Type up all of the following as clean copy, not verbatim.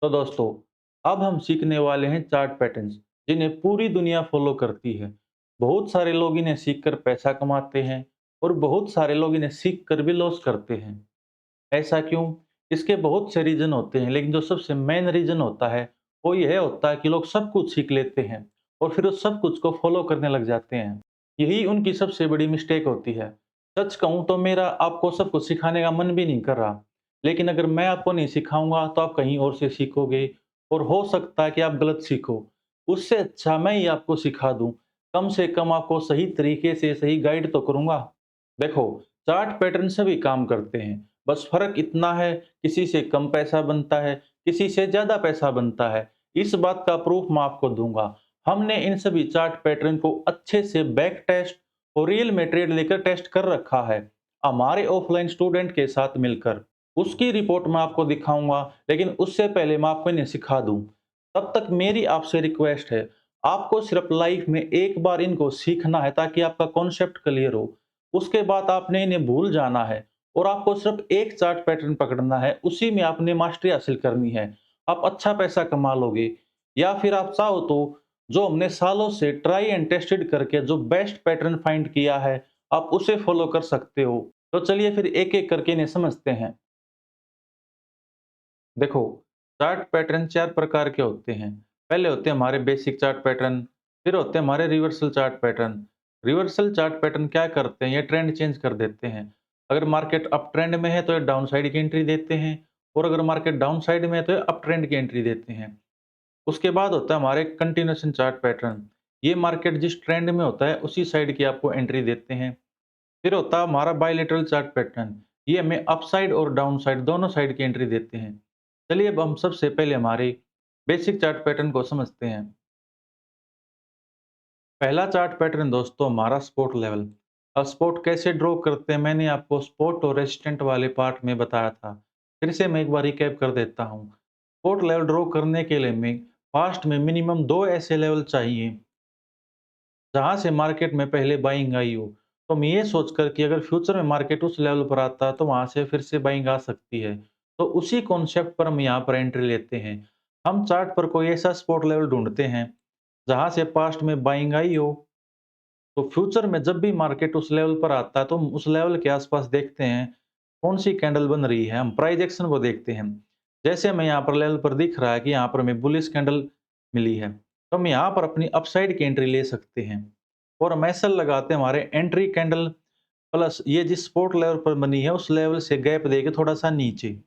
तो दोस्तों, अब हम सीखने वाले हैं चार्ट पैटर्न्स जिन्हें पूरी दुनिया फॉलो करती है। बहुत सारे लोग इन्हें सीखकर पैसा कमाते हैं और बहुत सारे लोग इन्हें सीखकर भी लॉस करते हैं। ऐसा क्यों? इसके बहुत से रीजन होते हैं, लेकिन जो सबसे मेन रीजन होता है वो यह होता है कि लोग सब कुछ सीख लेते हैं और फिर उस सब कुछ को फॉलो करने लग जाते हैं। यही उनकी सबसे बड़ी मिस्टेक होती है। सच कहूं तो मेरा आपको सब कुछ सिखाने का मन भी नहीं कर रहा, लेकिन अगर मैं आपको नहीं सिखाऊंगा तो आप कहीं और से सीखोगे और हो सकता है कि आप गलत सीखो। उससे अच्छा मैं ही आपको सिखा दूं, कम से कम आपको सही तरीके से सही गाइड तो करूंगा। देखो, चार्ट पैटर्न सभी काम करते हैं, बस फर्क इतना है, किसी से कम पैसा बनता है, किसी से ज्यादा पैसा बनता है। इस बात का प्रूफ मैं आपको दूंगा। हमने इन सभी चार्ट पैटर्न को अच्छे से बैक टेस्ट और रियल में ट्रेड लेकर टेस्ट कर रखा है, हमारे ऑफलाइन स्टूडेंट के साथ मिलकर। उसकी रिपोर्ट मैं आपको दिखाऊंगा, लेकिन उससे पहले मैं आपको इन्हें सिखा दूं। तब तक मेरी आपसे रिक्वेस्ट है, आपको सिर्फ लाइफ में एक बार इनको सीखना है ताकि आपका कॉन्सेप्ट क्लियर हो। उसके बाद आपने इन्हें भूल जाना है और आपको सिर्फ एक चार्ट पैटर्न पकड़ना है, उसी में आपने मास्टरी हासिल करनी है। आप अच्छा पैसा कमा लोगे। या फिर आप चाहो तो जो हमने सालों से ट्राई एंड टेस्टेड करके जो बेस्ट पैटर्न फाइंड किया है, आप उसे फॉलो कर सकते हो। तो चलिए फिर एक एक करके इन्हें समझते हैं। देखो, चार्ट पैटर्न चार प्रकार के होते हैं। पहले होते हैं हमारे बेसिक चार्ट पैटर्न, फिर होते हैं हमारे reversal chart pattern. Reversal chart pattern क्या करते हैं? ये ट्रेंड चेंज कर देते हैं। अगर मार्केट अप ट्रेंड में है तो ये डाउन साइड की एंट्री देते हैं, और अगर मार्केट डाउन साइड में है तो ये अप ट्रेंड की एंट्री देते हैं। उसके बाद होता है हमारे कंटिन्यूएशन चार्ट पैटर्न। ये मार्केट जिस ट्रेंड में होता है उसी साइड की आपको एंट्री देते हैं। फिर होता है हमारा बायलैटरल चार्ट पैटर्न। ये हमें अप साइड और डाउन साइड दोनों साइड की एंट्री देते हैं। चलिए अब हम सबसे पहले हमारे बेसिक चार्ट पैटर्न को समझते हैं। पहला चार्ट पैटर्न दोस्तों हमारा सपोर्ट लेवल। अब सपोर्ट कैसे ड्रॉ करते हैं मैंने आपको सपोर्ट और रेजिस्टेंट वाले पार्ट में बताया था। फिर से मैं एक बार रिकैप कर देता हूँ। सपोर्ट लेवल ड्रॉ करने के लिए हमें फास्ट में मिनिमम दो ऐसे लेवल चाहिए जहां से मार्केट में पहले बाइंग आई हो। तो हम ये सोचकर कि अगर फ्यूचर में मार्केट उस लेवल पर आता है तो वहां से फिर से बाइंग आ सकती है, तो उसी कॉन्सेप्ट पर हम यहाँ पर एंट्री लेते हैं। हम चार्ट पर कोई ऐसा सपोर्ट लेवल ढूंढते हैं जहां से पास्ट में बाइंग आई हो, तो फ्यूचर में जब भी मार्केट उस लेवल पर आता है तो हम उस लेवल के आसपास देखते हैं कौन सी कैंडल बन रही है, हम प्राइस एक्शन को देखते हैं। जैसे हमें यहाँ पर लेवल पर दिख रहा है कि यहाँ पर हमें बुलिश कैंडल मिली है, तो हम यहाँ पर अपनी अपसाइड की एंट्री ले सकते हैं। और हम ऐसा लगाते हैं हमारे एंट्री कैंडल प्लस ये जिस सपोर्ट लेवल पर बनी है उस लेवल से गैप देके थोड़ा सा नीचे।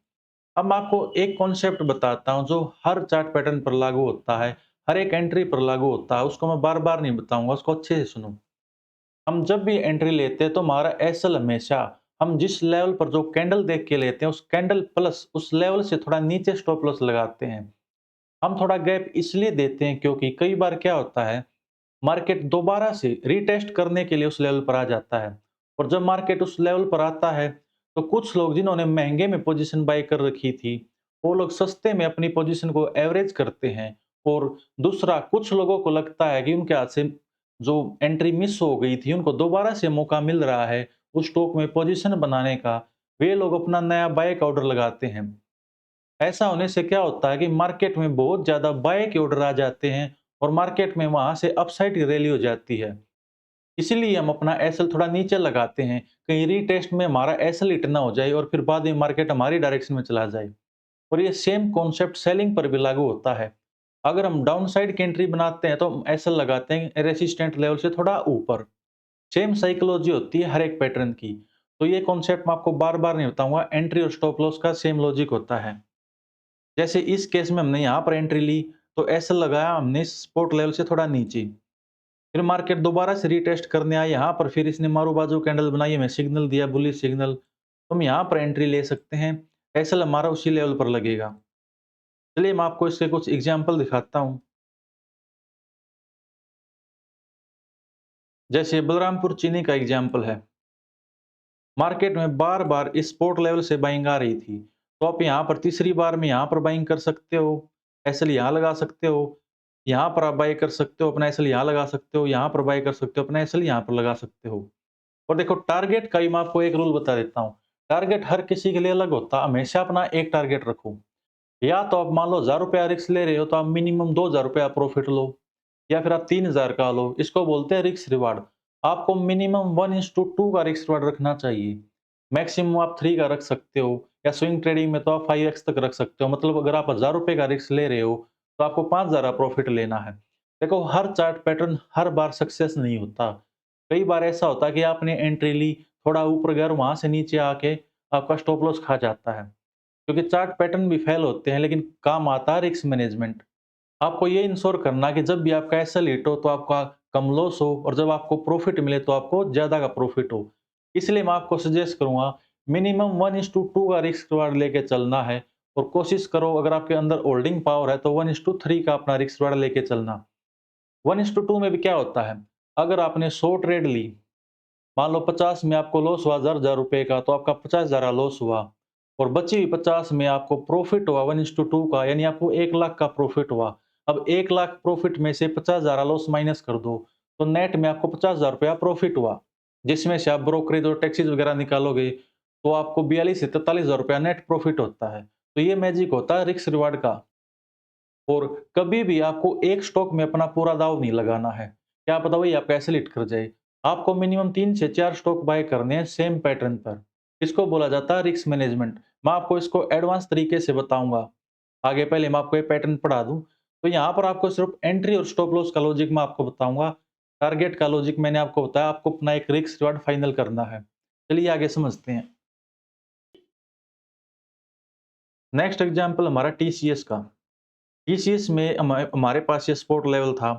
अब मैं आपको एक कॉन्सेप्ट बताता हूँ जो हर चार्ट पैटर्न पर लागू होता है, हर एक एंट्री पर लागू होता है। उसको मैं बार बार नहीं बताऊंगा, उसको अच्छे से सुनो। हम जब भी एंट्री लेते हैं तो हमारा एसएल हमेशा हम जिस लेवल पर जो कैंडल देख के लेते हैं उस कैंडल प्लस उस लेवल से थोड़ा नीचे स्टॉप लॉस लगाते हैं। हम थोड़ा गैप इसलिए देते हैं क्योंकि कई बार क्या होता है, मार्केट दोबारा से रीटेस्ट करने के लिए उस लेवल पर आ जाता है। और जब मार्केट उस लेवल पर आता है तो कुछ लोग जिन्होंने महंगे में पोजीशन बाय कर रखी थी, वो लोग सस्ते में अपनी पोजीशन को एवरेज करते हैं। और दूसरा, कुछ लोगों को लगता है कि उनके हाथ से जो एंट्री मिस हो गई थी उनको दोबारा से मौका मिल रहा है उस स्टॉक में पोजीशन बनाने का, वे लोग अपना नया बाय का ऑर्डर लगाते हैं। ऐसा होने से क्या होता है कि मार्केट में बहुत ज्यादा बाय के ऑर्डर आ जाते हैं और मार्केट में वहां से अपसाइड की रैली हो जाती है। इसीलिए हम अपना एसएल थोड़ा नीचे लगाते हैं, कहीं रीटेस्ट में हमारा एसएल हिट ना हो जाए और फिर बाद में मार्केट हमारी डायरेक्शन में चला जाए। और ये सेम कॉन्सेप्ट सेलिंग पर भी लागू होता है। अगर हम डाउन साइड की एंट्री बनाते हैं तो हम एसएल लगाते हैं रेसिस्टेंट लेवल से थोड़ा ऊपर। सेम साइकोलॉजी होती है हर एक पैटर्न की। तो ये कॉन्सेप्ट मैं आपको बार बार नहीं बताऊंगा, एंट्री और स्टॉप लॉस का सेम लॉजिक होता है। जैसे इस केस में हमने यहाँ पर एंट्री ली तो ऐसा लगाया हमने सपोर्ट लेवल से थोड़ा नीचे, फिर मार्केट दोबारा से रीटेस्ट करने आया यहाँ पर, फिर इसने मारू बाजू कैंडल बनाई, हमें सिग्नल दिया बुलिश सिग्नल, तो हम यहाँ पर एंट्री ले सकते हैं। ऐसा हमारा उसी लेवल पर लगेगा। चलिए मैं आपको इसके कुछ एग्जाम्पल दिखाता हूँ। जैसे बलरामपुर चीनी का एग्जाम्पल है। मार्केट में बार बार इस सपोर्ट लेवल से बाइंग आ रही थी, तो आप यहाँ पर तीसरी बार में यहाँ पर बाइंग कर सकते हो, एसएल यहाँ लगा सकते हो, यहाँ पर आप बाई कर सकते हो, अपना एसएल यहाँ लगा सकते हो, यहाँ पर बाई कर सकते हो, अपना एसएल यहाँ पर लगा सकते हो। और देखो, टारगेट का ही मैं आपको एक रूल बता देता हूँ। टारगेट हर किसी के लिए अलग होता है, हमेशा अपना एक टारगेट रखो। या तो आप मान लो ₹1000 रिस्क ले रहे हो तो आप मिनिमम ₹2000 प्रॉफिट लो, या फिर आप 3000 का लो। इसको बोलते हैं रिस्क रिवार्ड। आपको मिनिमम 1:2 का रिस्क रिवार्ड रखना चाहिए। मैक्सिमम आप 3 का रख सकते हो, या स्विंग ट्रेडिंग में तो आप 5x तक रख सकते हो। मतलब अगर आप ₹1000 का रिस्क ले रहे हो तो आपको 5000 का प्रॉफिट लेना है। देखो, हर चार्ट पैटर्न हर बार सक्सेस नहीं होता। कई बार ऐसा होता है कि आपने एंट्री ली, थोड़ा ऊपर गया और वहां से नीचे आके आपका स्टॉप लॉस खा जाता है। क्योंकि चार्ट पैटर्न भी फेल होते हैं, लेकिन काम आता है रिस्क मैनेजमेंट। आपको ये इंश्योर करना कि जब भी आपका एसएल हिट हो तो आपका कम लॉस हो, और जब आपको प्रॉफिट मिले तो आपको ज्यादा का प्रॉफिट हो। इसलिए मैं आपको सजेस्ट करूंगा, मिनिमम 1:2 का रिस्क रिवार्ड लेके चलना है। और कोशिश करो, अगर आपके अंदर होल्डिंग पावर है तो 1:3 का अपना रिस्क रिवार्ड लेके चलना। 1:2 में भी क्या होता है, अगर आपने 100 ट्रेड ली, मान लो 50 में आपको लॉस हुआ ₹1000 का, तो आपका 50,000 का लॉस हुआ, और बची हुई 50 में आपको प्रॉफिट हुआ 1:2 का, यानी आपको 1 लाख का प्रॉफिट हुआ। अब 1 लाख प्रॉफिट में से 50,000 लॉस माइनस कर दो, तो नेट में आपको ₹50,000 प्रॉफिट हुआ, जिसमें से आप ब्रोकरेज और टैक्सेस वगैरह निकालोगे तो आपको 42 से 43,000 नेट प्रॉफिट होता है। तो ये मैजिक होता है रिस्क रिवार्ड का। और कभी भी आपको एक स्टॉक में अपना पूरा दांव नहीं लगाना है। क्या पता वही आपका ऐसे हिट कर जाए। आपको मिनिमम 3 से 4 स्टॉक बाय करने हैं सेम पैटर्न पर। इसको बोला जाता है रिस्क मैनेजमेंट। मैं आपको इसको एडवांस तरीके से बताऊंगा आगे। पहले मैं आपको ये पैटर्न पढ़ा दूं। तो यहाँ पर आपको सिर्फ एंट्री और स्टॉप लॉस का लॉजिक मैं आपको बताऊंगा। टारगेट का लॉजिक मैंने आपको बताया, आपको अपना एक रिस्क रिवार्ड फाइनल करना है। चलिए आगे समझते हैं। नेक्स्ट एग्जाम्पल हमारा टीसीएस का। टीसीएस में हमारे पास ये सपोर्ट लेवल था।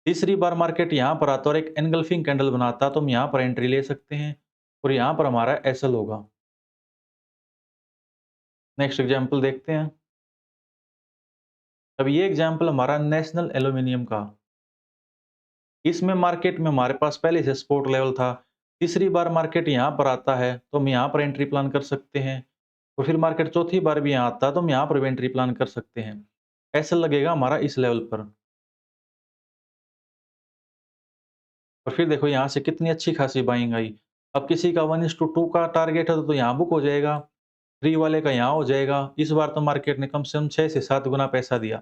तीसरी बार मार्केट यहाँ पर आता और एक एनगल्फिंग कैंडल बनाता, तो हम यहाँ पर एंट्री ले सकते हैं, और यहाँ पर हमारा एसएल होगा। नेक्स्ट एग्जांपल देखते हैं। अब ये एग्जांपल हमारा नेशनल एल्यूमिनियम का। इसमें मार्केट में हमारे पास पहले से सपोर्ट लेवल था। तीसरी बार मार्केट यहाँ पर आता है तो हम यहाँ पर एंट्री प्लान कर सकते हैं, और फिर मार्केट चौथी बार भी यहाँ आता है तो हम यहाँ पर भी एंट्री प्लान कर सकते हैं। एसएल लगेगा हमारा इस लेवल पर। और फिर देखो यहाँ से कितनी अच्छी खासी बाइंग आई। अब किसी का 1:2 का टारगेट है तो यहाँ बुक हो जाएगा, 3 वाले का यहाँ हो जाएगा। इस बार तो मार्केट ने कम से कम 6 से 7 गुना पैसा दिया।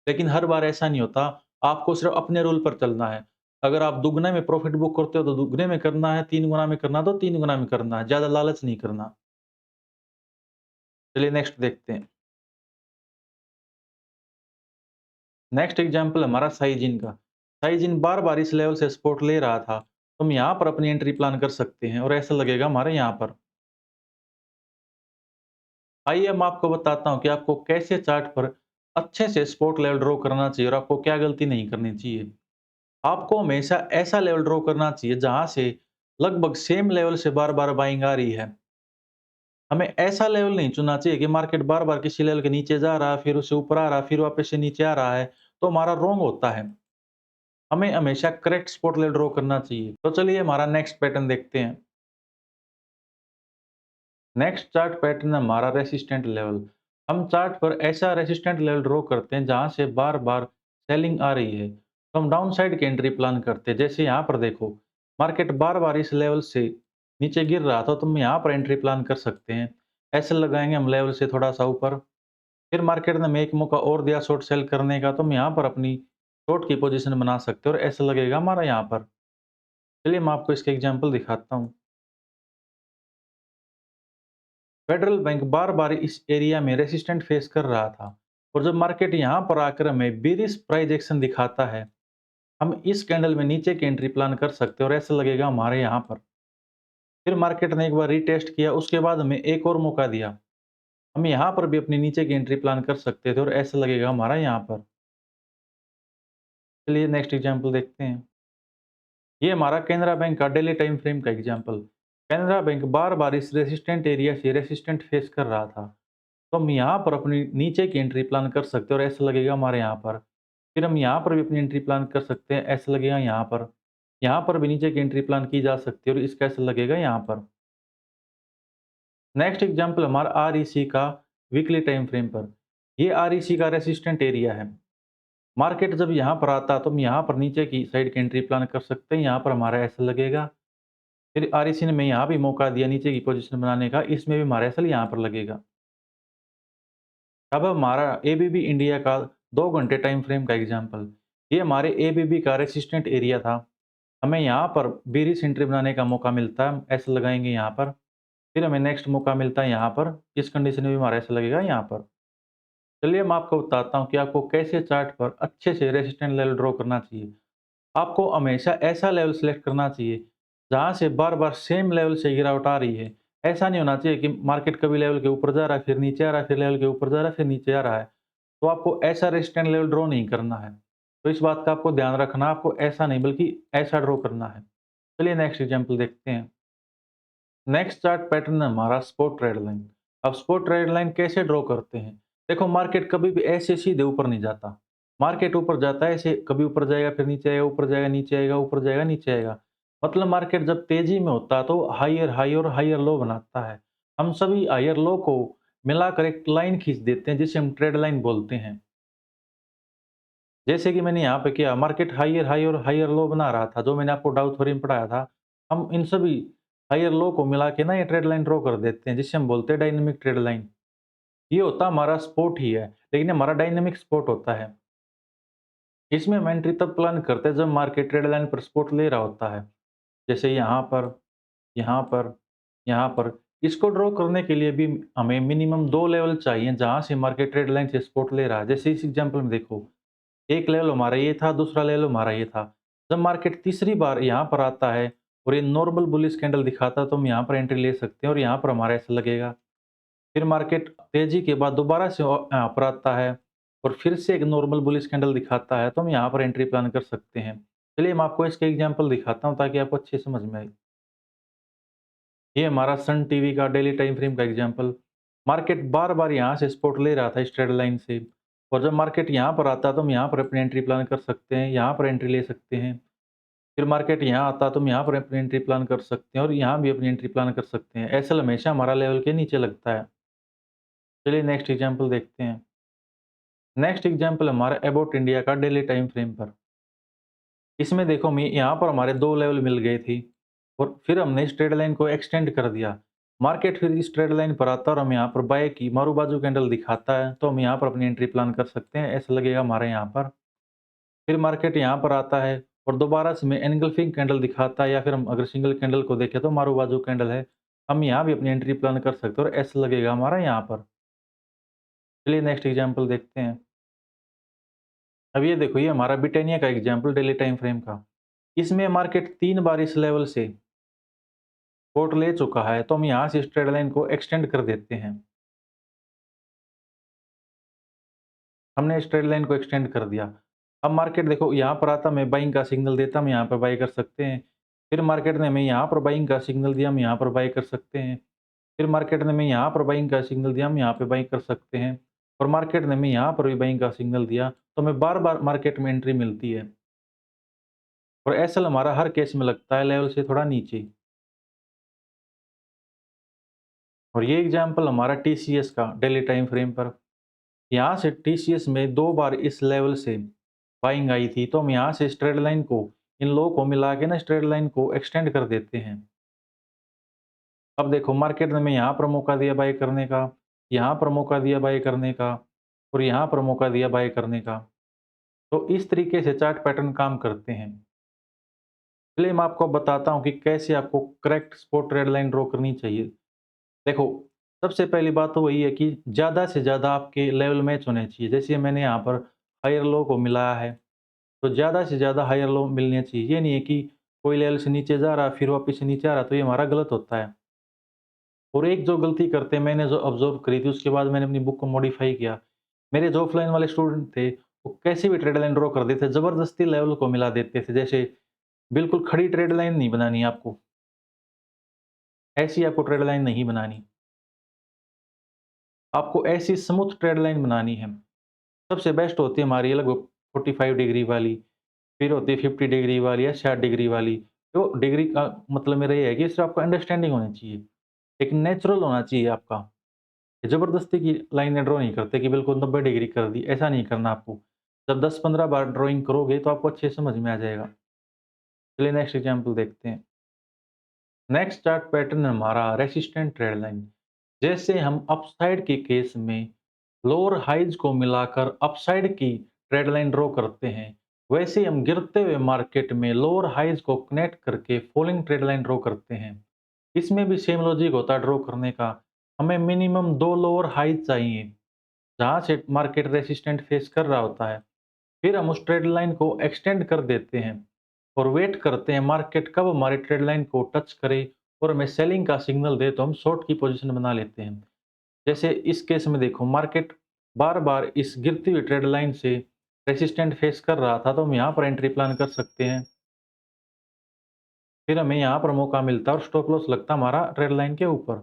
लेकिन हर बार ऐसा नहीं होता, आपको सिर्फ अपने रूल पर चलना है। अगर आप दुगने में प्रॉफिट बुक करते हो तो दुगने में करना है, 3 गुना में करना है तो 3 गुना में करना है, ज़्यादा लालच नहीं करना। चलिए नेक्स्ट देखते हैं। नेक्स्ट एग्जांपल हमारा साइजिन का। साइजिन बार-बार इस लेवल से सपोर्ट ले रहा था, तो हम यहाँ पर अपनी एंट्री प्लान कर सकते हैं, और ऐसा लगेगा हमारे यहाँ पर। आइए मैं आपको बताता हूँ कि आपको कैसे चार्ट पर अच्छे से स्पॉट लेवल ड्रॉ करना चाहिए, और आपको क्या गलती नहीं करनी चाहिए। आपको हमेशा ऐसा लेवल ड्रॉ करना चाहिए जहां से लगभग सेम लेवल से बार बार बाइंग आ रही है। हमें ऐसा लेवल नहीं चुनना चाहिए कि मार्केट बार बार किसी लेवल के नीचे जा रहा है, फिर उससे ऊपर आ रहा है, फिर वापस से नीचे आ रहा है, तो हमारा रॉन्ग होता है। हमें हमेशा करेक्ट स्पॉट लेवल ड्रॉ करना चाहिए। तो चलिए हमारा नेक्स्ट पैटर्न देखते हैं। नेक्स्ट चार्ट पैटर्न है हमारा रेसिस्टेंट लेवल। हम चार्ट पर ऐसा रेसिस्टेंट लेवल ड्रॉ करते हैं जहां से बार बार सेलिंग आ रही है, तो हम डाउन साइड की एंट्री प्लान करते हैं। जैसे यहाँ पर देखो, मार्केट बार बार इस लेवल से नीचे गिर रहा था, तो हम यहाँ पर एंट्री प्लान कर सकते हैं। ऐसे लगाएंगे हम लेवल से थोड़ा सा ऊपर। फिर मार्केट ने हमें एक मौका और दिया शॉर्ट सेल करने का, तो हम यहाँ पर अपनी शॉर्ट की पोजीशन बना सकते हैं, और ऐसा लगेगा हमारा यहाँ पर। चलिए मैं आपको इसके एग्जाम्पल दिखाता हूँ। फेडरल बैंक बार बार इस एरिया में रेसिस्टेंट फेस कर रहा था, और जब मार्केट यहां पर आकर हमें बेरिश प्राइस एक्शन दिखाता है, हम इस कैंडल में नीचे की एंट्री प्लान कर सकते हैं, और ऐसा लगेगा हमारे यहाँ पर। फिर मार्केट ने एक बार रीटेस्ट किया, उसके बाद हमें एक और मौका दिया, हम यहाँ पर भी अपनी नीचे की एंट्री प्लान कर सकते थे, और ऐसा लगेगा हमारा यहाँ पर। चलिए नेक्स्ट एग्जाम्पल देखते हैं। ये हमारा कैनरा बैंक का डेली टाइम फ्रेम का एग्जाम्पल। कैनरा बैंक बार बार इस रेसिस्टेंट एरिया से रेसिस्टेंट फेस कर रहा था, तो हम यहाँ पर अपनी नीचे की एंट्री प्लान कर सकते हैं, और ऐसा लगेगा हमारे यहाँ पर। फिर हम यहाँ पर भी अपनी एंट्री प्लान कर सकते हैं, ऐसा लगेगा यहाँ पर। यहाँ पर भी नीचे की एंट्री प्लान की जा सकती है, और इसका ऐसा लगेगा यहाँ पर। नेक्स्ट एग्जाम्पल हमारा आर का वीकली टाइम फ्रेम पर। ये आर का रेसिस्टेंट एरिया है। मार्केट जब यहाँ पर आता है तो हम यहाँ पर नीचे की साइड की एंट्री प्लान कर सकते हैं, यहाँ पर हमारा ऐसा लगेगा। फिर आर ने हमें यहाँ भी मौका दिया नीचे की पोजीशन बनाने का, इसमें भी हमारा ऐसा यहाँ पर लगेगा। अब हमारा एबीबी इंडिया का 2 घंटे टाइम फ्रेम का एग्जांपल। ये हमारे एबीबी का रेसिस्टेंट एरिया था। हमें यहाँ पर बेरिस एंट्री बनाने का मौका मिलता है, ऐसे लगाएँगे यहाँ पर। फिर हमें नेक्स्ट मौका मिलता है यहाँ पर, इस कंडीशन में भी हमारा ऐसा लगेगा यहाँ पर। चलिए मैं आपको बताता हूँ कि आपको कैसे चार्ट पर अच्छे से रेजिस्टेंस लेवल ड्रॉ करना चाहिए। आपको हमेशा ऐसा लेवल सेलेक्ट करना चाहिए, जहाँ से बार-बार सेम लेवल से गिरावट आ रही है। ऐसा नहीं होना चाहिए कि मार्केट कभी लेवल के ऊपर जा रहा है, फिर नीचे आ रहा है, फिर लेवल के ऊपर जा रहा है, फिर नीचे आ रहा है। तो आपको ऐसा रेजिस्टेंस लेवल ड्रॉ नहीं करना है। तो इस बात का आपको ध्यान रखना है, आपको ऐसा नहीं बल्कि ऐसा ड्रॉ करना है। चलिए नेक्स्ट एग्जांपल देखते हैं। नेक्स्ट चार्ट पैटर्न है हमारा स्पॉट ट्रेड लाइन। अब स्पॉट ट्रेड लाइन कैसे ड्रॉ करते हैं? देखो मार्केट कभी भी ऐसे सीधे ऊपर नहीं जाता। मार्केट ऊपर जाता है ऐसे, कभी ऊपर जाएगा फिर नीचे आएगा, ऊपर जाएगा नीचे आएगा, ऊपर जाएगा नीचे आएगा। मतलब मार्केट जब तेजी में होता है तो हायर हाई और हायर लो बनाता है। हम सभी हायर लो को मिलाकर एक लाइन खींच देते हैं जिसे हम ट्रेड लाइन बोलते हैं। जैसे कि मैंने यहाँ पे किया, मार्केट हायर हाई और हायर लो बना रहा था, जो मैंने आपको डाउ थ्योरी में पढ़ाया था। हम इन सभी हायर लो को मिला के ना ये ट्रेड लाइन ड्रॉ कर देते हैं, जिसे हम बोलते हैं डायनेमिक ट्रेड लाइन। ये होता हमारा स्पॉट ही है, लेकिन हमारा डायनेमिक स्पॉट होता है। इसमें हम एंट्री तब प्लान करते हैं जब मार्केट ट्रेड लाइन पर सपोर्ट ले रहा होता है। जैसे यहाँ पर, यहाँ पर, यहाँ पर। इसको ड्रॉ करने के लिए भी हमें मिनिमम 2 लेवल चाहिए जहाँ से मार्केट ट्रेड लाइन से सपोर्ट ले रहा है। जैसे इस एग्जांपल में देखो, एक लेवल हमारा ये था, दूसरा लेवल हमारा ये था। जब मार्केट तीसरी बार यहाँ पर आता है और ये नॉर्मल बुलिश कैंडल दिखाता है तो हम यहाँ पर एंट्री ले सकते हैं और यहाँ पर हमारा ऐसा लगेगा। फिर मार्केट तेजी के बाद दोबारा से यहाँ पर आता है और फिर से एक नॉर्मल बुलिश कैंडल दिखाता है तो हम यहाँ पर एंट्री प्लान कर सकते हैं। चलिए मैं आपको इसके एग्जांपल दिखाता हूँ ताकि आपको अच्छे समझ में आए। ये हमारा सन टीवी का डेली टाइम फ्रेम का एग्जांपल। मार्केट बार-बार यहाँ से सपोर्ट ले रहा था इस ट्रेड लाइन से और जब मार्केट यहाँ पर आता है तो हम यहाँ पर अपनी एंट्री प्लान कर सकते हैं, यहाँ पर एंट्री ले सकते हैं। फिर मार्केट यहाँ आता है तो हम यहाँ पर अपनी एंट्री प्लान कर सकते हैं और यहाँ भी अपनी एंट्री प्लान कर सकते हैं। एसएल हमेशा हमारा लेवल के नीचे लगता है। चलिए नेक्स्ट एग्जांपल देखते हैं। नेक्स्ट एग्जांपल हमारा अबाउट इंडिया का डेली टाइम फ्रेम पर। इसमें देखो मैं यहाँ पर हमारे 2 लेवल मिल गए थी और फिर हमने इस ट्रेड लाइन को एक्सटेंड कर दिया। मार्केट फिर इस ट्रेड लाइन पर आता है और हम यहाँ पर बाय की मारू बाजू कैंडल दिखाता है तो हम यहाँ पर अपनी एंट्री प्लान कर सकते हैं, ऐसा लगेगा हमारे यहाँ पर। फिर मार्केट यहाँ पर आता है और दोबारा से में एनगल्फिंग कैंडल दिखाता है या फिर हम अगर सिंगल कैंडल को देखें तो मारू बाजू कैंडल है। हम यहाँ भी अपनी एंट्री प्लान कर सकते हैं और ऐसा लगेगा हमारा यहाँ पर। चलिए नेक्स्ट एग्जाम्पल देखते हैं। अब ये देखो, ये हमारा ब्रिटानिया का एग्जाम्पल डेली टाइम फ्रेम का। इसमें मार्केट 3 बार इस लेवल से सपोर्ट ले चुका है तो हम यहाँ से इस ट्रेड लाइन को एक्सटेंड कर देते हैं। हमने इस ट्रेड लाइन को एक्सटेंड कर दिया। अब मार्केट देखो यहाँ पर आता, मैं बाइंग का सिग्नल देता, हम यहाँ पर बाई कर सकते हैं। फिर मार्केट ने हमें यहाँ पर बाइंग का सिग्नल दिया, हम यहाँ पर बाई कर सकते हैं। फिर मार्केट ने हमें यहाँ पर बाइंग का सिग्नल दिया, हम यहाँ पे बाई कर सकते हैं। और मार्केट ने हमें यहाँ पर भी बाइंग का सिग्नल दिया तो हमें बार-बार मार्केट में एंट्री मिलती है। और एसएल हमारा हर केस में लगता है लेवल से थोड़ा नीचे। और ये एग्जाम्पल हमारा टीसीएस का डेली टाइम फ्रेम पर। यहाँ से टीसीएस में 2 बार इस लेवल से बाइंग आई थी तो हम यहाँ से इस ट्रेड लाइन को, इन लो को मिला के ना इस ट्रेड लाइन को एक्सटेंड कर देते हैं। अब देखो मार्केट ने हमें यहाँ पर मौका दिया बाय करने का, यहाँ पर मौका दिया बाय करने का और यहाँ पर मौका दिया बाय करने का। तो इस तरीके से चार्ट पैटर्न काम करते हैं। चलिए मैं आपको बताता हूँ कि कैसे आपको correct spot trade line draw करनी चाहिए। देखो, सबसे पहली बात तो वही है कि ज़्यादा से ज़्यादा आपके लेवल मैच होने चाहिए। जैसे मैंने यहाँ पर हायर लो को मिलाया है, तो ज़्यादा से ज़्यादा हायर लो मिलने चाहिए। ये नहीं है कि कोई लेवल से नीचे जा रहा है, फिर वापस से नीचे आ रहा है, तो ये हमारा गलत होता है। और एक जो गलती करते हैं, मैंने जो ऑब्ज़र्व करी थी, उसके बाद मैंने अपनी बुक को मॉडिफ़ाई किया। मेरे जो ऑफ़लाइन वाले स्टूडेंट थे, वो कैसे भी ट्रेड लाइन ड्रॉ कर देते, ज़बरदस्ती लेवल को मिला देते थे। जैसे बिल्कुल खड़ी ट्रेड लाइन नहीं बनानी है आपको, ऐसी आपको ट्रेड लाइन नहीं बनानी। आपको ऐसी स्मूथ ट्रेड लाइन बनानी है। सबसे बेस्ट होती है हमारी लगभग 45 डिग्री वाली, फिर होती है 50 डिग्री वाली या 60 डिग्री वाली। तो डिग्री का मतलब मेरा ये है कि सिर्फ़ आपको अंडरस्टैंडिंग होनी चाहिए, एक नेचुरल होना चाहिए आपका। ज़बरदस्ती की लाइनें ड्रॉ नहीं करते कि बिल्कुल 90 डिग्री कर दी, ऐसा नहीं करना आपको। जब 10-15 बार ड्राइंग करोगे तो आपको अच्छे से समझ में आ जाएगा। चलिए नेक्स्ट एग्ज़ाम्पल देखते हैं। नेक्स्ट चार्ट पैटर्न हमारा रेसिस्टेंट ट्रेड लाइन। जैसे हम अपसाइड के केस में लोअर हाइज को मिलाकर अपसाइड की ट्रेड लाइन ड्रॉ करते हैं, वैसे ही हम गिरते हुए मार्केट में लोअर हाइज को कनेक्ट करके फॉलिंग ट्रेड लाइन ड्रॉ करते हैं। इसमें भी सेम लॉजिक होता है ड्रॉ करने का। हमें मिनिमम 2 लोअर हाइज चाहिए, जहाँ से मार्केट रेजिस्टेंट फेस कर रहा होता है। फिर हम उस ट्रेड लाइन को एक्सटेंड कर देते हैं और वेट करते हैं मार्केट कब हमारी ट्रेड लाइन को टच करे और हमें सेलिंग का सिग्नल दे तो हम शॉर्ट की पोजीशन बना लेते हैं। जैसे इस केस में देखो मार्केट बार-बार इस गिरती हुई ट्रेड लाइन से रेजिस्टेंट फेस कर रहा था, तो हम यहाँ पर एंट्री प्लान कर सकते हैं। फिर हमें यहाँ पर मौका मिलता है और स्टॉप लॉस लगता है हमारा ट्रेड लाइन के ऊपर।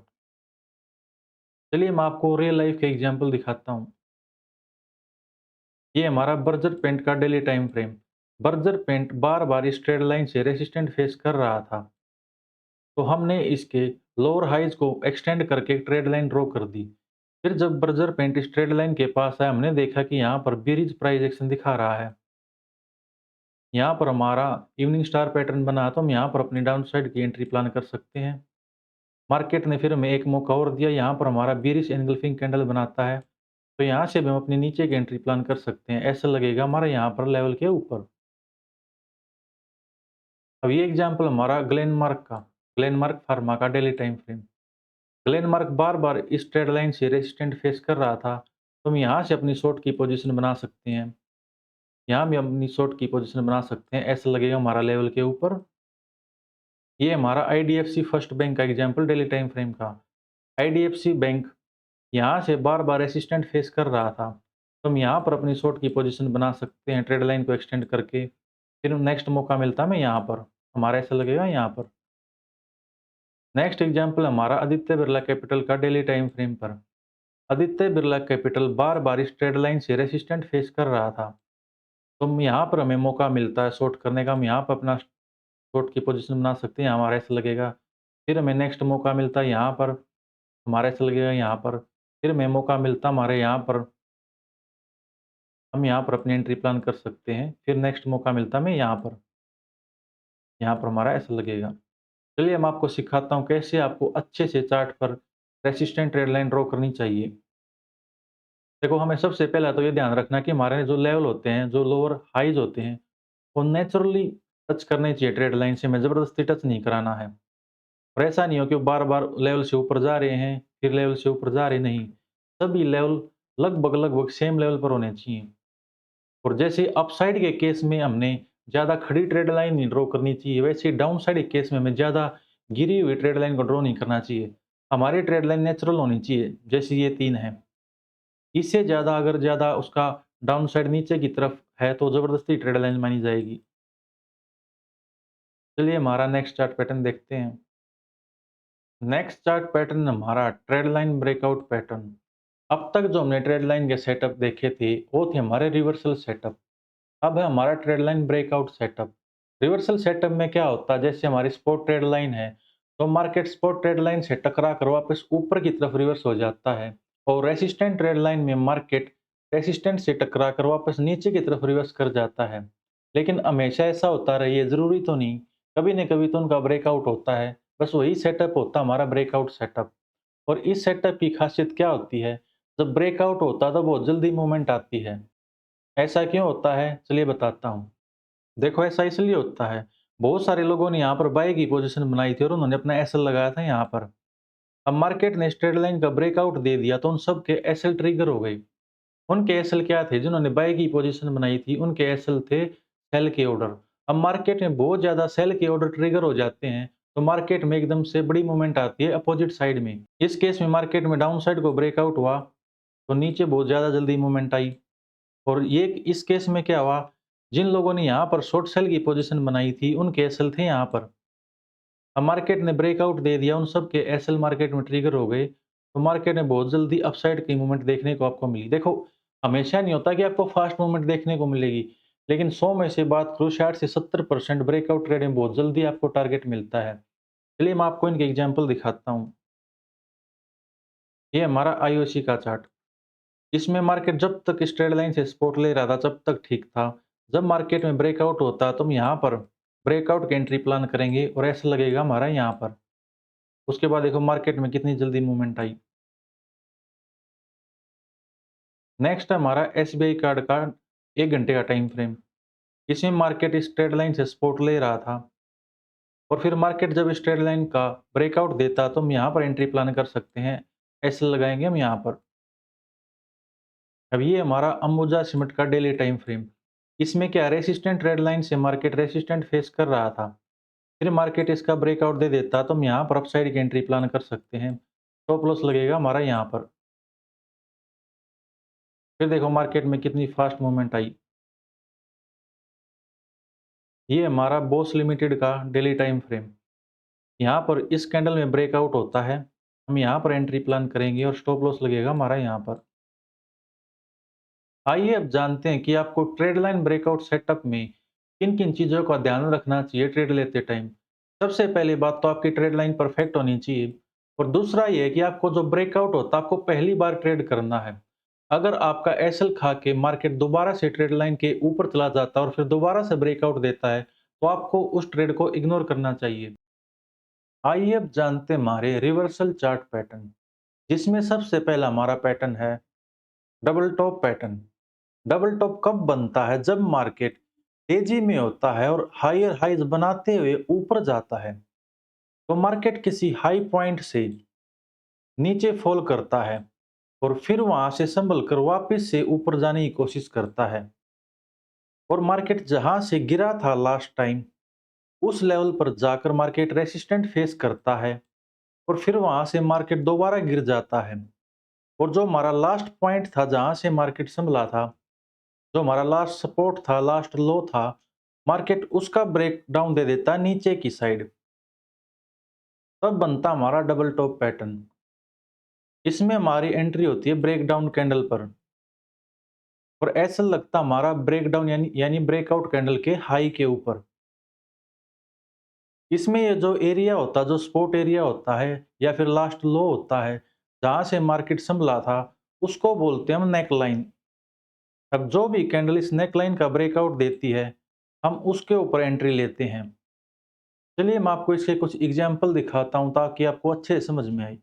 चलिए मैं आपको रियल लाइफ के एग्जांपल दिखाता हूँ। ये हमारा बर्जर पेंट का daily time frame. Berger paint बार-बार इस ट्रेड लाइन से रेजिस्टेंट फेस कर रहा था। तो हमने इसके लोअर हाइज को एक्सटेंड करके ट्रेड लाइन ड्रॉ कर दी। फिर जब बर्जर पेंट इस ट्रेड लाइन के पास आया, हमने देखा कि यहाँ पर बेरिज प्राइस एक्शन दिखा रहा है। यहाँ पर हमारा इवनिंग स्टार पैटर्न बना, तो हम यहाँ पर अपनी डाउन साइड की एंट्री प्लान कर सकते हैं। मार्केट ने फिर हमें एक मौका और दिया, यहाँ पर हमारा बेरिश एनगल्फिंग कैंडल बनाता है, तो यहाँ से भी हम अपनी नीचे की एंट्री प्लान कर सकते हैं। ऐसा लगेगा हमारा यहाँ पर लेवल के ऊपर। अब ये एग्जाम्पल हमारा ग्लेनमार्क फार्मा का डेली टाइम फ्रेम। ग्लेनमार्क बार-बार इस ट्रेड लाइन से रेजिस्टेंट फेस कर रहा था, तो हम यहाँ से अपनी शॉर्ट की पोजीशन बना सकते हैं। यहाँ भी हम अपनी शॉर्ट की पोजीशन बना सकते हैं, ऐसा लगेगा हमारा लेवल के ऊपर। ये हमारा आईडीएफसी फर्स्ट बैंक का एग्जांपल डेली टाइम फ्रेम का। आईडीएफसी बैंक यहाँ से बार-बार रेजिस्टेंट फेस कर रहा था, तो हम यहाँ पर अपनी शॉर्ट की पोजीशन बना सकते हैं ट्रेड लाइन को एक्सटेंड करके। फिर नेक्स्ट मौका मिलता है हमें यहाँ पर, हमारा ऐसा लगेगा यहाँ पर। नेक्स्ट एग्जांपल हमारा आदित्य बिरला कैपिटल का डेली टाइम फ्रेम पर। आदित्य बिरला कैपिटल बार-बार इस ट्रेड लाइन से रेजिस्टेंट फेस कर रहा था, तो हम यहाँ पर हमें मौका मिलता है शॉर्ट करने का। हम यहाँ पर अपना शॉर्ट की पोजीशन बना सकते हैं, हमारा ऐसा लगेगा। फिर हमें नेक्स्ट मौका मिलता है यहाँ पर, हमारा ऐसा लगेगा यहाँ पर। फिर हमें मौका मिलता है हमारे यहाँ पर, हम यहाँ पर अपनी एंट्री प्लान कर सकते हैं। फिर नेक्स्ट मौका मिलता है हमें यहाँ पर हमारा ऐसा लगेगा। चलिए मैं आपको सिखाता हूँ कैसे आपको अच्छे से चार्ट पर रेसिस्टेंट ट्रेड लाइन ड्रॉ करनी चाहिए। देखो हमें सबसे पहला तो ये ध्यान रखना कि हमारे जो लेवल होते हैं, जो लोअर हाइज होते हैं, वो नेचुरली टच करने चाहिए ट्रेड लाइन से, हमें ज़बरदस्ती टच नहीं कराना है। और ऐसा नहीं हो कि वो बार-बार लेवल से ऊपर जा रहे हैं, फिर लेवल से ऊपर जा रहे नहीं। सभी लेवल लगभग-लगभग सेम लेवल पर होने चाहिए। और जैसे अपसाइड के केस में हमने ज़्यादा खड़ी ट्रेड लाइन नहीं ड्रॉ करनी चाहिए, वैसे ही डाउन साइड के केस में हमें ज़्यादा गिरी हुई ट्रेड लाइन को ड्रॉ नहीं करना चाहिए। हमारी ट्रेड लाइन नेचुरल होनी चाहिए, जैसे ये 3 है। इससे ज़्यादा अगर ज़्यादा उसका डाउन साइड नीचे की तरफ है, तो ज़बरदस्ती ट्रेड लाइन मानी जाएगी। चलिए हमारा नेक्स्ट चार्ट पैटर्न देखते हैं। नेक्स्ट चार्ट पैटर्न हमारा ट्रेड लाइन ब्रेकआउट पैटर्न। अब तक जो हमने ट्रेड लाइन के सेटअप देखे थे, वो थे हमारे रिवर्सल सेटअप। अब है हमारा trade line breakout setup. Reversal setup में क्या होता है, जैसे हमारी स्पॉट ट्रेड लाइन है, तो मार्केट स्पॉट ट्रेड लाइन से टकरा कर वापस ऊपर की तरफ रिवर्स हो जाता है। और रेसिस्टेंट ट्रेड लाइन में मार्केट रेसिस्टेंट से टकरा कर वापस नीचे की तरफ रिवर्स कर जाता है। लेकिन हमेशा ऐसा होता रहे ये ज़रूरी तो नहीं, कभी न कभी तो उनका ब्रेकआउट होता है। बस वही सेटअप होता है हमारा ब्रेकआउट सेटअप। और इस सेटअप की खासियत क्या होती है, जब ब्रेकआउट होता है तो बहुत जल्दी मूवमेंट आती है। ऐसा क्यों होता है? चलिए बताता हूँ। देखो ऐसा इसलिए होता है, बहुत सारे लोगों ने यहाँ पर बाय की पोजीशन बनाई थी और उन्होंने अपना एसएल लगाया था यहाँ पर। अब मार्केट ने स्ट्रेट लाइन का ब्रेकआउट दे दिया, तो उन सब के एसएल ट्रिगर हो गई। उनके एसएल क्या थे? जिन्होंने बाय की पोजीशन बनाई थी, उनके एसएल थे सेल के ऑर्डर। अब मार्केट में बहुत ज़्यादा सेल के ऑर्डर ट्रिगर हो जाते हैं, तो मार्केट में एकदम से बड़ी मूवमेंट आती है अपोजिट साइड में। इस केस में मार्केट में डाउन साइड को ब्रेकआउट हुआ, तो नीचे बहुत ज़्यादा जल्दी मूवमेंट आई। और ये इस केस में क्या हुआ, जिन लोगों ने यहाँ पर शॉर्ट सेल की पोजीशन बनाई थी, उनके एसएल थे यहाँ पर। अब मार्केट ने ब्रेकआउट दे दिया, उन सब के एसएल मार्केट में ट्रिगर हो गए, तो मार्केट में बहुत जल्दी अपसाइड की मूवमेंट देखने को आपको मिली। देखो, हमेशा नहीं होता कि आपको फास्ट मूवमेंट देखने को मिलेगी, लेकिन 100 में से बात करूँ 60 से 70% ब्रेकआउट ट्रेड में बहुत जल्दी आपको टारगेट मिलता है। चलिए मैं आपको इनके एग्जाम्पल दिखाता हूँ। ये हमारा आईओसी का चार्ट। इसमें मार्केट जब तक इस ट्रेड लाइन से सपोर्ट ले रहा था, जब तक ठीक था। जब मार्केट में ब्रेकआउट होता है, तो हम यहाँ पर ब्रेकआउट की एंट्री प्लान करेंगे और ऐसा लगेगा हमारा यहाँ पर। उसके बाद देखो मार्केट में कितनी जल्दी मूवमेंट आई। नेक्स्ट है हमारा एसबीआई कार्ड का 1 घंटे का टाइम फ्रेम। इसमें मार्केट इस ट्रेड लाइन से सपोर्ट ले रहा था और फिर मार्केट जब इस ट्रेड लाइन का ब्रेकआउट देता तो हम यहाँ पर एंट्री प्लान कर सकते हैं। ऐसे लगाएंगे हम यहाँ पर। अब ये हमारा अंबुजा सीमेंट का डेली टाइम फ्रेम। इसमें क्या रेसिस्टेंट ट्रेड लाइन से मार्केट रेसिस्टेंट फेस कर रहा था, फिर मार्केट इसका ब्रेकआउट दे देता तो हम यहाँ पर अपसाइड की एंट्री प्लान कर सकते हैं। स्टॉप लॉस लगेगा हमारा यहाँ पर। फिर देखो मार्केट में कितनी फास्ट मूवमेंट आई। ये हमारा बॉस लिमिटेड का डेली टाइम फ्रेम। यहाँ पर इस कैंडल में ब्रेकआउट होता है, हम यहाँ पर एंट्री प्लान करेंगे और स्टॉप लॉस लगेगा हमारा यहाँ पर। आइए अब जानते हैं कि आपको ट्रेड लाइन ब्रेकआउट सेटअप में किन किन चीज़ों का ध्यान रखना चाहिए ट्रेड लेते टाइम। सबसे पहली बात तो आपकी ट्रेड लाइन परफेक्ट होनी चाहिए और दूसरा ये है कि आपको जो ब्रेकआउट होता है आपको पहली बार ट्रेड करना है। अगर आपका एसएल खा के मार्केट दोबारा से ट्रेड लाइन के ऊपर चला जाता है और फिर दोबारा से ब्रेकआउट देता है तो आपको उस ट्रेड को इग्नोर करना चाहिए। आइए अब जानते हैं हमारे रिवर्सल चार्ट पैटर्न, जिसमें सबसे पहला हमारा पैटर्न है double top pattern. Double top कब बनता है? जब मार्केट तेजी में होता है और हायर हाइज बनाते हुए ऊपर जाता है, तो मार्केट किसी हाई पॉइंट से नीचे फॉल करता है और फिर वहां से संभल कर वापस से ऊपर जाने की कोशिश करता है और मार्केट जहां से गिरा था लास्ट टाइम उस लेवल पर जाकर मार्केट रेसिस्टेंट फेस करता है और फिर वहां से मार्केट दोबारा गिर जाता है और जो हमारा लास्ट पॉइंट था जहां से मार्केट संभला था, जो हमारा लास्ट सपोर्ट था, लास्ट लो था, मार्केट उसका ब्रेक डाउन दे देता है नीचे की साइड। तब बनता हमारा डबल टॉप पैटर्न। इसमें हमारी एंट्री होती है ब्रेक डाउन कैंडल पर और ऐसा लगता हमारा ब्रेक डाउन यानी ब्रेकआउट कैंडल के हाई के ऊपर। इसमें ये जो एरिया होता है, जो सपोर्ट एरिया होता है या फिर लास्ट लो होता है जहां से मार्केट संभला था, उसको बोलते हैं हम नेक लाइन। अब जो भी कैंडल इस नेक लाइन का ब्रेकआउट देती है हम उसके ऊपर एंट्री लेते हैं। चलिए मैं आपको इसके कुछ एग्जाम्पल दिखाता हूं ताकि आपको अच्छे से समझ में आए।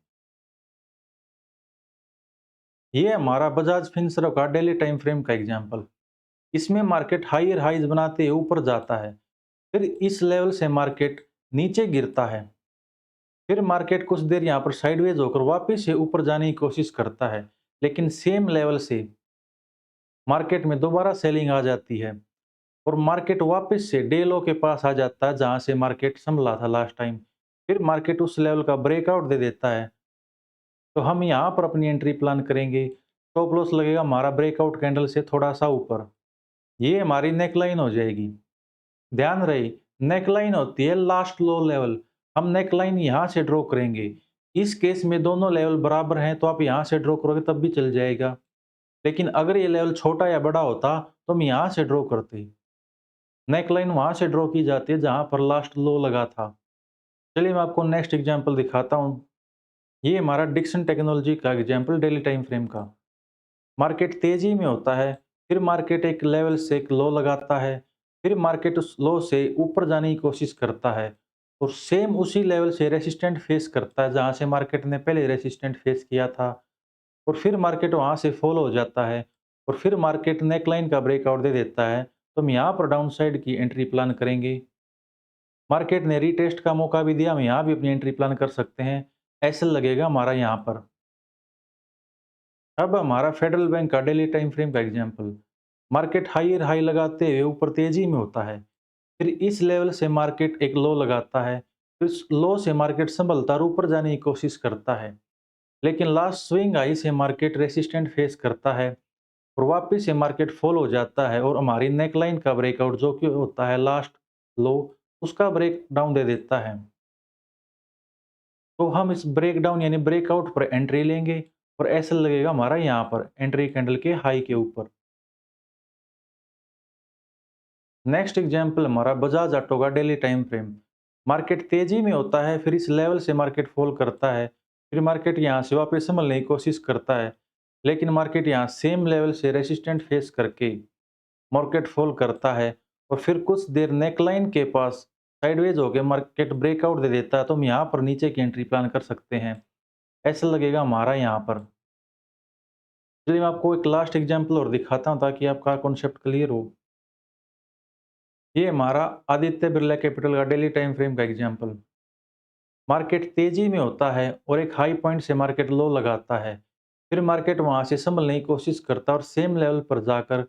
ये हमारा बजाज फिनसर्व का डेली टाइम फ्रेम का एग्जाम्पल। इसमें मार्केट हायर हाइज बनाते हुए ऊपर जाता है, फिर इस लेवल से मार्केट नीचे गिरता है, फिर मार्केट कुछ देर यहाँ पर साइडवेज होकर वापस से ऊपर जाने की कोशिश करता है, लेकिन सेम लेवल से मार्केट में दोबारा सेलिंग आ जाती है और मार्केट वापस से डे लो के पास आ जाता है जहां से मार्केट संभला था लास्ट टाइम। फिर मार्केट उस लेवल का ब्रेकआउट दे देता है तो हम यहाँ पर अपनी एंट्री प्लान करेंगे। स्टॉप लॉस लगेगा हमारा ब्रेकआउट कैंडल से थोड़ा सा ऊपर। ये हमारी नेकलाइन हो जाएगी। ध्यान रहे, नेकलाइन होती है लास्ट लो लेवल। हम नेकलाइन यहाँ से ड्रॉ करेंगे। इस केस में दोनों लेवल बराबर हैं तो आप यहाँ से ड्रॉ करोगे तब भी चल जाएगा, लेकिन अगर ये लेवल छोटा या बड़ा होता तो हम यहाँ से ड्रॉ करते। नेकलाइन वहां से ड्रॉ की जाती है जहां पर लास्ट लो लगा था। चलिए मैं आपको नेक्स्ट एग्जांपल दिखाता हूं। ये हमारा डिक्सन टेक्नोलॉजी का एग्जांपल डेली टाइम फ्रेम का। मार्केट तेजी में होता है, फिर मार्केट एक लेवल से एक लो लगाता है, फिर मार्केट उस लो से ऊपर जाने की कोशिश करता है और सेम उसी लेवल से रेसिस्टेंट फेस करता है जहां से मार्केट ने पहले रेसिस्टेंट फेस किया था और फिर मार्केट वहां से फॉलो हो जाता है और फिर मार्केट नेकलाइन का ब्रेकआउट दे देता है तो हम यहाँ पर डाउन साइड की एंट्री प्लान करेंगे। मार्केट ने रीटेस्ट का मौका भी दिया, हम यहाँ भी अपनी एंट्री प्लान कर सकते हैं। ऐसे लगेगा हमारा यहाँ पर। अब हमारा फेडरल बैंक का डेली टाइम फ्रेम का एग्जांपल। मार्केट हायर हाई लगाते हुए ऊपर तेजी में होता है, फिर इस लेवल से मार्केट एक लो लगाता है, फिर इस लो से मार्केट संभलता और ऊपर जाने की कोशिश करता है, लेकिन लास्ट स्विंग हाई से मार्केट रेसिस्टेंट फेस करता है और वापस से मार्केट फॉल हो जाता है और हमारी नेकलाइन का ब्रेकआउट जो कि होता है लास्ट लो, उसका ब्रेक डाउन दे देता है। तो हम इस ब्रेक डाउन यानी ब्रेकआउट पर एंट्री लेंगे और ऐसा लगेगा हमारा यहाँ पर एंट्री कैंडल के हाई के ऊपर। नेक्स्ट एग्जांपल हमारा बजाज ऑटो का डेली टाइम फ्रेम। मार्केट तेजी में होता है, फिर इस लेवल से मार्केट फॉल करता है, फिर मार्केट यहाँ से वापस संभलने की कोशिश करता है, लेकिन मार्केट यहाँ सेम लेवल से रेसिस्टेंट फेस करके मार्केट फॉल करता है और फिर कुछ देर नेकलाइन के पास साइडवेज होकर मार्केट ब्रेकआउट दे देता है तो हम यहाँ पर नीचे की एंट्री प्लान कर सकते हैं। ऐसा लगेगा हमारा यहाँ पर। चलिए मैं आपको एक लास्ट एग्जांपल और दिखाता हूँ ताकि आपका कॉन्सेप्ट क्लियर हो। ये हमारा आदित्य बिरला कैपिटल का डेली टाइम फ्रेम का एग्जांपल। मार्केट तेजी में होता है और एक हाई पॉइंट से मार्केट लो लगाता है। फिर मार्केट वहां से संभलने की कोशिश करता है और सेम लेवल पर जाकर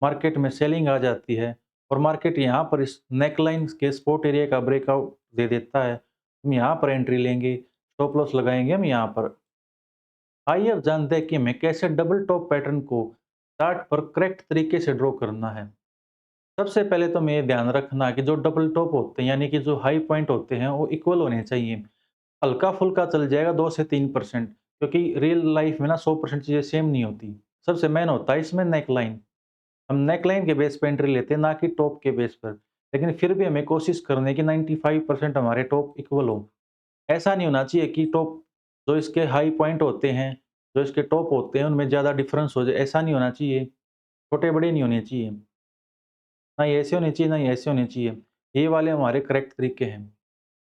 मार्केट में सेलिंग आ जाती है और मार्केट यहाँ पर इस नेकलाइन के स्पॉट एरिया का ब्रेकआउट दे देता है। हम यहाँ पर एंट्री लेंगे, स्टॉप लॉस लगाएंगे हम यहाँ पर। आइए अब जानते हैं कि हमें कैसे डबल टॉप पैटर्न को चार्ट पर करेक्ट तरीके से ड्रॉ करना है। सबसे पहले तो हमें ध्यान रखना कि जो डबल टॉप होते हैं यानी कि जो हाई पॉइंट होते हैं वो इक्वल होने चाहिए। हल्का फुल्का चल जाएगा 2 से 3%, क्योंकि रियल लाइफ में ना 100% चीज़ें सेम नहीं होती। सबसे मेन होता है इसमें नेकलाइन। हम नेकलाइन के बेस पे एंट्री लेते हैं ना कि टॉप के बेस पर। लेकिन फिर भी हमें कोशिश करनी है कि 95% हमारे टॉप इक्वल हो। ऐसा नहीं होना चाहिए कि टॉप जो इसके हाई पॉइंट होते हैं, जो इसके टॉप होते हैं उनमें ज़्यादा डिफरेंस हो जाए, ऐसा नहीं होना चाहिए। छोटे बड़े नहीं होने चाहिए। ना ये ऐसे होने चाहिए, ना ये ऐसे होने चाहिए। ये वाले हमारे करेक्ट तरीके हैं।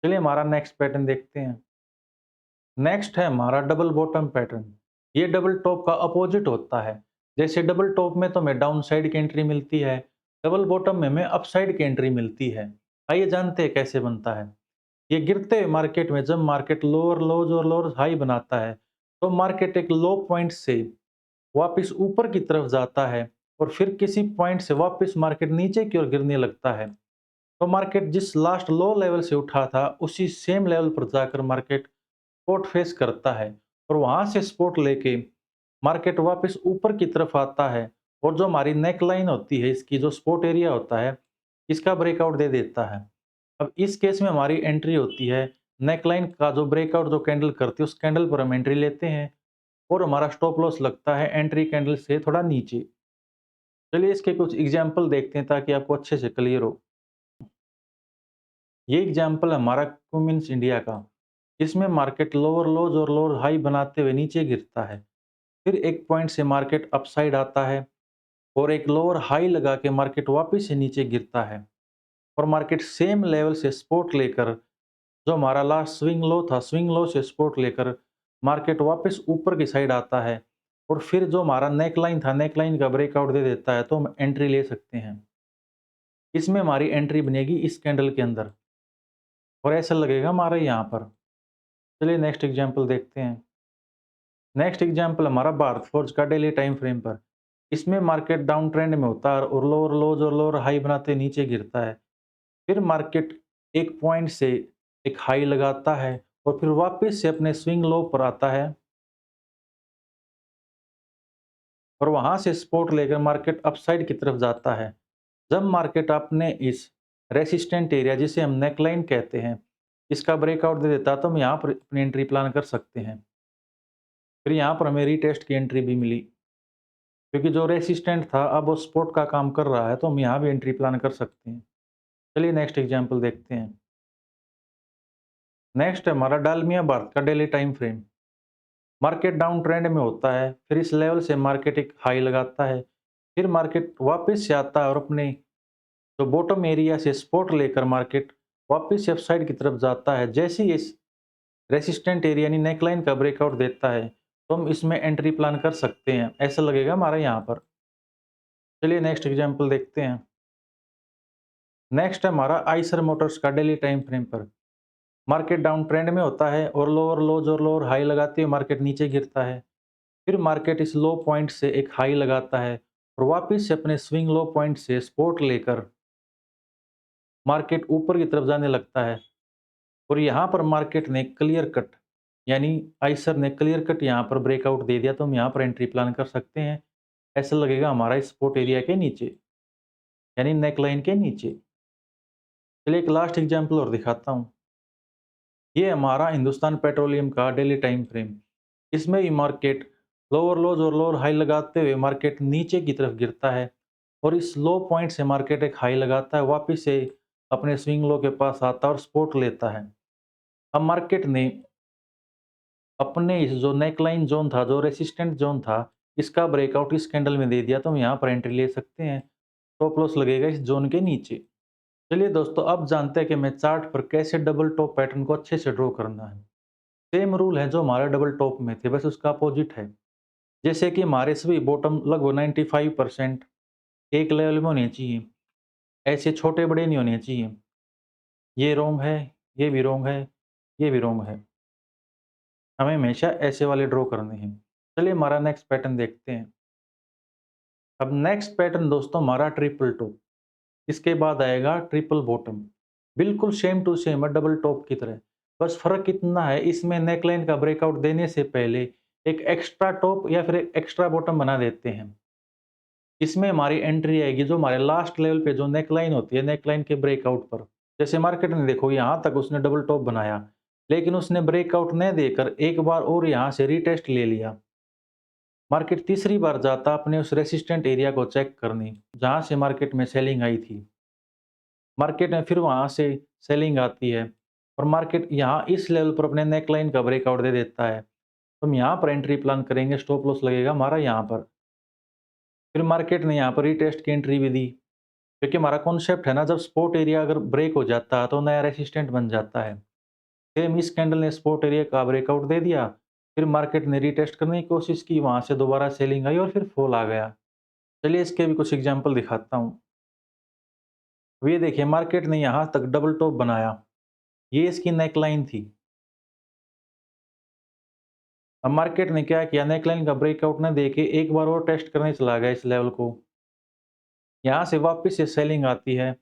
चलिए हमारा नेक्स्ट पैटर्न देखते हैं। नेक्स्ट है हमारा डबल बॉटम पैटर्न। ये डबल टॉप का अपोजिट होता है। जैसे डबल टॉप में तो हमें डाउन साइड की एंट्री मिलती है, डबल बॉटम में हमें अप साइड की एंट्री मिलती है। आइए जानते हैं कैसे बनता है। ये गिरते हुए मार्केट में जब मार्केट लोअर लोज और लोअर हाई बनाता है, तो मार्केट एक लो पॉइंट से वापस ऊपर की तरफ जाता है और फिर किसी पॉइंट से वापस मार्केट नीचे की ओर गिरने लगता है। तो मार्केट जिस लास्ट लो लेवल से उठा था उसी सेम लेवल पर जाकर मार्केट स्पॉट फेस करता है और वहां से स्पॉट लेके मार्केट वापस ऊपर की तरफ आता है और जो हमारी नेक लाइन होती है, इसकी जो स्पॉट एरिया होता है, इसका ब्रेकआउट दे देता है। अब इस केस में हमारी एंट्री होती है, नेक लाइन का जो ब्रेकआउट जो कैंडल करती है उस कैंडल पर हम एंट्री लेते हैं और हमारा स्टॉप लॉस लगता है एंट्री कैंडल से थोड़ा नीचे। चलिए इसके कुछ एग्जाम्पल देखते हैं ताकि आपको अच्छे से क्लियर हो। ये एग्जाम्पल हमारा क्यूमिंस इंडिया का। इसमें मार्केट लोअर लोज और लोअर हाई बनाते हुए नीचे गिरता है। फिर एक पॉइंट से मार्केट अपसाइड आता है और एक लोअर हाई लगा के मार्केट वापस से नीचे गिरता है और मार्केट सेम लेवल से सपोर्ट लेकर, जो हमारा लास्ट स्विंग लो था, स्विंग लो से सपोर्ट लेकर मार्केट वापस ऊपर की साइड आता है और फिर जो हमारा नेक लाइन था, नेक लाइन का ब्रेकआउट दे देता है तो हम एंट्री ले सकते हैं। इसमें हमारी एंट्री बनेगी इस कैंडल के अंदर और ऐसा लगेगा हमारा यहाँ पर। चलिए नेक्स्ट एग्जाम्पल देखते हैं। नेक्स्ट एग्जाम्पल हमारा भारत फोर्ज का डेली टाइम फ्रेम पर। इसमें मार्केट डाउन ट्रेंड में होता है और लोअर लोज और लोअर हाई बनाते नीचे गिरता है। फिर मार्केट एक पॉइंट से एक हाई लगाता है और फिर वापस से अपने स्विंग लो पर आता है और वहां से सपोर्ट लेकर मार्केट अपसाइड की तरफ जाता है। जब मार्केट अपने इस रेसिस्टेंट एरिया, जिसे हम नेकलाइन कहते हैं, इसका ब्रेकआउट दे देता है तो हम यहाँ पर अपनी एंट्री प्लान कर सकते हैं। फिर यहाँ पर हमें रीटेस्ट की एंट्री भी मिली, क्योंकि जो रेसिस्टेंट था अब वो सपोर्ट का काम कर रहा है तो हम यहाँ भी एंट्री प्लान कर सकते हैं। चलिए नेक्स्ट एग्जाम्पल देखते हैं। नेक्स्ट है हमारा डालमिया भारत का daily time frame. Market down trend में होता है, फिर इस लेवल से मार्केट एक हाई लगाता है, फिर मार्केट वापस से आता है और अपने जो बॉटम एरिया से सपोर्ट लेकर मार्केट वापस से अपसाइड की तरफ जाता है। जैसे ही इस रेसिस्टेंट एरिया यानी नेकलाइन का ब्रेकआउट देता है तो हम इसमें एंट्री प्लान कर सकते हैं। ऐसा लगेगा हमारा यहाँ पर। चलिए नेक्स्ट एग्जाम्पल देखते हैं। नेक्स्ट है हमारा आइसर मोटर्स का डेली टाइम फ्रेम पर। मार्केट डाउन ट्रेंड में होता है और लोअर लोज और लोअर हाई लगाते हुए मार्केट नीचे गिरता है। फिर मार्केट इस लो पॉइंट से एक हाई लगाता है और वापस से अपने स्विंग लो पॉइंट से सपोर्ट लेकर मार्केट ऊपर की तरफ जाने लगता है और यहाँ पर मार्केट ने क्लियर कट, यानी आइसर ने क्लियर कट यहाँ पर ब्रेकआउट दे दिया तो हम यहाँ पर एंट्री प्लान कर सकते हैं। ऐसा लगेगा हमारा इस सपोर्ट एरिया के नीचे, यानी नेक लाइन के नीचे। चलिए एक लास्ट एग्जाम्पल और दिखाता हूँ। ये हमारा हिंदुस्तान पेट्रोलियम का डेली टाइम फ्रेम। इसमें भी मार्केट लोअर लोज और लोअर हाई लगाते हुए मार्केट नीचे की तरफ गिरता है और इस लो पॉइंट से मार्केट एक हाई लगाता है, वापस से अपने स्विंग लो के पास आता है और सपोर्ट लेता है। अब मार्केट ने अपने इस जो नेकलाइन जोन था, जो रेसिस्टेंट जोन था, इसका ब्रेकआउट इस कैंडल में दे दिया तो हम यहाँ पर एंट्री ले सकते हैं। टॉप लॉस लगेगा इस जोन के नीचे। चलिए दोस्तों, अब जानते हैं कि मैं चार्ट पर कैसे डबल टॉप पैटर्न को अच्छे से ड्रॉ करना है। सेम रूल है जो हमारे डबल टॉप में थे, बस उसका अपोजिट है। जैसे कि हमारे सभी बॉटम लगभग 95% एक लेवल में होने चाहिए, ऐसे छोटे-बड़े नहीं होने चाहिए। ये रॉन्ग है, ये भी रॉन्ग है, ये भी रॉन्ग है। हमें हमेशा ऐसे वाले ड्रॉ करने हैं। चलिए हमारा नेक्स्ट पैटर्न देखते हैं। अब नेक्स्ट पैटर्न दोस्तों हमारा ट्रिपल टॉप, इसके बाद आएगा ट्रिपल बॉटम। बिल्कुल सेम टू सेम है डबल टॉप की तरह। बस फ़र्क इतना है, इसमें नेकलाइन का ब्रेकआउट देने से पहले एक एक्स्ट्रा टॉप या फिर एक एक्स्ट्रा बॉटम बना देते हैं। इसमें हमारी एंट्री आएगी जो हमारे लास्ट लेवल पे जो नेकलाइन होती है, नेकलाइन के ब्रेकआउट पर। जैसे मार्केट में देखो यहाँ तक उसने डबल टॉप बनाया, लेकिन उसने ब्रेकआउट न देकर एक बार और यहाँ से रीटेस्ट ले लिया। मार्केट तीसरी बार जाता अपने उस रेसिस्टेंट एरिया को चेक करने, जहाँ से मार्केट में सेलिंग आई थी। मार्केट में फिर वहाँ से सेलिंग आती है और मार्केट यहाँ इस लेवल पर अपने नेकलाइन का ब्रेकआउट दे देता है। तो हम यहाँ पर एंट्री प्लान करेंगे, स्टॉप लॉस लगेगा हमारा यहाँ पर। फिर मार्केट ने यहाँ पर रीटेस्ट की एंट्री भी दी, क्योंकि हमारा कॉन्सेप्ट है ना, जब स्पॉट एरिया अगर ब्रेक हो जाता है तो नया रेसिस्टेंट बन जाता है। सेम इस कैंडल ने स्पॉट एरिया का ब्रेकआउट दे दिया, फिर मार्केट ने रीटेस्ट करने की कोशिश की, वहाँ से दोबारा सेलिंग आई और फिर फॉल आ गया। चलिए इसके भी कुछ एग्जांपल दिखाता हूँ। अब ये देखिए मार्केट ने यहाँ तक डबल टॉप बनाया, ये इसकी नेकलाइन थी। अब मार्केट ने क्या किया, नेकलाइन का ब्रेकआउट न देके एक बार और टेस्ट करने चला गया इस लेवल को। यहाँ से वापस से सेलिंग आती है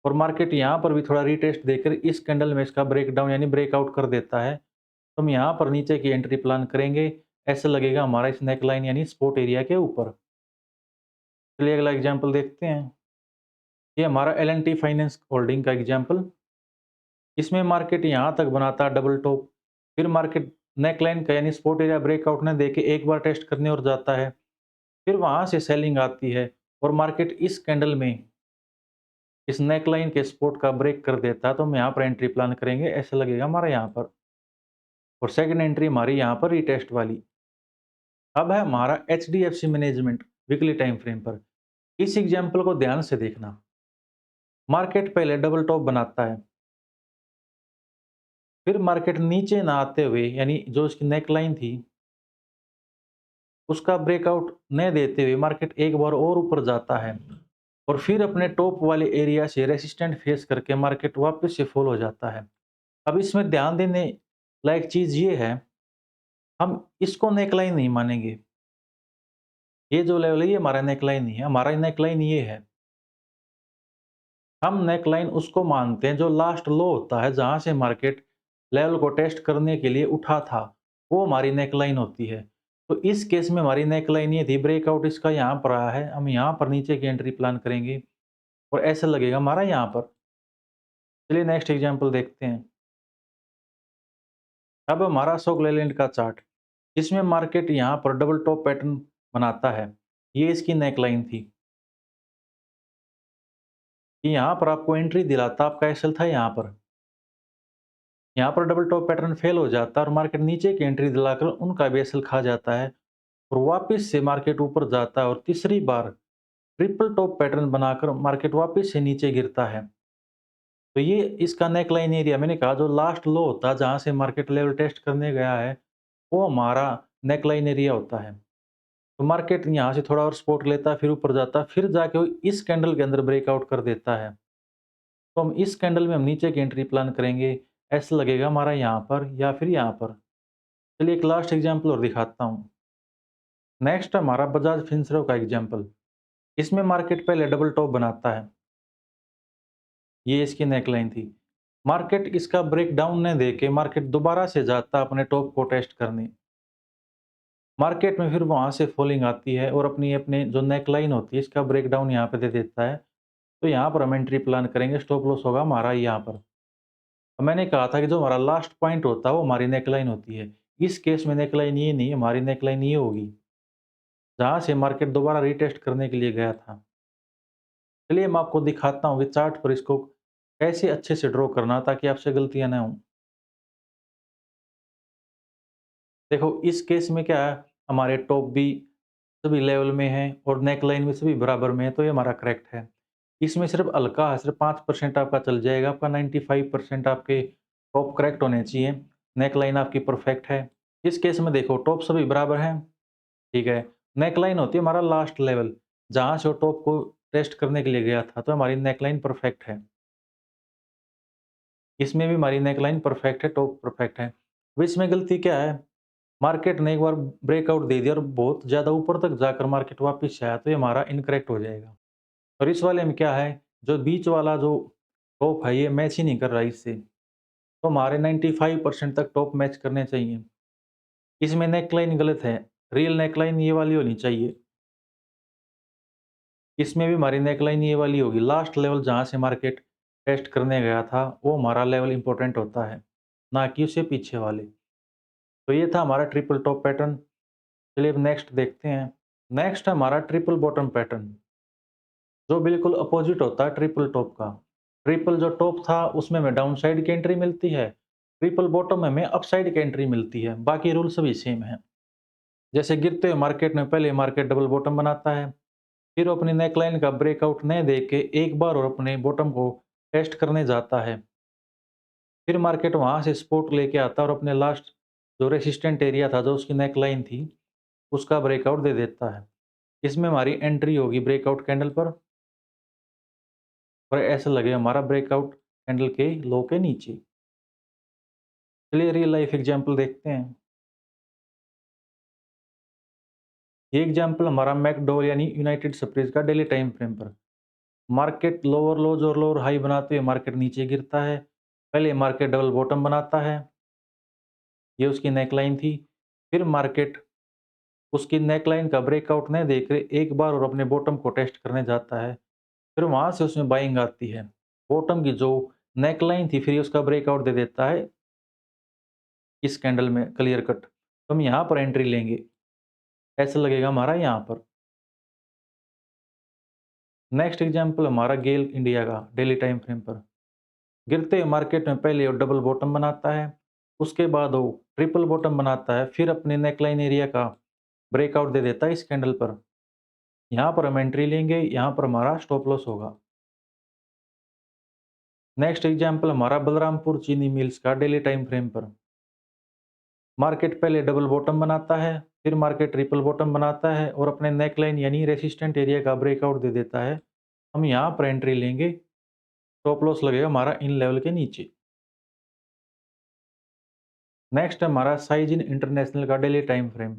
और मार्केट यहाँ पर भी थोड़ा रीटेस्ट देकर इस कैंडल में इसका ब्रेकडाउन यानी ब्रेकआउट कर देता है। तो हम यहाँ पर नीचे की एंट्री प्लान करेंगे, ऐसा लगेगा हमारा इस नेकलाइन यानी सपोर्ट एरिया के ऊपर। चलिए अगला एग्जांपल देखते हैं। ये हमारा L&T फाइनेंस होल्डिंग का एग्जांपल। इसमें मार्केट यहाँ तक बनाता है डबल टॉप, फिर मार्केट नेकलाइन का यानी सपोर्ट एरिया ब्रेकआउट ने देके एक बार टेस्ट करने और जाता है, फिर वहाँ से सेलिंग आती है और मार्केट इस कैंडल में इस नेकलाइन के सपोर्ट का ब्रेक कर देता है। तो हम यहाँ पर एंट्री प्लान करेंगे, ऐसा लगेगा हमारा यहाँ पर। और सेकंड एंट्री हमारी यहाँ पर रीटेस्ट वाली। अब है हमारा HDFC management weekly time frame पर। इस एग्जाम्पल को ध्यान से देखना। मार्केट पहले डबल टॉप बनाता है, फिर मार्केट नीचे ना आते हुए यानी जो इसकी नेकलाइन थी उसका ब्रेकआउट न देते हुए मार्केट एक बार और ऊपर जाता है और फिर अपने टॉप वाले एरिया से रेसिस्टेंट फेस करके मार्केट वापस से फॉल हो जाता है। अब इसमें ध्यान देने लायक चीज ये है, हम इसको नेकलाइन नहीं मानेंगे। ये जो लेवल है ये हमारा नेकलाइन नहीं है, हमारा नेकलाइन ये है। हम नेकलाइन उसको मानते हैं जो लास्ट लो होता है, जहां से मार्केट लेवल को टेस्ट करने के लिए उठा था, वो हमारी नेकलाइन होती है। तो इस केस में हमारी नेकलाइन ये थी, ब्रेकआउट इसका यहाँ पर आया है, हम यहाँ पर नीचे की एंट्री प्लान करेंगे और ऐसा लगेगा हमारा यहाँ पर। चलिए नेक्स्ट एग्जांपल देखते हैं। अब हमारा अशोक लेलैंड का चार्ट, इसमें मार्केट यहाँ पर डबल टॉप पैटर्न बनाता है, ये इसकी नेकलाइन थी। ये यहाँ पर आपको एंट्री दिलाता, आपका एसएल था यहाँ पर। यहाँ पर डबल टॉप पैटर्न फेल हो जाता है और मार्केट नीचे की एंट्री दिलाकर उनका भी एसएल खा जाता है और वापस से मार्केट ऊपर जाता है और तीसरी बार ट्रिपल टॉप पैटर्न बनाकर मार्केट वापस से नीचे गिरता है। तो ये इसका नेकलाइन एरिया, मैंने कहा जो लास्ट लो होता है जहाँ से मार्केट लेवल टेस्ट करने गया है, वो हमारा नेकलाइन एरिया होता है। तो मार्केट यहाँ से थोड़ा और सपोर्ट लेता है, फिर ऊपर जाता है, फिर जाके वो इस कैंडल के अंदर ब्रेकआउट कर देता है। तो हम इस कैंडल में हम नीचे की एंट्री प्लान करेंगे, ऐसा लगेगा हमारा यहाँ पर या फिर यहाँ पर। चलिए एक लास्ट एग्जांपल और दिखाता हूँ। नेक्स्ट हमारा बजाज फिनसर्व का एग्जांपल। इसमें मार्केट पहले डबल टॉप बनाता है, ये इसकी नेकलाइन थी। मार्केट इसका ब्रेक डाउन न देके मार्केट दोबारा से जाता अपने टॉप को टेस्ट करने। मार्केट में फिर वहाँ से फॉलिंग आती है और अपनी अपने जो नेकलाइन होती है इसका ब्रेक डाउन यहाँ पे दे देता है। तो यहाँ पर हम एंट्री प्लान करेंगे, स्टॉप लॉस होगा हमारा यहाँ पर। तो मैंने कहा था कि जो हमारा लास्ट पॉइंट होता है वो हमारी नेकलाइन होती है। इस केस में नेकलाइन ये नहीं, हमारी नेकलाइन ये होगी जहाँ से मार्केट दोबारा रीटेस्ट करने के लिए गया था। चलिए मैं आपको दिखाता हूँ कि चार्ट पर इसको कैसे अच्छे से ड्रॉ करना ताकि आपसे गलतियाँ ना हों। देखो इस केस में क्या है, हमारे टॉप भी सभी लेवल में है और नेकलाइन भी सभी बराबर में है, तो ये हमारा करेक्ट है। इसमें सिर्फ हल्का है, सिर्फ 5% आपका चल जाएगा, आपका 95% आपके टॉप करेक्ट होने चाहिए। नेकलाइन आपकी परफेक्ट है। इस केस में देखो टॉप सभी बराबर हैं, ठीक है। नेकलाइन होती है हमारा लास्ट लेवल, जहाँ से वो टॉप को टेस्ट करने के लिए गया था, तो हमारी नेकलाइन परफेक्ट है। इसमें भी हमारी नेकलाइन परफेक्ट है, टॉप परफेक्ट है। अब इसमें गलती क्या है? मार्केट ने एक बार ब्रेकआउट दे दिया और बहुत ज़्यादा ऊपर तक जाकर मार्केट वापस से आया, तो ये हमारा इनकरेक्ट हो जाएगा। और इस वाले में क्या है, जो बीच वाला जो टॉप है, ये मैच ही नहीं कर रहा इससे, तो हमारे 95% तक टॉप मैच करने चाहिए। इसमें नेकलाइन गलत है, रियल नेकलाइन ये वाली होनी चाहिए। इसमें भी हमारी नेकलाइन ये वाली होगी, लास्ट लेवल जहाँ से मार्केट टेस्ट करने गया था, वो हमारा लेवल इम्पोर्टेंट होता है, ना कि उससे पीछे वाले। तो ये था हमारा ट्रिपल टॉप पैटर्न। चलिए अब नेक्स्ट देखते हैं। नेक्स्ट है हमारा ट्रिपल बॉटम पैटर्न, जो बिल्कुल अपोजिट होता है ट्रिपल टॉप का। ट्रिपल जो टॉप था उसमें हमें डाउन साइड की एंट्री मिलती है, ट्रिपल बॉटम में हमें अप साइड की एंट्री मिलती है, बाकी रूल सभी सेम है। जैसे गिरते हुए मार्केट में पहले मार्केट डबल बॉटम बनाता है, फिर वो अपनी नेकलाइन का ब्रेकआउट नहीं दे के एक बार और अपने बॉटम को टेस्ट करने जाता है। फिर मार्केट वहाँ से सपोर्ट लेके आता है और अपने लास्ट जो रेसिस्टेंट एरिया था, जो उसकी नेकलाइन थी, उसका ब्रेकआउट दे देता है। इसमें हमारी एंट्री होगी ब्रेकआउट कैंडल पर, और ऐसा लगे हमारा ब्रेकआउट कैंडल के लो के नीचे। चलिए रियल लाइफ एग्जांपल देखते हैं। ये एग्जांपल हमारा मैकडोवेल यानी यूनाइटेड स्पिरिट्स का डेली टाइम फ्रेम पर। मार्केट लोअर लोज और लोअर हाई बनाते हुए मार्केट नीचे गिरता है। पहले मार्केट डबल बॉटम बनाता है, ये उसकी नेकलाइन थी। फिर मार्केट उसकी नेकलाइन का ब्रेकआउट नहीं देकर एक बार और अपने बॉटम को टेस्ट करने जाता है। फिर वहाँ से उसमें बाइंग आती है। बॉटम की जो नेकलाइन थी, फिर उसका ब्रेकआउट दे देता है इस कैंडल में क्लियर कट। तो हम यहाँ पर एंट्री लेंगे, ऐसा लगेगा हमारा यहाँ पर। नेक्स्ट एग्जांपल हमारा गेल इंडिया का डेली टाइम फ्रेम पर। गिरते हुए मार्केट में पहले वो डबल बॉटम बनाता है, उसके बाद वो ट्रिपल बॉटम बनाता है, फिर अपने नेकलाइन एरिया का ब्रेकआउट दे देता है इस कैंडल पर। यहाँ पर हम एंट्री लेंगे, यहाँ पर हमारा स्टॉप लॉस होगा। नेक्स्ट एग्जांपल हमारा बलरामपुर चीनी मिल्स का डेली टाइम फ्रेम पर। मार्केट पहले डबल बॉटम बनाता है, फिर मार्केट ट्रिपल बॉटम बनाता है और अपने नेकलाइन यानी रेसिस्टेंट एरिया का ब्रेकआउट दे देता है। हम यहाँ पर एंट्री लेंगे, स्टॉप लॉस लगेगा हमारा इन लेवल के नीचे। नेक्स्ट है हमारा साइज इन इंटरनेशनल का डेली टाइम फ्रेम।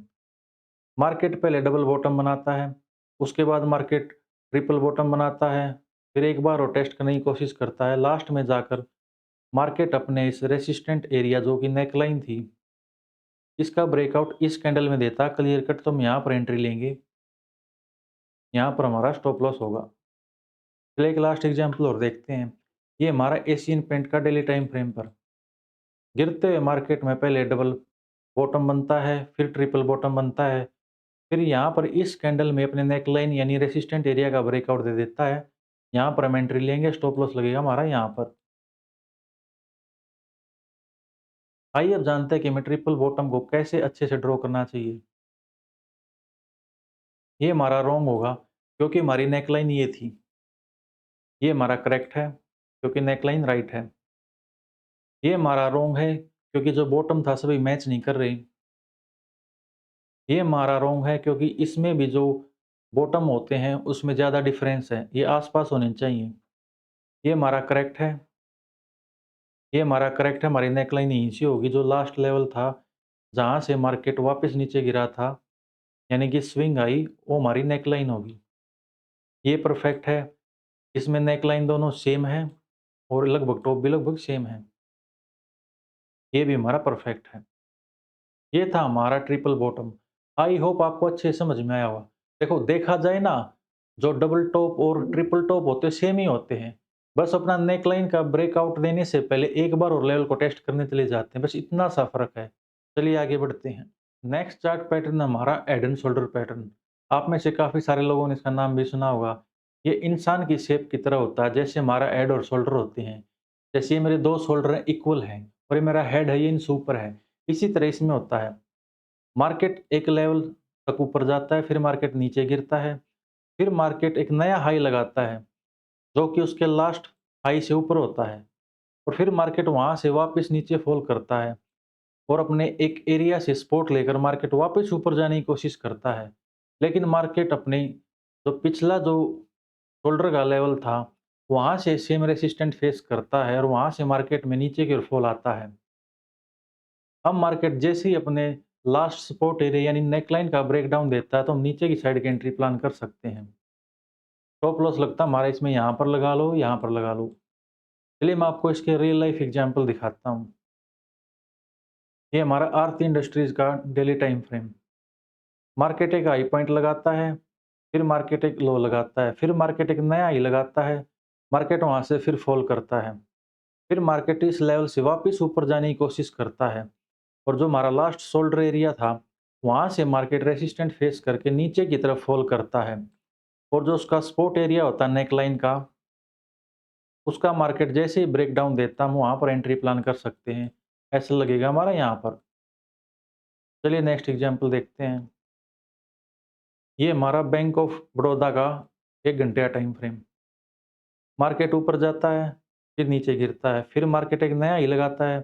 मार्केट पहले डबल बॉटम बनाता है, उसके बाद मार्केट ट्रिपल बॉटम बनाता है, फिर एक बार और टेस्ट करने की कोशिश करता है। लास्ट में जाकर मार्केट अपने इस रेसिस्टेंट एरिया जो कि नेकलाइन थी, इसका ब्रेकआउट इस कैंडल में देता है क्लियर कट। तो हम यहाँ पर एंट्री लेंगे, यहाँ पर हमारा स्टॉप लॉस होगा। चलिए एक लास्ट एग्जाम्पल और देखते हैं। ये हमारा एशियन पेंट का डेली टाइम फ्रेम पर। गिरते हुए मार्केट में पहले डबल बॉटम बनता है, फिर ट्रिपल बॉटम बनता है, फिर यहाँ पर इस कैंडल में अपने नेकलाइन यानी रेसिस्टेंट एरिया का ब्रेकआउट दे देता है। यहाँ पर हम एंट्री लेंगे, स्टॉप लॉस लगेगा हमारा यहाँ पर। आइए अब जानते हैं कि हमें ट्रिपल बॉटम को कैसे अच्छे से ड्रॉ करना चाहिए। ये हमारा रॉन्ग होगा, क्योंकि हमारी नेकलाइन ये थी। ये हमारा करेक्ट है, क्योंकि नेकलाइन राइट है। ये हमारा रॉन्ग है, क्योंकि जो बॉटम था सभी मैच नहीं कर रही। ये हमारा रॉन्ग है, क्योंकि इसमें भी जो बॉटम होते हैं उसमें ज़्यादा डिफरेंस है, ये आसपास होने चाहिए। ये हमारा करेक्ट है। ये हमारा करेक्ट है, हमारी नेकलाइन यहीं से होगी, जो लास्ट लेवल था जहाँ से मार्केट वापस नीचे गिरा था, यानी कि स्विंग आई, वो हमारी नेकलाइन होगी। ये परफेक्ट है, इसमें नेकलाइन दोनों सेम है और लगभग टॉप भी लगभग सेम है। ये भी हमारा परफेक्ट है। ये था हमारा ट्रिपल बॉटम। आई होप आपको अच्छे से समझ में आया होगा। देखो देखा जाए ना, जो डबल टॉप और ट्रिपल टॉप होते हैं सेम ही होते हैं। बस अपना नेकलाइन का ब्रेकआउट देने से पहले एक बार और लेवल को टेस्ट करने चले जाते हैं, बस इतना सा फ़र्क है। चलिए आगे बढ़ते हैं। नेक्स्ट चार्ट पैटर्न हमारा हेड एंड शोल्डर पैटर्न। आप में से काफ़ी सारे लोगों ने इसका नाम भी सुना होगा। ये इंसान की शेप की तरह होता है, जैसे हमारा हेड और शोल्डर होते हैं। जैसे ये मेरे 2 शोल्डर हैं, इक्वल हैं, और ये मेरा हेड है, ये इनसे ऊपर है। इसी तरह इसमें होता है। मार्केट एक लेवल तक ऊपर जाता है, फिर मार्केट नीचे गिरता है, फिर मार्केट एक नया हाई लगाता है, जो कि उसके लास्ट हाई से ऊपर होता है, और फिर मार्केट वहाँ से वापस नीचे फॉल करता है। और अपने एक एरिया से सपोर्ट लेकर मार्केट वापस ऊपर जाने की कोशिश करता है। लेकिन मार्केट अपने जो पिछला जो शोल्डर का लेवल था, वहाँ से सेम रेजिस्टेंट फेस करता है और वहाँ से मार्केट में नीचे की ओर फॉल आता है। अब मार्केट जैसे ही अपने लास्ट सपोर्ट एरिया यानी नेकलाइन का ब्रेकडाउन देता है, तो हम नीचे की साइड की एंट्री प्लान कर सकते हैं। स्टॉप लॉस लगता है हमारा इसमें यहाँ पर लगा लो, यहाँ पर लगा लो। चलिए मैं आपको इसके रियल लाइफ एग्जांपल दिखाता हूँ। ये हमारा आरती इंडस्ट्रीज का डेली टाइम फ्रेम। मार्केट एक हाई पॉइंट लगाता है, फिर मार्केट एक लो लगाता है, फिर मार्केट एक नया हाई लगाता है, मार्केट वहाँ से फिर फॉल करता है, फिर मार्केट इस लेवल से वापस ऊपर जाने की कोशिश करता है और जो हमारा लास्ट शोल्डर एरिया था, वहाँ से मार्केट रेसिस्टेंट फेस करके नीचे की तरफ फॉल करता है और जो उसका सपोर्ट एरिया होता है नेकलाइन का, उसका मार्केट जैसे ही ब्रेक डाउन देता है, हम वहाँ पर एंट्री प्लान कर सकते हैं। ऐसा लगेगा हमारा यहाँ पर। चलिए नेक्स्ट एग्जांपल देखते हैं। ये हमारा बैंक ऑफ बड़ौदा का 1 घंटे का टाइम फ्रेम। मार्केट ऊपर जाता है, फिर नीचे गिरता है, फिर मार्केट एक नया हाई लगाता है,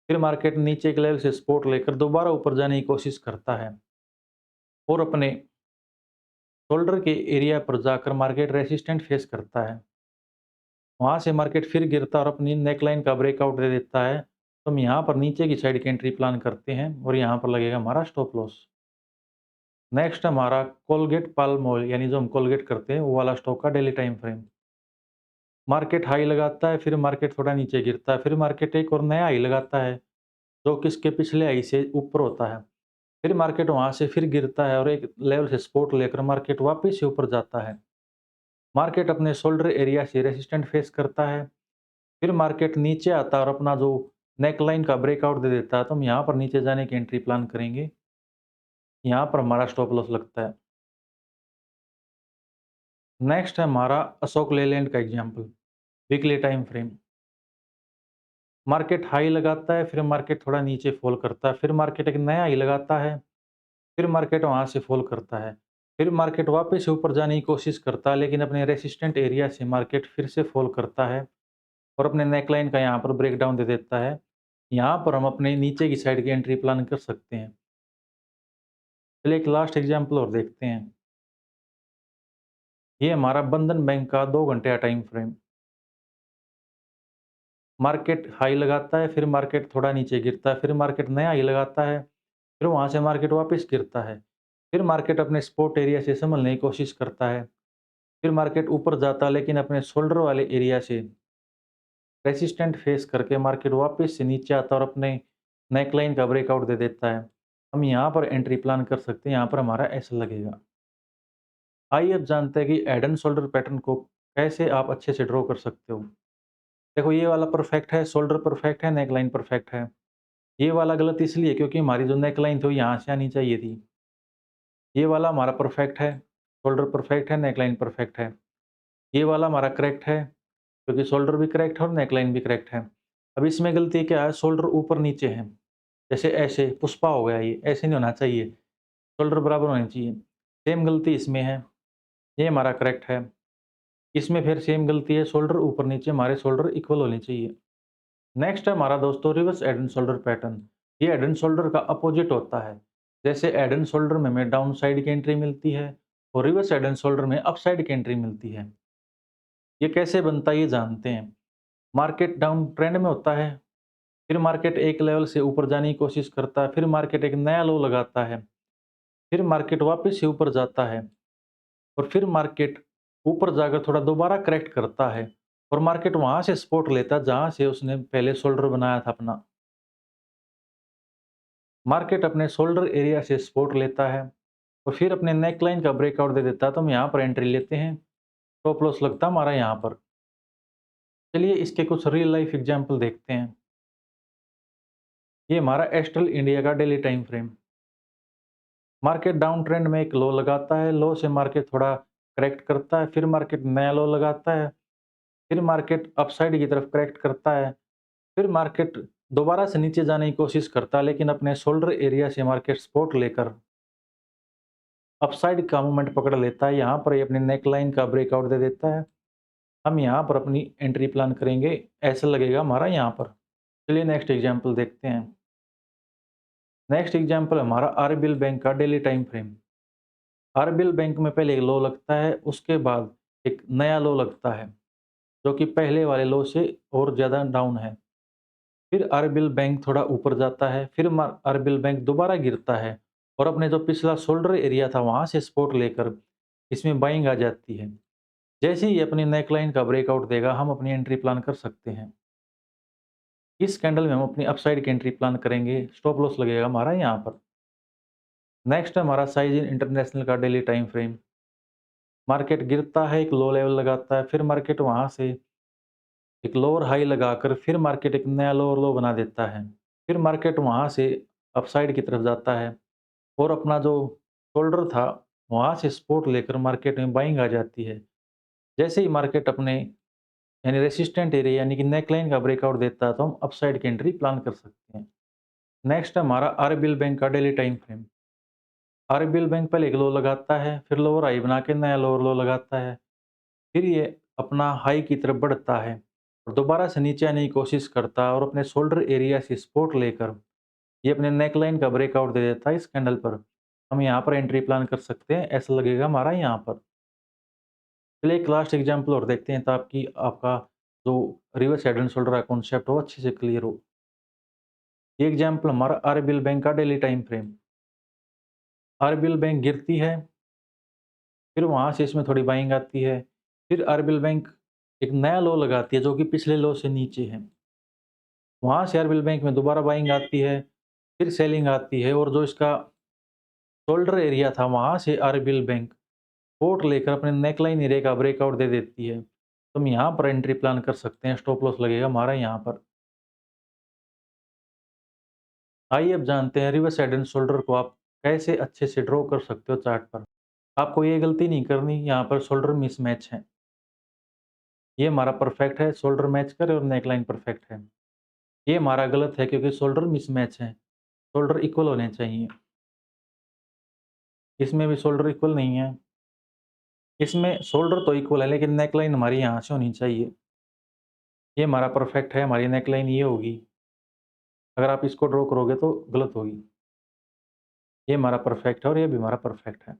फिर मार्केट नीचे के लेवल से सपोर्ट लेकर दोबारा ऊपर जाने की कोशिश करता है और अपने शोल्डर के एरिया पर जाकर मार्केट रेसिस्टेंट फेस करता है। वहाँ से मार्केट फिर गिरता है और अपनी नेकलाइन का ब्रेकआउट दे देता है, तो हम यहाँ पर नीचे की साइड की एंट्री प्लान करते हैं और यहाँ पर लगेगा हमारा स्टॉप लॉस। नेक्स्ट हमारा कोलगेट पाल्म ऑयल यानी जो हम कोलगेट करते हैं वो वाला स्टॉक का daily time frame. Market high लगाता है, फिर मार्केट थोड़ा नीचे गिरता है, फिर मार्केट एक और नया हाई लगाता है जो कि इसके पिछले हाई से ऊपर होता है। फिर मार्केट वहाँ से फिर गिरता है और एक लेवल से सपोर्ट लेकर मार्केट वापस से ऊपर जाता है। मार्केट अपने शोल्डर एरिया से रेजिस्टेंट फेस करता है, फिर मार्केट नीचे आता है और अपना जो नेकलाइन का ब्रेकआउट दे देता है, तो हम यहाँ पर नीचे जाने की एंट्री प्लान करेंगे। यहाँ पर हमारा स्टॉप लॉस लगता है। नेक्स्ट है हमारा अशोक लेलैंड का example, weekly time frame. Market high लगाता है, फिर मार्केट थोड़ा नीचे फॉल करता है, फिर मार्केट एक नया हाई लगाता है, फिर मार्केट वहाँ से फॉल करता है, फिर मार्केट वापस से ऊपर जाने की कोशिश करता है, लेकिन अपने रेसिस्टेंट एरिया से मार्केट फिर से फॉल करता है और अपने नेकलाइन का यहाँ पर ब्रेकडाउन दे देता है। यहाँ पर हम अपने नीचे की साइड की एंट्री प्लान कर सकते हैं। चलिए एक लास्ट एग्जाम्पल और देखते हैं। ये हमारा बंधन बैंक का 2 घंटे का टाइम फ्रेम। मार्केट हाई लगाता है, फिर मार्केट थोड़ा नीचे गिरता है, फिर मार्केट नया हाई लगाता है, फिर वहाँ से मार्केट वापस गिरता है, फिर मार्केट अपने सपोर्ट एरिया से संभलने की कोशिश करता है, फिर मार्केट ऊपर जाता है, लेकिन अपने शोल्डर वाले एरिया से रेसिस्टेंट फेस करके मार्केट वापस से नीचे आता है और अपने नेकलाइन का ब्रेकआउट दे देता है। हम यहाँ पर एंट्री प्लान कर सकते हैं, यहाँ पर हमारा ऐसा लगेगा। आइए अब जानते हैं कि हेड एंड शोल्डर पैटर्न को कैसे आप अच्छे से ड्रॉ कर सकते हो। देखो ये वाला परफेक्ट है, शोल्डर परफेक्ट है, नेकलाइन परफेक्ट है। ये वाला गलत इसलिए क्योंकि हमारी जो नेकलाइन थी वो यहाँ से आनी चाहिए थी। ये वाला हमारा परफेक्ट है, शोल्डर परफेक्ट है, नेकलाइन परफेक्ट है। ये वाला हमारा करेक्ट है क्योंकि शोल्डर भी करेक्ट है और नेकलाइन भी करेक्ट है। अब इसमें गलती क्या है, शोल्डर ऊपर नीचे है। जैसे ऐसे पुष्पा हो गया, ये ऐसे नहीं होना चाहिए, शोल्डर बराबर होने चाहिए। सेम गलती इसमें है, ये हमारा करेक्ट है। इसमें फिर सेम गलती है, शोल्डर ऊपर नीचे, हमारे शोल्डर इक्वल होने चाहिए। नेक्स्ट है हमारा दोस्तों reverse head and shoulder pattern. ये हेड एंड शोल्डर का अपोजिट होता है। जैसे हेड एंड शोल्डर में हमें डाउन साइड की एंट्री मिलती है और रिवर्स हेड एंड शोल्डर में अप साइड की एंट्री मिलती है। ये कैसे बनता है ये जानते हैं। मार्केट डाउन ट्रेंड में होता है, फिर मार्केट एक लेवल से ऊपर जाने की कोशिश करता है, फिर मार्केट एक नया लो लगाता है, फिर मार्केट वापस से ऊपर जाता है और फिर मार्केट ऊपर जाकर थोड़ा दोबारा करेक्ट करता है और मार्केट वहां से सपोर्ट लेता है जहां से उसने पहले शोल्डर बनाया था अपना। मार्केट अपने शोल्डर एरिया से सपोर्ट लेता है और फिर अपने नेक लाइन का ब्रेकआउट दे देता है, तो हम यहाँ पर एंट्री लेते हैं। स्टॉप लॉस लगता है हमारा यहाँ पर। चलिए इसके कुछ रियल लाइफ एग्जांपल देखते हैं। ये हमारा एस्ट्रल इंडिया का daily time frame. Market down trend में एक लो लगाता है, लो से मार्केट थोड़ा करेक्ट करता है, फिर मार्केट नया लो लगाता है, फिर मार्केट अपसाइड की तरफ करेक्ट करता है, फिर मार्केट दोबारा से नीचे जाने की कोशिश करता है, लेकिन अपने शोल्डर एरिया से मार्केट सपोर्ट लेकर अपसाइड का मूवमेंट पकड़ लेता है। यहाँ पर ये अपने नेक लाइन का ब्रेकआउट दे देता है। हम यहाँ पर अपनी एंट्री प्लान करेंगे, ऐसा लगेगा हमारा यहाँ पर। चलिए नेक्स्ट एग्जांपल देखते हैं। नेक्स्ट एग्जांपल हमारा आरबीएल बैंक का daily time frame. RBL bank में पहले एक लो लगता है, उसके बाद एक नया लो लगता है, जो कि पहले वाले लो से और ज़्यादा डाउन है। फिर आरबीएल बैंक थोड़ा ऊपर जाता है, फिर आरबीएल बैंक दोबारा गिरता है और अपने जो पिछला शोल्डर एरिया था वहाँ से सपोर्ट लेकर इसमें बाइंग आ जाती है। जैसे ही अपनी नेकलाइन का ब्रेकआउट देगा, हम अपनी एंट्री प्लान कर सकते हैं। इस कैंडल में हम अपनी अपसाइड की एंट्री प्लान करेंगे, स्टॉप लॉस लगेगा हमारा यहाँ पर। नेक्स्ट है हमारा साइज इन इंटरनेशनल का डेली टाइम फ्रेम। मार्केट गिरता है, एक लो लेवल लगाता है, फिर मार्केट वहाँ से एक लोअर हाई लगाकर फिर मार्केट एक नया लोअर लो बना देता है। फिर मार्केट वहाँ से अपसाइड की तरफ जाता है और अपना जो शोल्डर था वहाँ से सपोर्ट लेकर मार्केट में बाइंग आ जाती है। जैसे ही मार्केट अपने यानी रेसिस्टेंट एरिया यानी कि नेकलाइन का ब्रेकआउट देता है तो हम अपसाइड की एंट्री प्लान कर सकते हैं। नेक्स्ट है हमारा आरबीएल बैंक का daily time frame. RBL bank पहले एक लो लगाता है, फिर लोअर हाई बना के नया लोअर लो लगाता है, फिर ये अपना हाई की तरफ बढ़ता है और दोबारा से नीचे आने की कोशिश करता है और अपने शोल्डर एरिया से सपोर्ट लेकर ये अपने नेकलाइन का ब्रेकआउट दे देता है। इस कैंडल पर हम यहाँ पर एंट्री प्लान कर सकते हैं, ऐसा लगेगा हमारा यहाँ पर। चलिए एक लास्ट एग्जांपल और देखते हैं ताकि आपका जो रिवर्स हेड एंड शोल्डर का कॉन्सेप्ट हो अच्छे से क्लियर हो। ये एग्जांपल हमारा आरबीएल बैंक का daily time frame. RBL bank गिरती है, फिर वहाँ से इसमें थोड़ी बाइंग आती है, फिर आरबीएल बैंक एक नया लो लगाती है जो कि पिछले लो से नीचे है। वहाँ से आरबीएल बैंक में दोबारा बाइंग आती है, फिर सेलिंग आती है और जो इसका शोल्डर एरिया था वहाँ से आरबीएल बैंक सपोर्ट लेकर अपने नेकलाइन एरिया का ब्रेकआउट दे देती है। तो हम यहाँ पर एंट्री प्लान कर सकते हैं, स्टॉप लॉस लगेगा हमारा यहाँ पर। आइए अब जानते हैं रिवर्स हेड एंड शोल्डर को आप कैसे अच्छे से ड्रॉ कर सकते हो चार्ट पर। आपको ये गलती नहीं करनी, यहाँ पर शोल्डर मिसमैच है। ये हमारा परफेक्ट है, शोल्डर मैच करे और नेकलाइन परफेक्ट है। ये हमारा गलत है क्योंकि शोल्डर मिसमैच है, शोल्डर इक्वल होने चाहिए। इसमें भी शोल्डर इक्वल नहीं है। इसमें शोल्डर तो इक्वल है लेकिन नेकलाइन हमारी यहाँ से होनी चाहिए। ये हमारा परफेक्ट है, हमारी नेकलाइन ये होगी। अगर आप इसको ड्रॉ करोगे तो गलत होगी। ये हमारा परफेक्ट है और ये भी हमारा परफेक्ट है।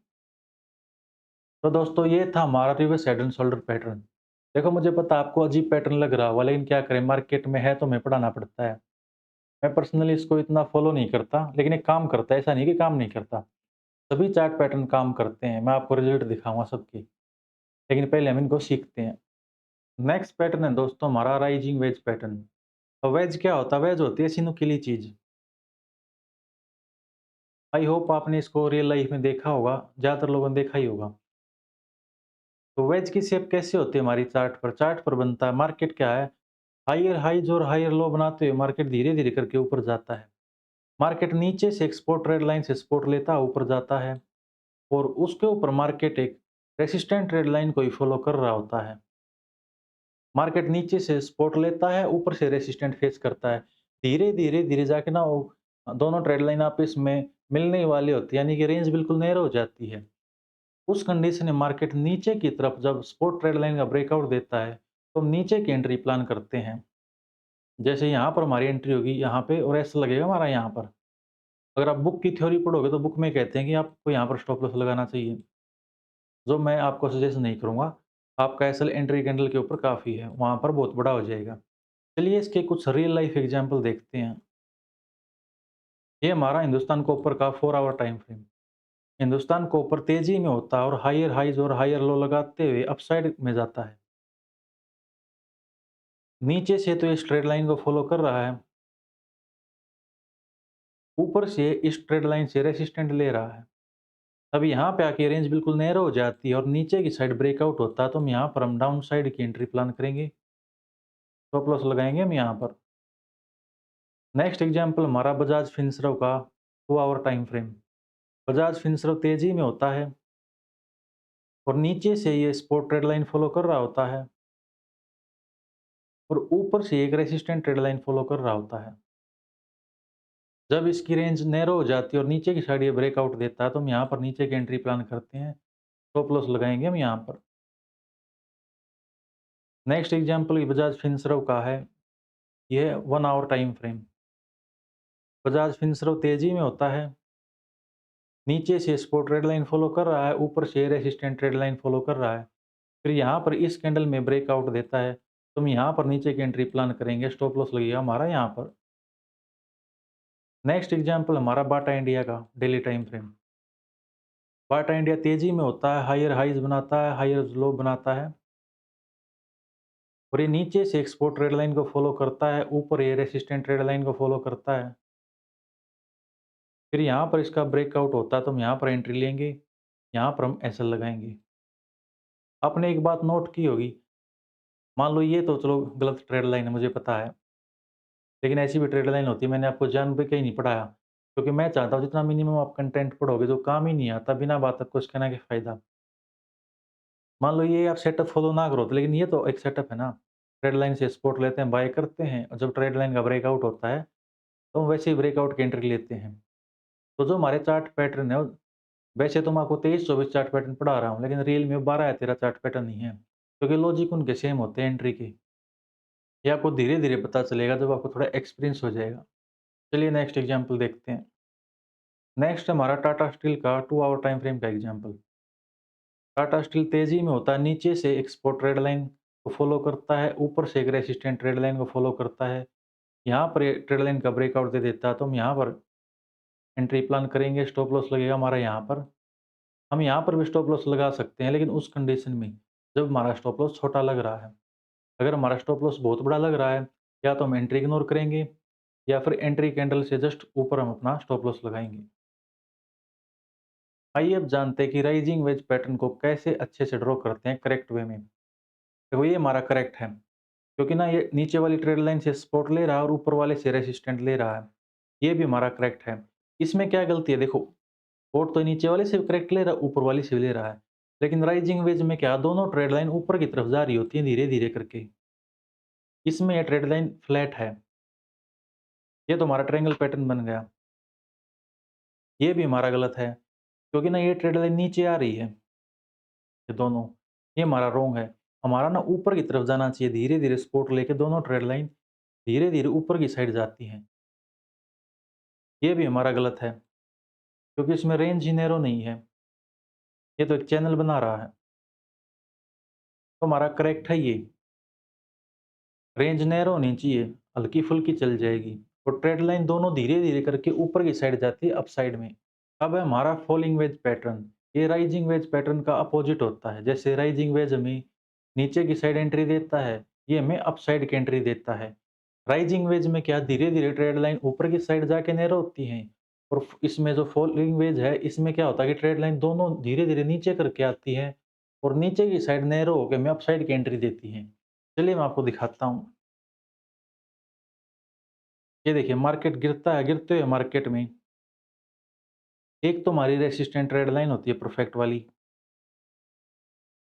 तो दोस्तों ये था हमारा reverse head and shoulder pattern. देखो मुझे पता है आपको अजीब पैटर्न लग रहा होगा लेकिन क्या करें, मार्केट में है तो हमें पढ़ाना पड़ता है। मैं पर्सनली इसको इतना फॉलो नहीं करता लेकिन ये काम करता है, ऐसा नहीं कि काम नहीं करता। सभी चार्ट पैटर्न काम करते हैं, मैं आपको रिजल्ट दिखाऊंगा सबकी। लेकिन पहले हम इनको सीखते हैं। नेक्स्ट पैटर्न है दोस्तों हमारा राइजिंग वेज पैटर्न। तो वेज क्या होता है? वेज होती है ऐसी नुकीली चीज। आई होप आपने इसको रियल लाइफ में देखा होगा, ज्यादातर लोगों ने देखा ही होगा। तो वेज की शेप कैसे होती है हमारी चार्ट पर? चार्ट पर बनता है, मार्केट क्या है, हायर हाइज और हायर लो बनाते हुए मार्केट धीरे धीरे करके ऊपर जाता है। मार्केट नीचे से एक्सपोर्ट ट्रेड लाइन से सपोर्ट लेता है, ऊपर जाता है और उसके ऊपर मार्केट एक रेसिस्टेंट ट्रेड लाइन को ही फॉलो कर रहा होता है। मार्केट नीचे से सपोर्ट लेता है, ऊपर से रेसिस्टेंट फेस करता है। धीरे धीरे धीरे जाके ना वो दोनों ट्रेड लाइन आपस में मिलने वाली होती है, यानी कि रेंज बिल्कुल नैरो हो जाती है। उस कंडीशन में मार्केट नीचे की तरफ जब सपोर्ट ट्रेड लाइन का ब्रेकआउट देता है तो हम नीचे की एंट्री प्लान करते हैं। जैसे यहाँ पर हमारी एंट्री होगी यहाँ पे और ऐसा लगेगा हमारा यहाँ पर। अगर आप बुक की थ्योरी पढ़ोगे तो बुक में कहते हैं कि आपको यहाँ पर स्टॉप लॉस लगाना चाहिए, जो मैं आपको सजेस्ट नहीं करूँगा। आपका एसएल एंट्री कैंडल के ऊपर काफ़ी है, वहाँ पर बहुत बड़ा हो जाएगा। चलिए इसके कुछ रियल लाइफ एग्जांपल देखते हैं। ये हमारा हिंदुस्तान कॉपर का 4 hour time frame. Hindustan copper तेजी में होता है और हायर हाइज और हायर लो लगाते हुए अपसाइड में जाता है। नीचे से तो ये स्ट्रेट लाइन को फॉलो कर रहा है, ऊपर से इस ट्रेड लाइन से रेसिस्टेंट ले रहा है। अब यहाँ पे आके रेंज बिल्कुल नैरो हो जाती है और नीचे की साइड ब्रेकआउट होता है तो हम यहाँ पर हम डाउन साइड की एंट्री प्लान करेंगे, स्टॉप लॉस लगाएंगे हम यहाँ पर। नेक्स्ट एग्जांपल हमारा बजाज फिनसर्व का 2 hour time frame. Bajaj Finserv तेजी में होता है और नीचे से ये सपोर्ट ट्रेड लाइन फॉलो कर रहा होता है और ऊपर से एक रेसिस्टेंट ट्रेड लाइन फॉलो कर रहा होता है। जब इसकी रेंज नैरो हो जाती है और नीचे की साइड ये ब्रेकआउट देता है तो हम यहाँ पर नीचे की एंट्री प्लान करते हैं, स्टॉप लॉस लगाएंगे हम यहाँ पर। नेक्स्ट एग्जांपल बजाज फिनसर्व का है, ये 1 hour time frame. Bajaj Finserv तेजी में होता है, नीचे से सपोर्ट ट्रेड लाइन फॉलो कर रहा है, ऊपर से रेसिस्टेंट ट्रेड लाइन फॉलो कर रहा है। फिर यहाँ पर इस कैंडल में ब्रेकआउट देता है, तो हम यहाँ पर नीचे की एंट्री प्लान करेंगे, स्टॉप लॉस लगेगा हमारा यहाँ पर। नेक्स्ट एग्जांपल हमारा बाटा इंडिया का daily time frame. Bata India तेजी में होता है, हायर हाइज बनाता है, हायर लो बनाता है, और ये नीचे से एक्सपोर्ट ट्रेड लाइन को फॉलो करता है, ऊपर ये रेसिस्टेंट ट्रेड लाइन को फॉलो करता है। फिर यहाँ पर इसका ब्रेकआउट होता है, तो हम यहाँ पर एंट्री लेंगे, यहाँ पर हम एसएल लगाएंगे। आपने एक बात नोट की होगी, मान लो ये तो चलो गलत ट्रेड लाइन है, मुझे पता है, लेकिन ऐसी भी ट्रेड लाइन होती है, मैंने आपको जानबूझ के ही नहीं पढ़ाया, क्योंकि मैं चाहता हूँ जितना मिनिमम आप कंटेंट पढ़ोगे जो काम ही नहीं आता, बिना बात आपको सिखाने का फ़ायदा। मान लो ये आप सेटअप फॉलो ना करो, तो लेकिन ये तो एक सेटअप है ना, ट्रेड लाइन से सपोर्ट लेते हैं, बाय करते हैं, और जब ट्रेड लाइन का ब्रेकआउट होता है, तो हम वैसे ही ब्रेकआउट की एंट्री लेते हैं। तो जो हमारे चार्ट पैटर्न है, वैसे तो मैं आपको 23-24 चार्ट पैटर्न पढ़ा रहा हूँ, लेकिन रियल में 12 या 13 चार्ट पैटर्न ही है, क्योंकि लॉजिक उनके सेम होते हैं एंट्री के। ये आपको धीरे-धीरे पता चलेगा जब आपको थोड़ा एक्सपीरियंस हो जाएगा। चलिए नेक्स्ट एग्जांपल देखते हैं। नेक्स्ट हमारा टाटा स्टील का 2 आवर टाइम फ्रेम का एग्जांपल। टाटा स्टील तेजी में होता है, नीचे से एक सपोर्ट ट्रेड लाइन को फॉलो करता है, ऊपर से एक रेसिस्टेंट ट्रेड लाइन को फॉलो करता है। यहाँ पर ये ट्रेड लाइन का ब्रेकआउट दे देता है, तो हम यहाँ पर एंट्री प्लान करेंगे, स्टॉप लॉस लगेगा हमारा यहाँ पर। हम यहाँ पर भी स्टॉप लॉस लगा सकते हैं, लेकिन उस कंडीशन में जब हमारा स्टॉप लॉस छोटा लग रहा है। अगर हमारा स्टॉप लॉस बहुत बड़ा लग रहा है, या तो हम एंट्री इग्नोर करेंगे, या फिर एंट्री कैंडल से जस्ट ऊपर हम अपना स्टॉप लॉस लगाएंगे। आइए अब जानते हैं कि राइजिंग वेज पैटर्न को कैसे अच्छे से ड्रॉ करते हैं करेक्ट वे में। देखो ये हमारा करेक्ट है, क्योंकि ना ये नीचे वाली ट्रेड लाइन से सपोर्ट ले रहा है और ऊपर वाले से रेसिस्टेंट ले रहा है। ये भी हमारा करेक्ट है। इसमें क्या गलती है, देखो सपोर्ट तो नीचे वाले से भी करेक्ट ले रहा है, ऊपर वाले से भी ले रहा है, लेकिन राइजिंग वेज में क्या, दोनों ट्रेड लाइन ऊपर की तरफ जा रही होती है धीरे धीरे करके। इसमें ये ट्रेड लाइन फ्लैट है, ये तो हमारा ट्रायंगल पैटर्न बन गया। ये भी हमारा गलत है, क्योंकि ना ये ट्रेड लाइन नीचे आ रही है, ये दोनों, ये हमारा रॉन्ग है। हमारा ना ऊपर की तरफ जाना चाहिए, धीरे धीरे सपोर्ट लेके दोनों ट्रेड लाइन धीरे धीरे ऊपर की साइड जाती हैं। ये भी हमारा गलत है, क्योंकि इसमें रेंज ही नैरो नहीं है, ये तो एक चैनल बना रहा है। तो हमारा करेक्ट है ये, रेंज नैरो होनी चाहिए, हल्की फुल्की चल जाएगी, और ट्रेड लाइन दोनों धीरे धीरे करके ऊपर की साइड जाती है, अप साइड में। अब है हमारा फॉलिंग वेज पैटर्न। ये राइजिंग वेज पैटर्न का अपोजिट होता है। जैसे राइजिंग वेज हमें नीचे की साइड एंट्री देता है, ये हमें अप साइड की एंट्री देता है। राइजिंग वेज में क्या, धीरे धीरे ट्रेड लाइन ऊपर की साइड जाके नैरो होती हैं, और इसमें जो फॉलिंग वेज है, इसमें क्या होता है कि ट्रेड लाइन दोनों धीरे धीरे नीचे करके आती है, और नीचे की साइड नैरो होकर हमें अप साइड की एंट्री देती है। चलिए मैं आपको दिखाता हूँ। ये देखिए मार्केट गिरता है, गिरते हुए मार्केट में एक तो हमारी रेसिस्टेंट ट्रेड लाइन होती है परफेक्ट वाली,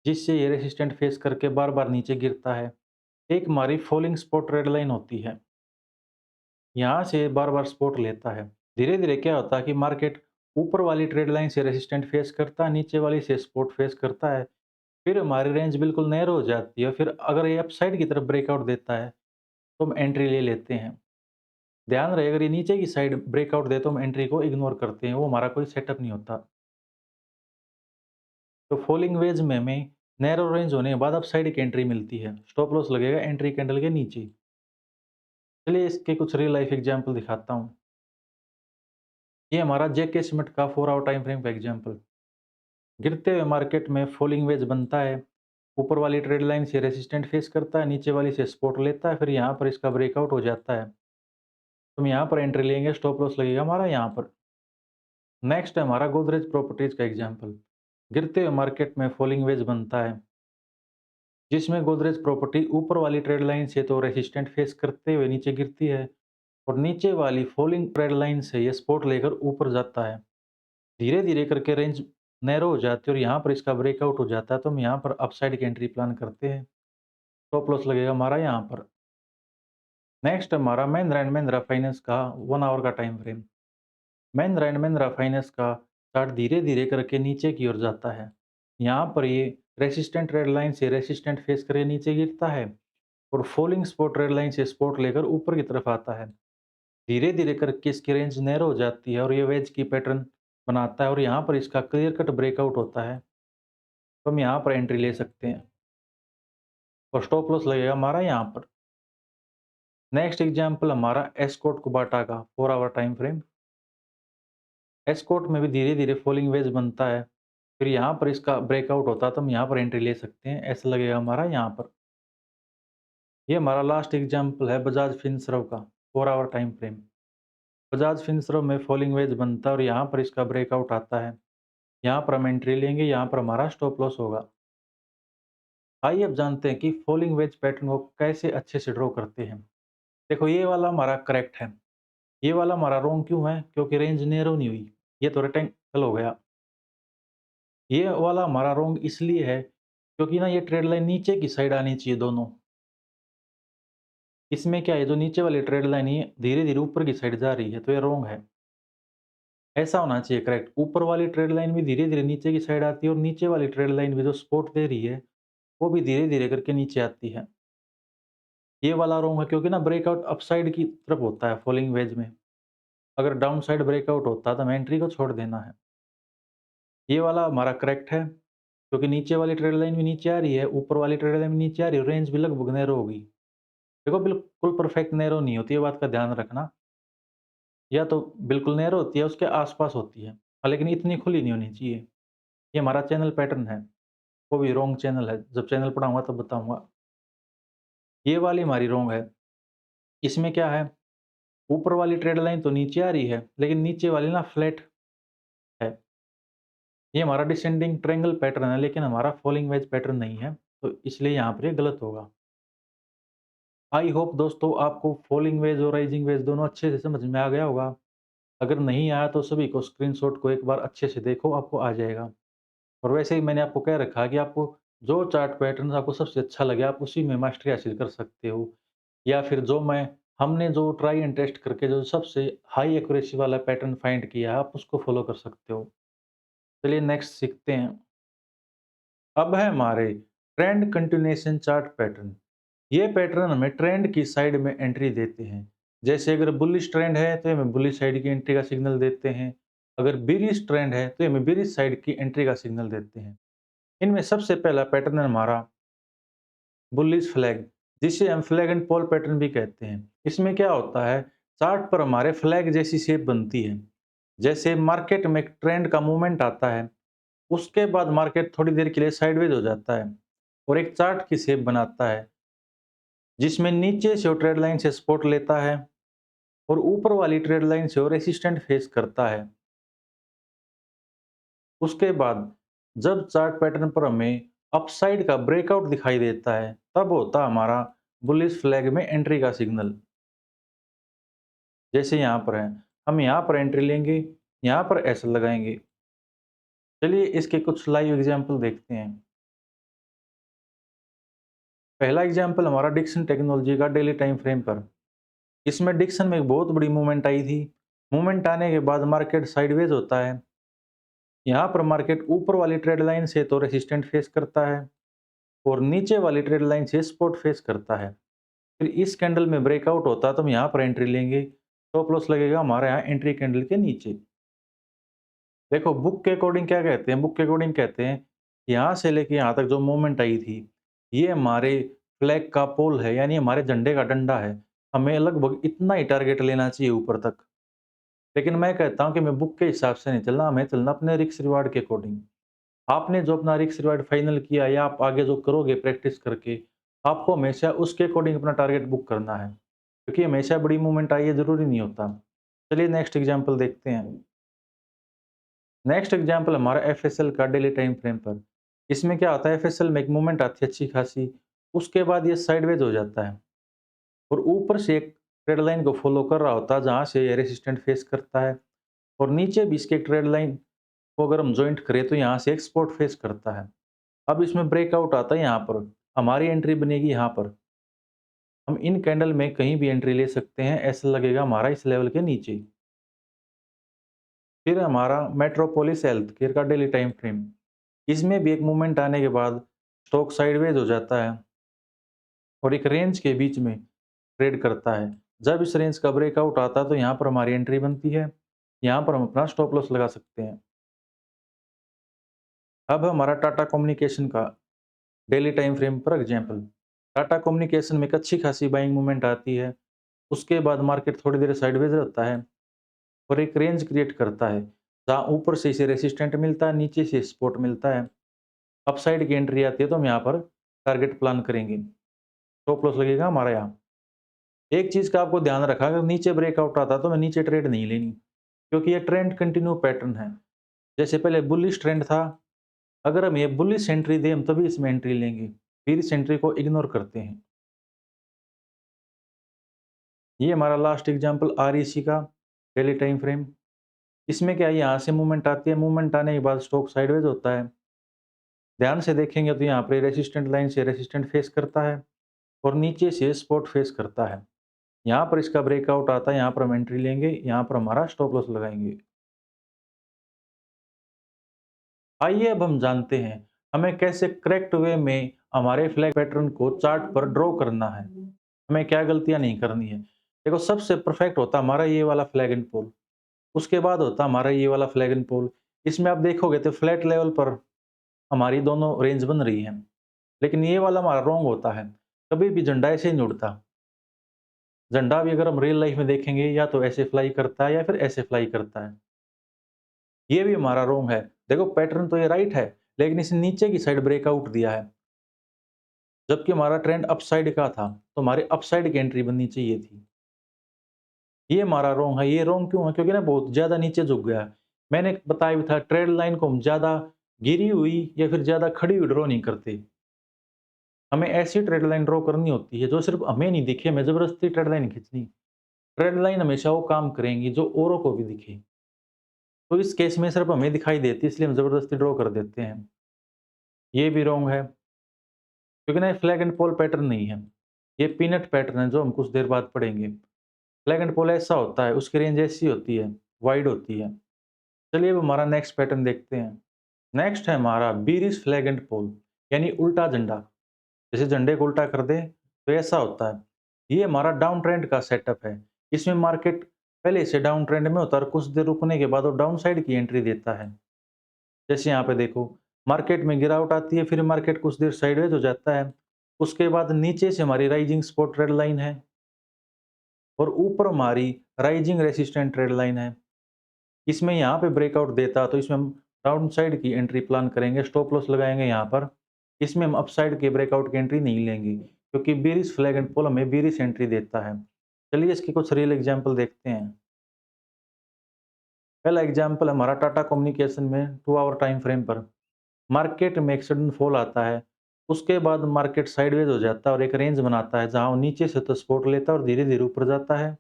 जिससे ये रेसिस्टेंट फेस करके बार बार नीचे गिरता है। एक हमारी फॉलिंग स्पॉट रेड लाइन होती है, यहाँ से बार बार सपोर्ट लेता है। धीरे धीरे क्या होता है कि मार्केट ऊपर वाली ट्रेड लाइन से रेसिस्टेंट फेस करता है, नीचे वाली से सपोर्ट फेस करता है। फिर हमारी रेंज बिल्कुल नैरो हो जाती है, फिर अगर ये अपसाइड की तरफ ब्रेकआउट देता है, तो हम एंट्री ले लेते हैं। ध्यान रहे, अगर ये नीचे की साइड ब्रेकआउट दे तो हम एंट्री को इग्नोर करते हैं, वो हमारा कोई सेटअप नहीं होता। तो फॉलिंग वेज में हमें नैरो रेंज होने के बाद अपसाइड की एंट्री मिलती है, स्टॉप लॉस लगेगा एंट्री कैंडल के नीचे। चलिए इसके कुछ रियल लाइफ एग्जांपल दिखाता हूँ। ये हमारा जेके सीमेंट का 4 आवर टाइम फ्रेम का एग्जांपल। गिरते हुए मार्केट में फॉलिंग वेज बनता है, ऊपर वाली ट्रेड लाइन से रेसिस्टेंट फेस करता है, नीचे वाली से सपोर्ट लेता है, फिर यहाँ पर इसका ब्रेकआउट हो जाता है। तो हम यहाँ पर एंट्री लेंगे, स्टॉप लॉस लगेगा हमारा यहाँ पर। नेक्स्ट है हमारा गोदरेज प्रॉपर्टीज का एग्जाम्पल। गिरते हुए मार्केट में फॉलिंग वेज बनता है, जिसमें गोदरेज प्रॉपर्टी ऊपर वाली ट्रेड लाइन से तो रेसिस्टेंट फेस करते हुए नीचे गिरती है, और नीचे वाली फॉलिंग ट्रेड लाइन से ये सपोर्ट लेकर ऊपर जाता है। धीरे धीरे करके रेंज नैरो हो जाती है, और यहाँ पर इसका ब्रेकआउट हो जाता है, तो हम यहाँ पर अपसाइड की एंट्री प्लान करते हैं। स्टॉप लॉस लगेगा हमारा यहाँ पर। नेक्स्ट हमारा महिंद्रा एंड महिंद्रा फाइनेंस का 1 आवर का time frame. Mahindra and Mahindra finance का चार्ट धीरे धीरे करके नीचे की ओर जाता है। यहाँ पर ये रेसिस्टेंट रेड लाइन से रेसिस्टेंट फेस करके नीचे गिरता है, और फॉलिंग स्पॉट रेड लाइन से सपोर्ट लेकर ऊपर की तरफ आता है। धीरे-धीरे करके इसकी रेंज नैरो हो जाती है और ये वेज की पैटर्न बनाता है और यहाँ पर इसका क्लियर कट ब्रेकआउट होता है। तो हम यहाँ पर एंट्री ले सकते हैं और स्टॉप लॉस लगेगा हमारा यहाँ पर। नेक्स्ट एग्जांपल हमारा एस्कॉर्ट कुबाटा का 4 आवर टाइम फ्रेम। एस्कॉर्ट में भी धीरे-धीरे फॉलिंग वेज बनता है। फिर यहाँ पर इसका ब्रेकआउट होता है तो हम यहाँ पर एंट्री ले सकते हैं। ऐसा लगेगा हमारा यहाँ पर। ये हमारा लास्ट एग्जांपल है बजाज फिनसर्व का 4 hour time frame. Bajaj Finserv में फॉलिंग वेज बनता है और यहाँ पर इसका ब्रेकआउट आता है। यहाँ पर हम एंट्री लेंगे, यहाँ पर हमारा स्टॉप लॉस होगा। आइए अब जानते हैं कि फॉलिंग वेज पैटर्न को कैसे अच्छे से ड्रॉ करते हैं। देखो ये वाला हमारा करेक्ट है। ये वाला हमारा रॉन्ग क्यों है? क्योंकि रेंज नैरो नहीं हुई। ये तो रेक्टेंगल हो गया। ये वाला हमारा रॉन्ग इसलिए है क्योंकि ना ये ट्रेड लाइन नीचे की साइड आनी चाहिए दोनों। इसमें क्या है, जो नीचे वाली ट्रेड लाइन है धीरे-धीरे ऊपर की साइड जा रही है, तो ये रॉन्ग है। ऐसा होना चाहिए करेक्ट। ऊपर वाली ट्रेड लाइन भी धीरे-धीरे नीचे की साइड आती है और नीचे वाली ट्रेड लाइन भी जो सपोर्ट दे रही है, वो भी धीरे-धीरे करके नीचे आती है। ये वाला रॉन्ग है क्योंकि ना ब्रेकआउट अपसाइड की तरफ होता है फॉलिंग वेज में। अगर डाउन साइड ब्रेकआउट होता तो हमें एंट्री को छोड़ देना है। ये वाला हमारा करेक्ट है क्योंकि नीचे वाली ट्रेड लाइन भी नीचे आ रही है, ऊपर वाली ट्रेड लाइन भी नीचे आ रही है, रेंज भी लगभग नैरो होगी। देखो बिल्कुल परफेक्ट नैरो नहीं होती, ये बात का ध्यान रखना। या तो बिल्कुल नैरो होती है, उसके आस-पास होती है। लेकिन इतनी खुली नहीं होनी चाहिए। ये हमारा चैनल पैटर्न है, वो भी रॉन्ग चैनल है। जब चैनल पढ़ाऊँगा तब बताऊँगा। ये वाली हमारी रॉन्ग है। इसमें क्या है, ऊपर वाली ट्रेड लाइन तो नीचे आ रही है, लेकिन नीचे वाली ना फ्लैट है। ये हमारा डिसेंडिंग ट्रायंगल पैटर्न है, लेकिन हमारा फॉलिंग वेज पैटर्न नहीं है, तो इसलिए यहाँ पर ये गलत होगा। आई होप दोस्तों आपको फॉलिंग वेज और राइजिंग वेज दोनों अच्छे से समझ में आ गया होगा। अगर नहीं आया तो सभी को स्क्रीनशॉट को एक बार अच्छे से देखो, आपको आ जाएगा। और वैसे ही मैंने आपको कह रखा है कि आपको जो चार्ट पैटर्न आपको सबसे अच्छा लगे आप उसी में मास्टरी हासिल कर सकते हो। या फिर जो मैं हमने जो ट्राई एंड टेस्ट करके जो सबसे हाई एक्यूरेसी वाला पैटर्न फाइंड किया है, आप उसको फॉलो कर सकते हो। चलिए नेक्स्ट सीखते हैं। अब है हमारे ट्रेंड कंटिन्यूएशन चार्ट पैटर्न। ये पैटर्न हमें ट्रेंड की साइड में एंट्री देते हैं। जैसे अगर बुलिश ट्रेंड है तो हमें बुलिश साइड की एंट्री का सिग्नल देते हैं। अगर बेयरिश ट्रेंड है तो हमें बेयरिश साइड की एंट्री का सिग्नल देते हैं। इनमें सबसे पहला पैटर्न है हमारा बुलिश फ्लैग, जिसे हम फ्लैग एंड पॉल पैटर्न भी कहते हैं। इसमें क्या होता है, चार्ट पर हमारे फ्लैग जैसी शेप बनती है। जैसे मार्केट में एक ट्रेंड का मूवमेंट आता है, उसके बाद मार्केट थोड़ी देर के लिए साइडवेज हो जाता है और एक चार्ट की शेप बनाता है, जिसमें नीचे से वो ट्रेड लाइन से सपोर्ट लेता है और ऊपर वाली ट्रेड लाइन से वो रेसिस्टेंट फेस करता है। उसके बाद जब चार्ट पैटर्न पर हमें अपसाइड का ब्रेकआउट दिखाई देता है, तब होता हमारा बुलिश फ्लैग में एंट्री का सिग्नल। जैसे यहाँ पर है, हम यहाँ पर एंट्री लेंगे, यहाँ पर ऐसा लगाएंगे। चलिए इसके कुछ लाइव एग्जांपल देखते हैं। पहला एग्जांपल हमारा डिक्सन टेक्नोलॉजी का डेली टाइम फ्रेम पर। इसमें डिक्सन में एक बहुत बड़ी मूवमेंट आई थी। मूवमेंट आने के बाद मार्केट साइडवेज होता है। यहाँ पर मार्केट ऊपर वाली ट्रेड लाइन से तो रेसिस्टेंट फेस करता है और नीचे वाली ट्रेड लाइन से सपोर्ट फेस करता है। फिर इस कैंडल में ब्रेकआउट होता है तो हम यहाँ पर एंट्री लेंगे। स्टॉप लॉस लगेगा हमारे यहाँ एंट्री कैंडल के नीचे। देखो बुक के अकॉर्डिंग क्या कहते हैं, बुक के अकॉर्डिंग कहते हैं यहाँ से लेके यहाँ तक जो मूवमेंट आई थी, ये हमारे फ्लैग का पोल है, यानी हमारे झंडे का डंडा है। हमें लगभग इतना ही टारगेट लेना चाहिए ऊपर तक। लेकिन मैं कहता हूँ कि मैं बुक के हिसाब से नहीं चलना, हमें चलना अपने रिस्क रिवार्ड के अकॉर्डिंग। आपने जो अपना रिस्क रिवार्ड फाइनल किया या आप आगे जो करोगे प्रैक्टिस करके, आपको हमेशा उसके अकॉर्डिंग अपना टारगेट बुक करना है, क्योंकि हमेशा बड़ी मूवमेंट आई है ज़रूरी नहीं होता। चलिए नेक्स्ट एग्जांपल देखते हैं। नेक्स्ट एग्जांपल हमारा एफएसएल का डेली टाइम फ्रेम पर। इसमें क्या होता है, एफएसएल में एक मूवमेंट आती है अच्छी खासी, उसके बाद ये साइडवेज हो जाता है और ऊपर से एक ट्रेड लाइन को फॉलो कर रहा होता है जहाँ से ये रेजिस्टेंट फेस करता है और नीचे भी इसके एक ट्रेड लाइन को अगर हम जॉइंट करें तो यहाँ से एक सपोर्ट फेस करता है। अब इसमें ब्रेकआउट आता है यहाँ पर, हमारी एंट्री बनेगी यहाँ पर। हम इन कैंडल में कहीं भी एंट्री ले सकते हैं, ऐसा लगेगा हमारा इस लेवल के नीचे। फिर हमारा मेट्रोपोलिस हेल्थ केयर का डेली टाइम फ्रेम। इसमें भी एक मूवमेंट आने के बाद स्टॉक साइडवेज हो जाता है और एक रेंज के बीच में ट्रेड करता है। जब इस रेंज का ब्रेकआउट आता है तो यहाँ पर हमारी एंट्री बनती है, यहाँ पर हम अपना स्टॉप लॉस लगा सकते हैं। अब हमारा टाटा कम्युनिकेशन का डेली टाइम फ्रेम पर एग्जांपल। टाटा कम्युनिकेशन में एक अच्छी खासी बाइंग मूवमेंट आती है, उसके बाद मार्केट थोड़ी देर साइडवेज रहता है और एक रेंज क्रिएट करता है, जहाँ ऊपर से इसे रेसिस्टेंट मिलता है, नीचे से सपोर्ट मिलता है। अपसाइड की एंट्री आती है तो हम यहाँ पर टारगेट प्लान करेंगे, स्टॉप लॉस लगेगा हमारा यहाँ। एक चीज़ का आपको ध्यान रखा, अगर नीचे ब्रेकआउट आता तो मैं नीचे ट्रेड नहीं लेनी, क्योंकि ये ट्रेंड कंटिन्यू पैटर्न है। जैसे पहले बुलिश ट्रेंड था, अगर हम ये बुलिश एंट्री दें हम तभी इसमें एंट्री लेंगे, फिर इस एंट्री को इग्नोर करते हैं। ये हमारा लास्ट एग्जांपल आरईसी का डेली टाइम फ्रेम। इसमें क्या है, यहाँ से मूवमेंट आती है, मूवमेंट आने के बाद स्टॉक साइडवेज होता है। ध्यान से देखेंगे तो यहाँ पे रेसिस्टेंट लाइन से रेसिस्टेंट फेस करता है और नीचे से सपोर्ट फेस करता है। यहाँ पर इसका ब्रेकआउट आता है, यहाँ पर हम एंट्री लेंगे, यहाँ पर हमारा स्टॉप लॉस लगाएंगे। आइए अब हम जानते हैं हमें कैसे करेक्ट वे में हमारे फ्लैग पैटर्न को चार्ट पर ड्रॉ करना है, हमें क्या गलतियां नहीं करनी है। देखो, सबसे परफेक्ट होता हमारा ये वाला फ्लैग एंड पोल, उसके बाद होता हमारा ये वाला फ्लैग एंड पोल। इसमें आप देखोगे तो फ्लैट लेवल पर हमारी दोनों रेंज बन रही है, लेकिन ये वाला हमारा रॉन्ग होता है। कभी भी झंडा ऐसे नहीं उड़ता। झंडा भी अगर हम रियल लाइफ में देखेंगे या तो ऐसे फ्लाई करता है या फिर ऐसे फ्लाई करता है। ये भी हमारा रॉन्ग है। देखो, पैटर्न तो ये राइट है, लेकिन इसने नीचे की साइड ब्रेकआउट दिया है, जबकि हमारा ट्रेंड अपसाइड का था, तो हमारे अपसाइड की एंट्री बननी चाहिए थी। ये हमारा रॉन्ग है। ये रॉन्ग क्यों है? क्योंकि ना बहुत ज़्यादा नीचे झुक गया है। मैंने बताया भी था, ट्रेड लाइन को हम ज़्यादा गिरी हुई या फिर ज़्यादा खड़ी हुई ड्रॉ नहीं करते। हमें ऐसी ट्रेड लाइन ड्रॉ करनी होती है जो सिर्फ हमें नहीं दिखे, हमें ज़बरदस्ती ट्रेड लाइन खींचनी। ट्रेड लाइन हमेशा वो काम करेंगी जो औरों को भी दिखे। तो इस केस में सिर्फ हमें दिखाई देती है, इसलिए हम ज़बरदस्ती ड्रॉ कर देते हैं। ये भी रॉन्ग है, क्योंकि ना ये फ्लैग एंड पोल पैटर्न नहीं है। ये पीनट पैटर्न है जो हम कुछ देर बाद पढ़ेंगे। फ्लैग एंड पोल ऐसा होता है, उसकी रेंज ऐसी होती है, वाइड होती है। चलिए अब हमारा नेक्स्ट पैटर्न देखते हैं। नेक्स्ट है हमारा बीरिश फ्लैग एंड पोल, यानी उल्टा झंडा। जैसे झंडे को उल्टा कर दे तो ऐसा होता है। ये हमारा डाउन ट्रेंड का सेटअप है। इसमें मार्केट पहले से डाउन ट्रेंड में होता है और कुछ देर रुकने के बाद वो डाउन साइड की एंट्री देता है। जैसे यहाँ पे देखो, मार्केट में गिरावट आती है, फिर मार्केट कुछ देर साइडवेज हो जाता है। उसके बाद नीचे से हमारी राइजिंग सपोर्ट ट्रेड लाइन है और ऊपर हमारी राइजिंग रेसिस्टेंट ट्रेड लाइन है। इसमें यहाँ पे ब्रेकआउट देता तो इसमें हम डाउन साइड की एंट्री प्लान करेंगे, स्टॉप लॉस लगाएंगे यहाँ पर। इसमें हम अपसाइड के ब्रेकआउट की एंट्री नहीं लेंगे, क्योंकि बीरिश फ्लैग एंड पोल हमें बीरिश एंट्री देता है। चलिए इसके कुछ रियल एग्जांपल देखते हैं। पहला एग्जांपल हमारा टाटा कम्युनिकेशन में 2 आवर टाइम फ्रेम पर। मार्केट में एक सडन फॉल आता है, उसके बाद मार्केट साइडवेज हो जाता है और एक रेंज बनाता है, जहाँ वो नीचे से तो सपोर्ट लेता है और धीरे धीरे ऊपर जाता है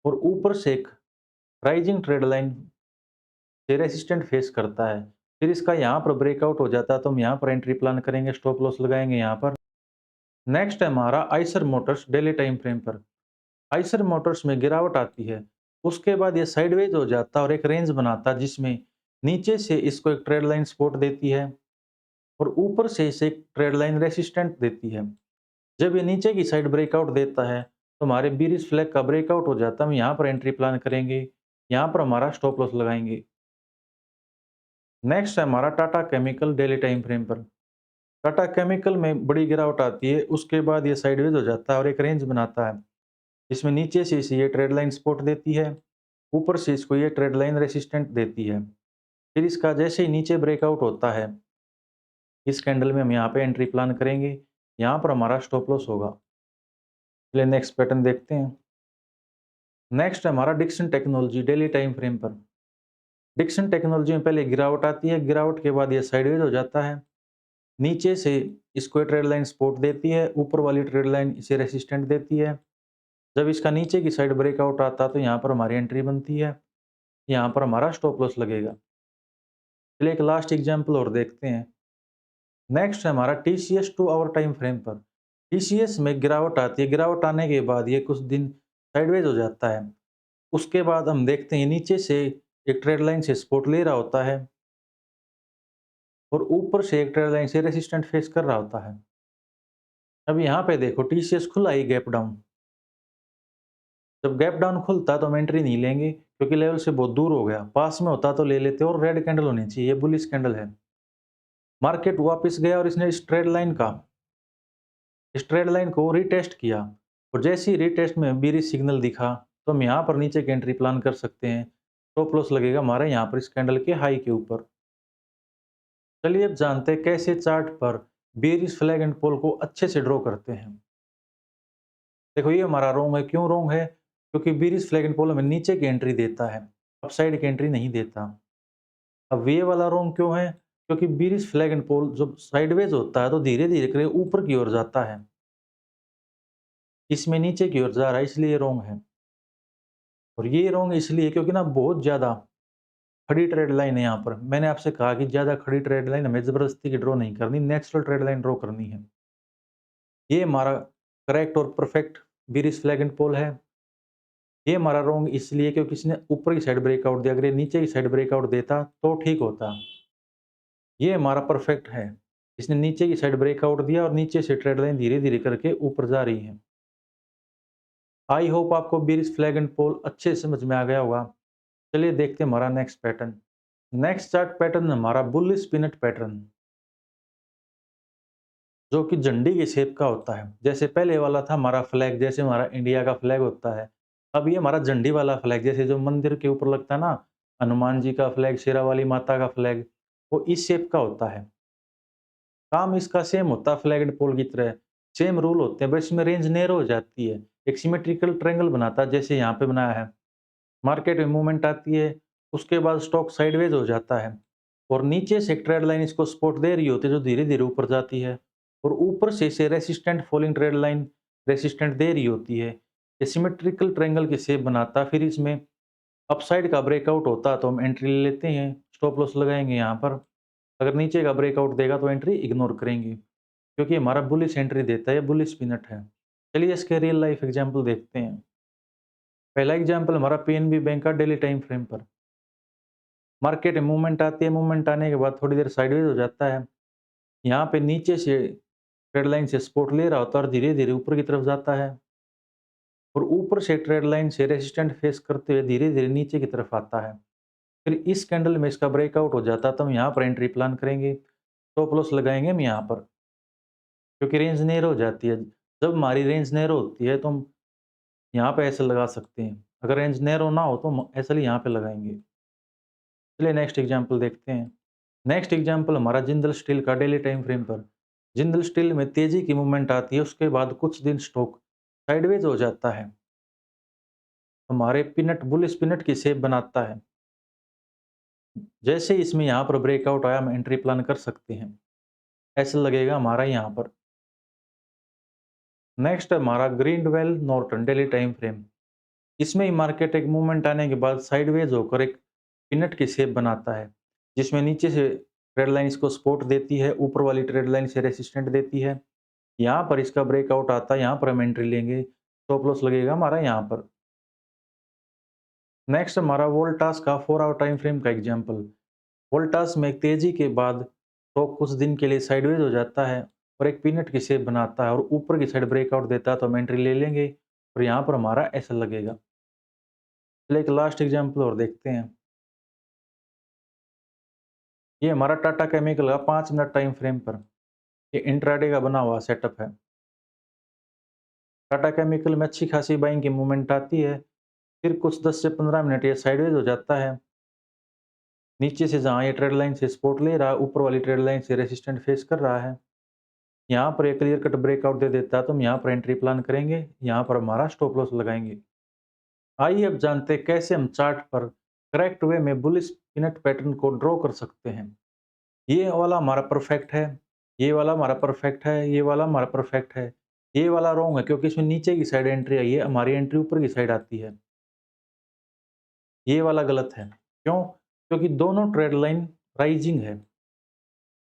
और ऊपर से एक राइजिंग ट्रेड लाइन से रेसिस्टेंट फेस करता है। फिर इसका यहाँ पर ब्रेकआउट हो जाता है तो हम यहाँ पर एंट्री प्लान करेंगे, स्टॉप लॉस लगाएंगे यहाँ पर। नेक्स्ट है हमारा Eicher Motors daily time frame पर। आइसर मोटर्स में गिरावट आती है, उसके बाद ये साइडवेज हो जाता है और एक रेंज बनाता है, जिसमें नीचे से इसको एक ट्रेड लाइन सपोर्ट देती है और ऊपर से इसे एक ट्रेड लाइन रेसिस्टेंट देती है। जब ये नीचे की साइड ब्रेकआउट देता है तो हमारे बीरिश फ्लैग का ब्रेकआउट हो जाता है, हम यहाँ पर एंट्री प्लान करेंगे, यहाँ पर हमारा स्टॉप लॉस लगाएंगे। नेक्स्ट है हमारा Tata chemical daily time frame पर। टाटा केमिकल में बड़ी गिरावट आती है, उसके बाद ये साइडवेज हो जाता है और एक रेंज बनाता है, जिसमें नीचे से इसे ये ट्रेड लाइन सपोर्ट देती है, ऊपर से इसको ये ट्रेड लाइन रेसिस्टेंट देती है। फिर इसका जैसे ही नीचे ब्रेकआउट होता है, इस कैंडल में हम यहाँ पे एंट्री प्लान करेंगे, यहाँ पर हमारा स्टॉप लॉस होगा। चलिए नेक्स्ट पैटर्न देखते हैं। नेक्स्ट है हमारा Dixon technology daily time frame पर। डिक्सन टेक्नोलॉजी में पहले गिरावट आती है, गिरावट के बाद ये साइडवेज हो जाता है, नीचे से इसको ट्रेड लाइन सपोर्ट देती है, ऊपर वाली ट्रेड लाइन इसे रेसिस्टेंट देती है। जब इसका नीचे की साइड ब्रेकआउट आता है तो यहाँ पर हमारी एंट्री बनती है, यहाँ पर हमारा स्टॉप लॉस लगेगा। चलिए एक लास्ट एग्जांपल और देखते हैं। नेक्स्ट है हमारा टीसीएस 2 आवर टाइम फ्रेम पर। टीसीएस में गिरावट आती है, गिरावट आने के बाद ये कुछ दिन साइडवेज हो जाता है। उसके बाद हम देखते हैं नीचे से एक ट्रेड लाइन से सपोर्ट ले रहा होता है और ऊपर से एक ट्रेड लाइन से रेसिस्टेंट फेस कर रहा होता है। अब यहाँ पे देखो, टीसीएस खुला ही गैप डाउन, जब गैप डाउन खुलता है तो हम एंट्री नहीं लेंगे क्योंकि लेवल से बहुत दूर हो गया। पास में होता तो ले लेते और रेड कैंडल होनी चाहिए, ये बुलिश कैंडल है। मार्केट वापस गया और इसने इस ट्रेड लाइन को रीटेस्ट किया और जैसे ही रीटेस्ट में बीरिश सिग्नल दिखा तो हम यहाँ पर नीचे की एंट्री प्लान कर सकते हैं। स्टॉप लॉस लगेगा हमारा यहाँ पर इस कैंडल के हाई के ऊपर। चलिए अब जानते हैं कैसे चार्ट पर बेयरिश फ्लैग एंड पोल को अच्छे से ड्रॉ करते हैं। देखो ये हमारा रोंग है, क्यों रोंग है? क्योंकि बेयरिश फ्लैग एंड पोल हमें नीचे की एंट्री देता है, अपसाइड की एंट्री नहीं देता। अब ये वाला रोंग क्यों है? क्योंकि बेयरिश फ्लैग एंड पोल जब साइडवेज होता है तो धीरे धीरे करके ऊपर की ओर जाता है, इसमें नीचे की ओर जा रहा है, इसलिए ये रोंग है। और ये रोंग इसलिए क्योंकि ना बहुत ज्यादा खड़ी ट्रेड लाइन है। यहाँ पर मैंने आपसे कहा कि ज्यादा खड़ी ट्रेड लाइन हमें जबरदस्ती की ड्रॉ नहीं करनी, नेचुरल ट्रेड लाइन ड्रॉ करनी है। ये हमारा करेक्ट और perfect bearish flag and pole है। ये हमारा रोंग इसलिए क्योंकि इसने ऊपर की साइड ब्रेकआउट दिया, अगर ये नीचे की साइड ब्रेकआउट देता तो ठीक होता। ये हमारा परफेक्ट है, इसने नीचे की साइड ब्रेकआउट दिया और नीचे से ट्रेड लाइन धीरे धीरे करके ऊपर जा रही है। आई होप आपको बेयरिश फ्लैग एंड पोल अच्छे से समझ में आ गया होगा। चलिए देखते हैं हमारा next pattern. Next chart pattern हमारा बुलिश पिनट पैटर्न, जो कि झंडी के शेप का होता है। जैसे पहले वाला था हमारा फ्लैग, जैसे हमारा इंडिया का फ्लैग होता है। अब ये हमारा झंडी वाला फ्लैग, जैसे जो मंदिर के ऊपर लगता है ना, हनुमान जी का फ्लैग, शेरावाली माता का फ्लैग, वो इस शेप का होता है। काम इसका सेम होता है फ्लैग एंड पोल की तरह, सेम रूल होते हैं, बस इसमें रेंज नैरो हो जाती है। एक सिमेट्रिकल ट्रायंगल बनाता है जैसे यहाँ पे बनाया है। मार्केट में मूवमेंट आती है, उसके बाद स्टॉक साइडवेज हो जाता है और नीचे से एक ट्रेड लाइन इसको सपोर्ट दे रही होती है जो धीरे धीरे ऊपर जाती है और ऊपर से इसे resistant falling trend line resistant दे रही होती है। ये सिमेट्रिकल ट्रायंगल की शेप बनाता है। फिर इसमें अपसाइड का ब्रेकआउट होता है तो हम एंट्री ले लेते हैं, स्टॉप लॉस लगाएंगे यहाँ पर। अगर नीचे का ब्रेकआउट देगा तो एंट्री इग्नोर करेंगे क्योंकि हमारा बुलिश एंट्री देता है, बुलिश पिनट है। चलिए इसके रियल लाइफ एग्जाम्पल देखते हैं। पहला एग्जाम्पल हमारा पीएनबी बैंक का डेली टाइम फ्रेम पर। मार्केट में मूवमेंट आती है, मूवमेंट आने के बाद थोड़ी देर साइडवेज हो जाता है। यहाँ पे नीचे से ट्रेड लाइन से सपोर्ट ले रहा होता है और धीरे धीरे ऊपर की तरफ जाता है और ऊपर से ट्रेड लाइन से रेजिस्टेंट फेस करते हुए धीरे धीरे नीचे की तरफ आता है। फिर इस कैंडल में इसका ब्रेकआउट हो जाता है तो हम यहाँ पर एंट्री प्लान करेंगे, स्टॉप लॉस लगाएंगे हम यहाँ पर क्योंकि रेंज नैरो हो जाती है। जब हमारी रेंज नैरो होती है तो हम यहाँ पे ऐसे लगा सकते हैं, अगर रेंज नैरो ना हो तो हम ऐसे यहाँ पे लगाएंगे। चलिए नेक्स्ट एग्जाम्पल देखते हैं। नेक्स्ट एग्जाम्पल हमारा जिंदल स्टील का डेली टाइम फ्रेम पर। जिंदल स्टील में तेजी की मूवमेंट आती है, उसके बाद कुछ दिन स्टॉक साइडवेज हो जाता है, हमारे पिनट बुलिश पिनट की शेप बनाता है। जैसे इसमें यहाँ पर ब्रेकआउट आया हम एंट्री प्लान कर सकते हैं, ऐसा लगेगा हमारा यहाँ पर। नेक्स्ट हमारा ग्रीनडवेल नॉर्टन डेली टाइम फ्रेम। इसमें ही मार्केट एक मूवमेंट आने के बाद साइडवेज होकर एक पिनट की शेप बनाता है, जिसमें नीचे से ट्रेड लाइन इसको सपोर्ट देती है, ऊपर वाली ट्रेड लाइन से रेसिस्टेंट देती है। यहाँ पर इसका ब्रेकआउट आता है, यहाँ पर हम एंट्री लेंगे, स्टॉप लॉस लगेगा हमारा यहाँ पर। नेक्स्ट हमारा वोल्टास का 4 आवर टाइम फ्रेम का एग्जांपल। वोल्टास में एक तेजी के बाद स्टॉक कुछ दिन के लिए साइडवेज हो जाता है और एक पीनट की शेप बनाता है और ऊपर की साइड ब्रेकआउट देता है तो हम एंट्री ले लेंगे और यहाँ पर हमारा ऐसा लगेगा। चलिए एक लास्ट एग्जांपल और देखते हैं। ये हमारा टाटा केमिकल का 5 मिनट टाइम फ्रेम पर, ये इंट्राडे का बना हुआ सेटअप है। टाटा केमिकल में अच्छी खासी बाइंग की मूवमेंट आती है, फिर कुछ 10 से 15 मिनट ये साइडवेज हो जाता है। नीचे से जहाँ ये ट्रेड लाइन से सपोर्ट ले रहा है, ऊपर वाली ट्रेड लाइन से रेसिस्टेंट फेस कर रहा है। यहाँ पर एक क्लियर कट ब्रेकआउट दे देता है तो हम यहाँ पर एंट्री प्लान करेंगे, यहाँ पर हमारा स्टॉप लॉस लगाएंगे। आइए अब जानते हैं कैसे हम चार्ट पर करेक्ट वे में बुलिश पिनट पैटर्न को ड्रॉ कर सकते हैं। ये वाला हमारा परफेक्ट है, ये वाला हमारा परफेक्ट है, ये वाला हमारा परफेक्ट है, ये वाला रॉन्ग है क्योंकि इसमें नीचे की साइड एंट्री आई है, हमारी एंट्री ऊपर की साइड आती है। ये वाला गलत है, क्यों? क्योंकि दोनों ट्रेड लाइन राइजिंग है,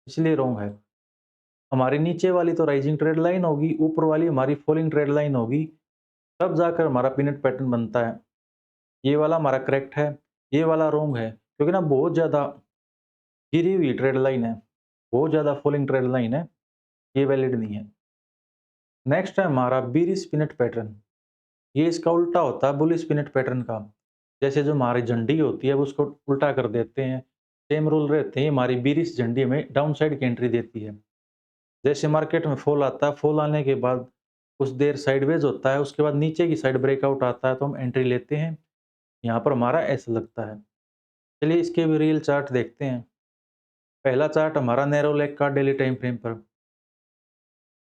इसलिए रॉन्ग है। हमारी नीचे वाली तो राइजिंग ट्रेड लाइन होगी, ऊपर वाली हमारी फॉलिंग ट्रेड लाइन होगी, तब जाकर हमारा पिनट पैटर्न बनता है। ये वाला हमारा करेक्ट है, ये वाला रॉन्ग है क्योंकि ना बहुत ज़्यादा गिरी हुई ट्रेड लाइन है, बहुत ज़्यादा फॉलिंग ट्रेड लाइन है, ये वैलिड नहीं है। नेक्स्ट है हमारा बीरिश पिनट पैटर्न। ये इसका उल्टा होता है बुलिश पिनट पैटर्न का। जैसे जो हमारी झंडी होती है अब उसको उल्टा कर देते हैं। सेम रूल रहते हैं, हमारी बीरिश झंडी में डाउन साइड की एंट्री देती है। जैसे मार्केट में फॉल आता है, फॉल आने के बाद कुछ देर साइडवेज होता है, उसके बाद नीचे की साइड ब्रेकआउट आता है तो हम एंट्री लेते हैं। यहाँ पर हमारा ऐसा लगता है। चलिए इसके भी रियल चार्ट देखते हैं। पहला चार्ट हमारा नैरो लेग का डेली टाइम फ्रेम पर।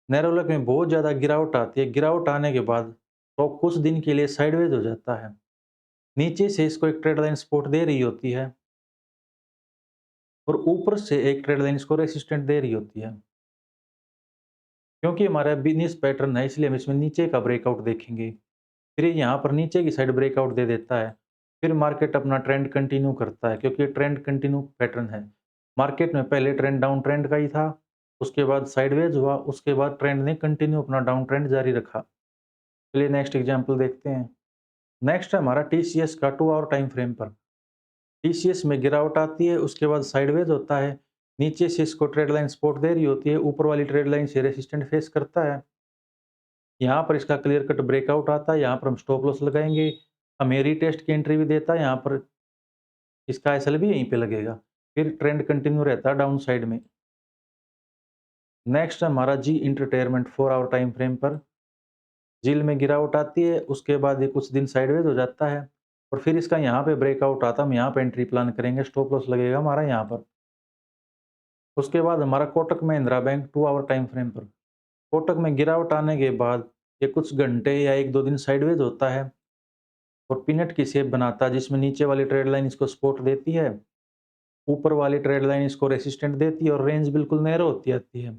नैरो लेग में बहुत ज़्यादा गिरावट आती है। गिरावट आने के बाद तो कुछ दिन के लिए साइडवेज हो जाता है। नीचे से इसको एक ट्रेड लाइन सपोर्ट दे रही होती है और ऊपर से एक ट्रेड लाइन इसको रेसिस्टेंट दे रही होती है। क्योंकि हमारा बिजनेस पैटर्न है इसलिए हम इसमें नीचे का ब्रेकआउट देखेंगे। फिर ये यहाँ पर नीचे की साइड ब्रेकआउट दे देता है। फिर मार्केट अपना ट्रेंड कंटिन्यू करता है क्योंकि ट्रेंड कंटिन्यू पैटर्न है। मार्केट में पहले ट्रेंड डाउन ट्रेंड का ही था, उसके बाद साइडवेज हुआ, उसके बाद ट्रेंड ने कंटिन्यू अपना डाउन ट्रेंड जारी रखा। चलिए नेक्स्ट एग्जांपल देखते हैं। नेक्स्ट है हमारा टीसीएस का 2 आवर टाइम फ्रेम पर। टीसीएस में गिरावट आती है, उसके बाद साइडवेज होता है। नीचे से इसको ट्रेड लाइन सपोर्ट दे रही होती है, ऊपर वाली ट्रेड लाइन से रेसिस्टेंट फेस करता है। यहाँ पर इसका क्लियर कट ब्रेकआउट आता है, यहाँ पर हम स्टॉप लॉस लगाएंगे। हमें रीटेस्ट की एंट्री भी देता है, यहाँ पर इसका एसएल भी यहीं पे लगेगा। फिर ट्रेंड कंटिन्यू रहता है डाउन साइड में। नेक्स्ट है हमारा Zee entertainment 4 hour time frame पर। जील में गिरावट आती है, उसके बाद ये कुछ दिन साइडवेज हो जाता है और फिर इसका यहाँ पे ब्रेकआउट आता है। हम यहाँ पे एंट्री प्लान करेंगे, स्टॉप लॉस लगेगा हमारा यहाँ पर। उसके बाद हमारा Kotak Mahindra bank 2 hour time frame पर। कोटक में गिरावट आने के बाद ये कुछ घंटे या 1-2 दिन साइडवेज होता है और पिनट की शेप बनाता है, जिसमें नीचे वाली ट्रेड लाइन इसको सपोर्ट देती है, ऊपर वाली ट्रेड लाइन इसको रेसिस्टेंट देती है और रेंज बिल्कुल नैरो होती जाती है।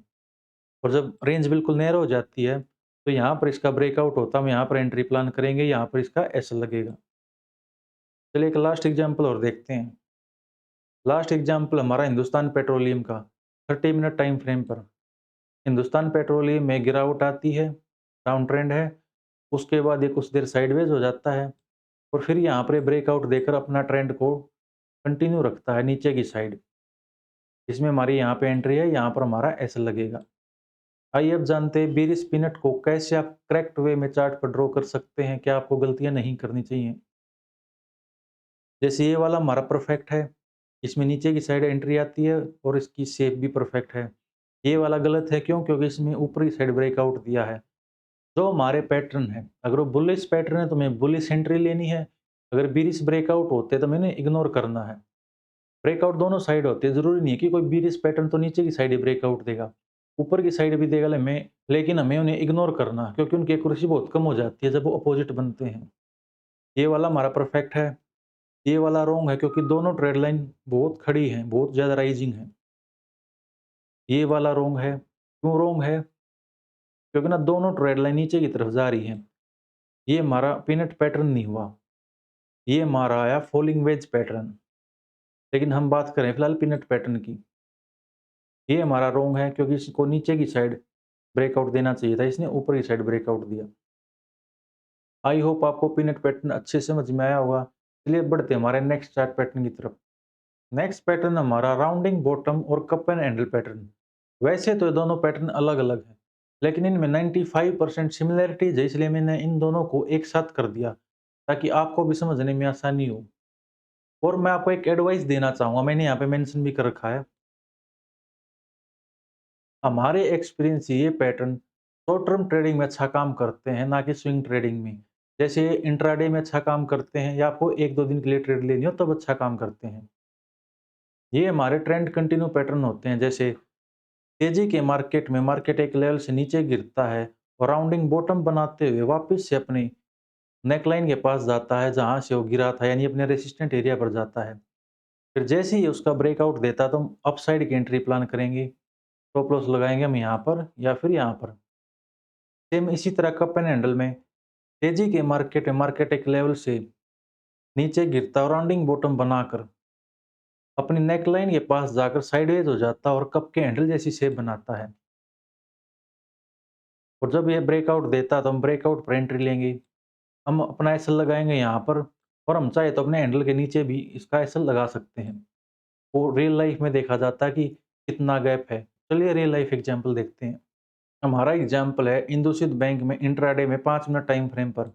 और जब रेंज बिल्कुल नैरो हो जाती है तो यहाँ पर इसका ब्रेकआउट होता है। हम यहाँ पर एंट्री प्लान करेंगे, यहाँ पर इसका एस लगेगा। चलिए एक लास्ट एग्जाम्पल और देखते हैं। लास्ट एग्जाम्पल हमारा हिंदुस्तान पेट्रोलियम का 30 मिनट टाइम फ्रेम पर। हिंदुस्तान पेट्रोलियम में गिरावट आती है, डाउन ट्रेंड है, उसके बाद ये कुछ देर साइडवेज हो जाता है और फिर यहाँ पर ब्रेकआउट देकर अपना ट्रेंड को कंटिन्यू रखता है नीचे की साइड। इसमें हमारी यहाँ पे एंट्री है, यहाँ पर हमारा एस लगेगा। आइए अब जानते हैं बीरिश पिनट को कैसे आप करेक्ट वे में चार्ट पर ड्रॉ कर सकते हैं, क्या आपको गलतियां नहीं करनी चाहिए। जैसे ये वाला हमारा परफेक्ट है, इसमें नीचे की साइड एंट्री आती है और इसकी शेप भी परफेक्ट है। ये वाला गलत है, क्यों? क्योंकि इसमें ऊपरी साइड ब्रेकआउट दिया है। जो हमारे पैटर्न है, अगर वो बुलिश पैटर्न है तो हमें बुलिश एंट्री लेनी है, अगर बीरिश ब्रेकआउट होते तो मैंने इग्नोर करना है। ब्रेकआउट दोनों साइड होते हैं, जरूरी नहीं है कि कोई बीरिश पैटर्न तो नीचे की साइड ही ब्रेकआउट देगा, ऊपर की साइड भी देगा हमें, लेकिन हमें उन्हें इग्नोर करना है, क्योंकि उनकी एक्यूरेसी बहुत कम हो जाती है जब वो अपोजिट बनते हैं। ये वाला हमारा परफेक्ट है, ये वाला रॉन्ग है, क्योंकि दोनों ट्रेड लाइन बहुत खड़ी हैं, बहुत ज़्यादा राइजिंग है। ये वाला रॉन्ग है, क्यों रॉन्ग है? क्योंकि ना दोनों ट्रेड लाइन नीचे की तरफ जा रही है। ये हमारा पिनट पैटर्न नहीं हुआ, ये हमारा आया फॉलिंग वेज पैटर्न। लेकिन हम बात करें फिलहाल पिनट पैटर्न की, ये हमारा रॉन्ग है, क्योंकि इसको नीचे की साइड ब्रेकआउट देना चाहिए था, इसने ऊपर की साइड ब्रेकआउट दिया। आई होप आपको पिनट पैटर्न अच्छे समझ में आया होगा। चलिए बढ़ते हैं हमारे नेक्स्ट चार्ट पैटर्न की तरफ। नेक्स्ट पैटर्न हमारा राउंडिंग बॉटम और कप एंड हैंडल पैटर्न। वैसे तो ये दोनों पैटर्न अलग अलग हैं, लेकिन इनमें 95% सिमिलैरिटीज है, इसलिए मैंने इन दोनों को एक साथ कर दिया ताकि आपको भी समझने में आसानी हो। और मैं आपको एक एडवाइस देना चाहूँगा, मैंने यहाँ पे मेंशन भी कर रखा है। हमारे एक्सपीरियंस से ये पैटर्न शॉर्ट टर्म ट्रेडिंग में अच्छा काम करते हैं, ना कि स्विंग ट्रेडिंग में। जैसे इंट्राडे में अच्छा काम करते हैं या आपको 1-2 दिन के लिए ट्रेड लेनी हो तब अच्छा काम करते हैं। ये हमारे ट्रेंड कंटिन्यू पैटर्न होते हैं। जैसे तेजी के मार्केट में मार्केट एक लेवल से नीचे गिरता है और राउंडिंग बॉटम बनाते हुए वापस से अपनी नेकलाइन के पास जाता है जहां से वो गिरा था, यानी अपने रेसिस्टेंट एरिया पर जाता है। फिर जैसे ही उसका ब्रेकआउट देता है तो हम अपसाइड की एंट्री प्लान करेंगे, स्टॉप लॉस लगाएंगे हम यहाँ पर या फिर यहाँ पर। सेम इसी तरह कप एंड हैंडल में तेजी के मार्केट एक लेवल से नीचे गिरता और राउंडिंग बॉटम बनाकर अपनी नेकलाइन के पास जाकर साइडवेज हो जाता और कप के हैंडल जैसी शेप बनाता है। और जब ये ब्रेकआउट देता है तो हम ब्रेकआउट पर एंट्री लेंगे, हम अपना एसएल लगाएंगे यहाँ पर और हम चाहे तो अपने हैंडल के नीचे भी इसका एसएल लगा सकते हैं। वो रियल लाइफ में देखा जाता है कि कितना गैप है। चलिए रियल लाइफ एग्जांपल देखते हैं। हमारा एग्जांपल है इंडसइंड बैंक में इंट्राडे में 5 मिनट टाइम फ्रेम पर।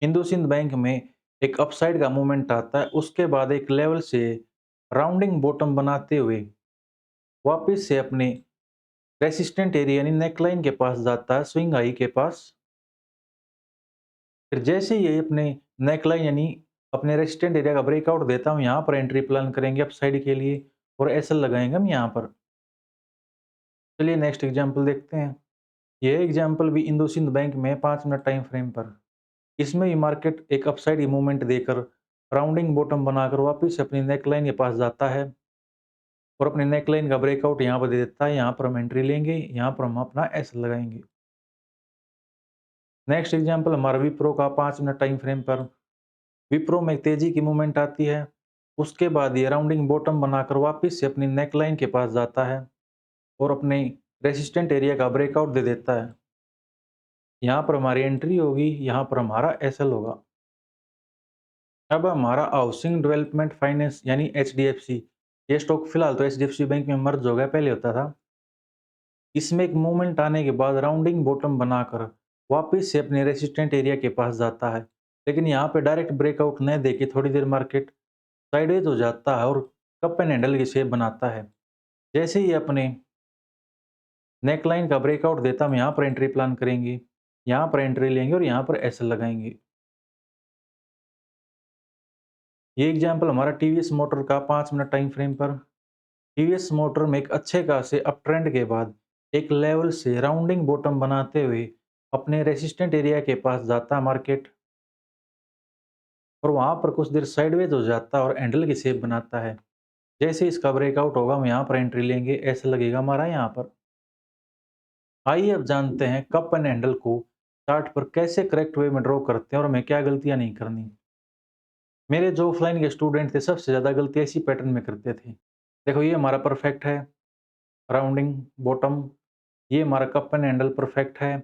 इंडोसिंध बैंक में एक अपसाइड का मूवमेंट आता है, उसके बाद एक लेवल से राउंडिंग बॉटम बनाते हुए वापस से अपने रेसिस्टेंट एरिया यानी नेकलाइन के पास जाता है, स्विंग हाई के पास। फिर जैसे ही ये अपने नेकलाइन यानी अपने रेसिस्टेंट एरिया का ब्रेकआउट देता हूँ, यहाँ पर एंट्री प्लान करेंगे अपसाइड के लिए और एसएल लगाएंगे हम यहाँ पर। चलिए नेक्स्ट एग्जांपल देखते हैं। यह एग्जांपल भी इंडोसिंध बैंक में 5 मिनट टाइम फ्रेम पर। इसमें भी मार्केट एक अपसाइड मूवमेंट देकर राउंडिंग बॉटम बनाकर वापस अपनी नेकलाइन के पास जाता है और अपने नेकलाइन का ब्रेकआउट यहाँ पर दे देता है। यहाँ पर हम एंट्री लेंगे, यहाँ पर हम अपना एस लगाएंगे। नेक्स्ट एग्जांपल हमारा विप्रो का 5 मिनट टाइम फ्रेम पर। विप्रो में तेजी की मूवमेंट आती है, उसके बाद ये राउंडिंग बॉटम बनाकर वापस से अपनी नेकलाइन के पास जाता है और अपने रेसिस्टेंट एरिया का ब्रेकआउट दे देता है। यहाँ पर हमारी एंट्री होगी, यहाँ पर हमारा एसएल होगा। अब हमारा हाउसिंग डेवलपमेंट फाइनेंस यानी एचडीएफसी, ये स्टॉक फिलहाल तो एचडीएफसी बैंक में मर्ज हो गया, पहले होता था। इसमें एक मूवमेंट आने के बाद राउंडिंग बॉटम बनाकर वापस से अपने रेसिस्टेंट एरिया के पास जाता है, लेकिन यहाँ पे डायरेक्ट ब्रेकआउट न देके थोड़ी देर मार्केट साइडवेज हो जाता है और कप एंड हैंडल की शेप बनाता है। जैसे ही अपने नेकलाइन का ब्रेकआउट देता हम यहाँ पर एंट्री प्लान करेंगे, यहाँ पर एंट्री लेंगे और यहाँ पर एसएल लगाएंगे। ये एग्जाम्पल हमारा टीवीएस मोटर का 5 मिनट टाइम फ्रेम पर। टीवीएस मोटर में एक अच्छे खासे अप ट्रेंड के बाद एक लेवल से राउंडिंग बॉटम बनाते हुए अपने रेसिस्टेंट एरिया के पास जाता है मार्केट और वहां पर कुछ देर साइडवेज हो जाता है और हैंडल की शेप बनाता है। जैसे इसका ब्रेकआउट होगा हम यहाँ पर एंट्री लेंगे, ऐसा लगेगा हमारा यहाँ पर। आइए अब जानते हैं कप एंड हैंडल को चार्ट पर कैसे करेक्ट वे में ड्रॉ करते हैं और हमें क्या गलतियां नहीं करनी। मेरे जो ऑफलाइन के स्टूडेंट थे सबसे ज़्यादा गलती इसी पैटर्न में करते थे। देखो ये हमारा परफेक्ट है, राउंडिंग बॉटम, ये हमारा कप एंड हैंडल परफेक्ट है,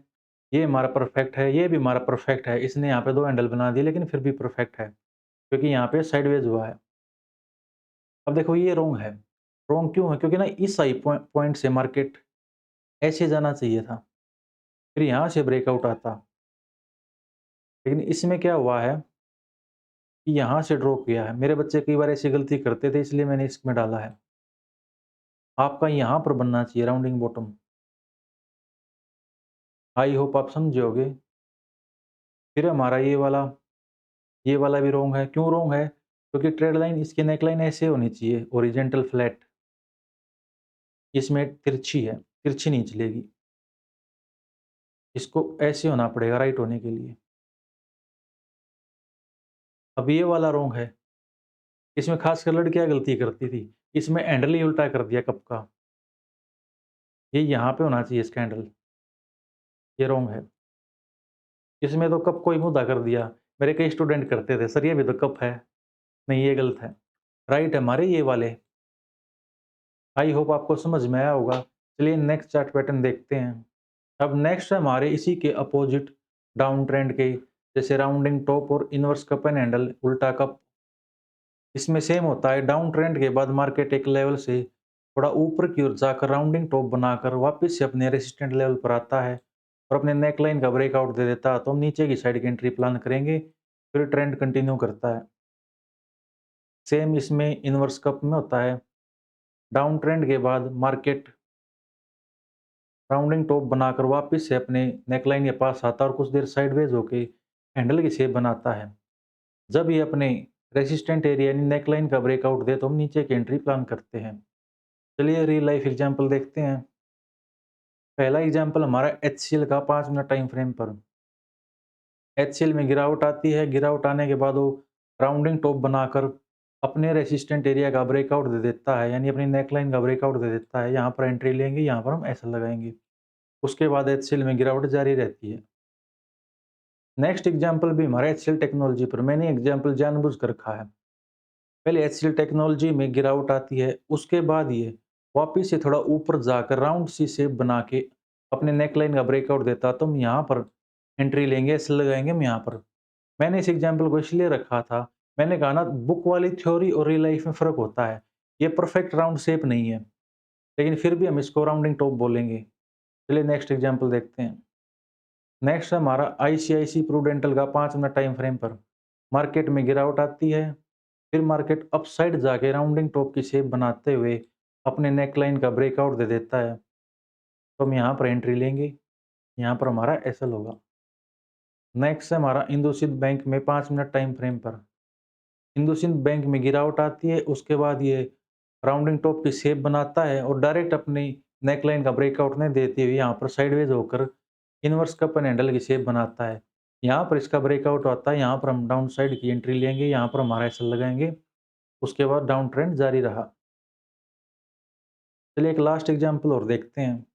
ये हमारा परफेक्ट है, ये भी हमारा परफेक्ट है। इसने यहाँ पे 2 हैंडल बना दिए लेकिन फिर भी परफेक्ट है, क्योंकि यहाँ पे साइडवेज हुआ है। अब देखो ये रॉन्ग है। रॉन्ग क्यों है? क्योंकि ना इस हाई पॉइंट से मार्केट ऐसे जाना चाहिए था, फिर यहाँ से ब्रेकआउट आता। लेकिन इसमें क्या हुआ है कि यहाँ से ड्रॉ किया है। मेरे बच्चे कई बार ऐसी गलती करते थे, इसलिए मैंने इसमें डाला है। आपका यहाँ पर बनना चाहिए राउंडिंग बॉटम। आई होप आप समझे होगे। फिर हमारा ये वाला भी रॉन्ग है। क्यों रॉन्ग है? क्योंकि ट्रेड लाइन इसकी नेकलाइन ऐसे होनी चाहिए, हॉरिजॉन्टल फ्लैट। इसमें तिरछी है, तिरछी नहीं चलेगी। इसको ऐसे होना पड़ेगा राइट होने के लिए। अब ये वाला रॉन्ग है। इसमें खासकर लड़कियां गलती करती थी, इसमें हैंडल ही उल्टा कर दिया कप का। ये यहाँ पे होना चाहिए इसका हैंडल, ये रॉन्ग है। इसमें तो कप को ही मुद्दा कर दिया। मेरे कई स्टूडेंट करते थे, सर ये भी तो कप है। नहीं, ये गलत है। राइट है हमारे ये वाले। आई होप आपको समझ में आया होगा। चलिए नेक्स्ट चार्ट पैटर्न देखते हैं। अब नेक्स्ट है हमारे इसी के अपोजिट डाउन ट्रेंड के, जैसे राउंडिंग टॉप और इनवर्स कप एंड हैंडल, उल्टा कप। इसमें सेम होता है, डाउन ट्रेंड के बाद मार्केट एक लेवल से थोड़ा ऊपर की ओर जाकर राउंडिंग टॉप बनाकर वापस से अपने रेसिस्टेंट लेवल पर आता है और अपने नेकलाइन का ब्रेकआउट दे देता है, तो हम नीचे की साइड की एंट्री प्लान करेंगे। फिर ट्रेंड कंटिन्यू करता है। सेम इसमें इनवर्स कप में होता है, डाउन ट्रेंड के बाद मार्केट राउंडिंग टॉप बनाकर वापस से अपने नेकलाइन के पास आता है और कुछ देर साइडवेज होके हैंडल की शेप बनाता है। जब ये अपने रेसिस्टेंट एरिया यानी नेकलाइन का ब्रेकआउट दे तो हम नीचे की एंट्री प्लान करते हैं। चलिए रियल लाइफ एग्जांपल देखते हैं। पहला एग्जांपल हमारा एचसीएल का 5 मिनट टाइम फ्रेम पर। एचसीएल में गिरावट आती है, गिरावट आने के बाद वो राउंडिंग टॉप बनाकर अपने रेसिस्टेंट एरिया का ब्रेकआउट दे देता है, यानी अपनी नेकलाइन का ब्रेकआउट दे देता है। यहाँ पर एंट्री लेंगे, यहाँ पर हम ऐसा लगाएंगे। उसके बाद एचसीएल में गिरावट जारी रहती है। नेक्स्ट एग्जांपल भी हमारा एचसीएल टेक्नोलॉजी पर। मैंने एग्जांपल जानबूझ कर रखा है। पहले एचसीएल टेक्नोलॉजी में गिरावट आती है, उसके बाद ये वापिस से थोड़ा ऊपर जाकर राउंड सी शेप बना के अपने नेकलाइन का ब्रेकआउट देता, तो हम यहाँ पर एंट्री लेंगे, ऐसे लगाएंगे हम यहाँ पर। मैंने इस एग्जांपल को इसलिए रखा था, मैंने कहा ना बुक वाली थ्योरी और रियल लाइफ में फ़र्क होता है। ये परफेक्ट राउंड शेप नहीं है, लेकिन फिर भी हम इसको राउंडिंग टॉप बोलेंगे। चलिए नेक्स्ट एग्जांपल देखते हैं। नेक्स्ट है हमारा आईसीआईसी प्रूडेंटल का 5 मिनट टाइम फ्रेम पर मार्केट में गिरावट आती है, फिर मार्केट अपसाइड जाके राउंडिंग टॉप की शेप बनाते हुए अपने नेकलाइन का ब्रेकआउट दे देता है, तो हम यहाँ पर एंट्री लेंगे। यहाँ पर हमारा एसएल होगा। नेक्स्ट है हमारा इंडोसिंध बैंक में 5 मिनट टाइम फ्रेम पर इंडोसिंध बैंक में गिरावट आती है, उसके बाद ये राउंडिंग टॉप की शेप बनाता है और डायरेक्ट अपनी नेकलाइन का ब्रेकआउट नहीं देते हुए यहाँ पर साइडवेज होकर इनवर्स कप एंड हैंडल की शेप बनाता है। यहाँ पर इसका ब्रेकआउट आता है, यहाँ पर हम डाउन साइड की एंट्री लेंगे, यहाँ पर हमारा एसएल लगाएंगे, उसके बाद डाउन ट्रेंड जारी रहा। चलिए एक लास्ट एग्जाम्पल और देखते हैं।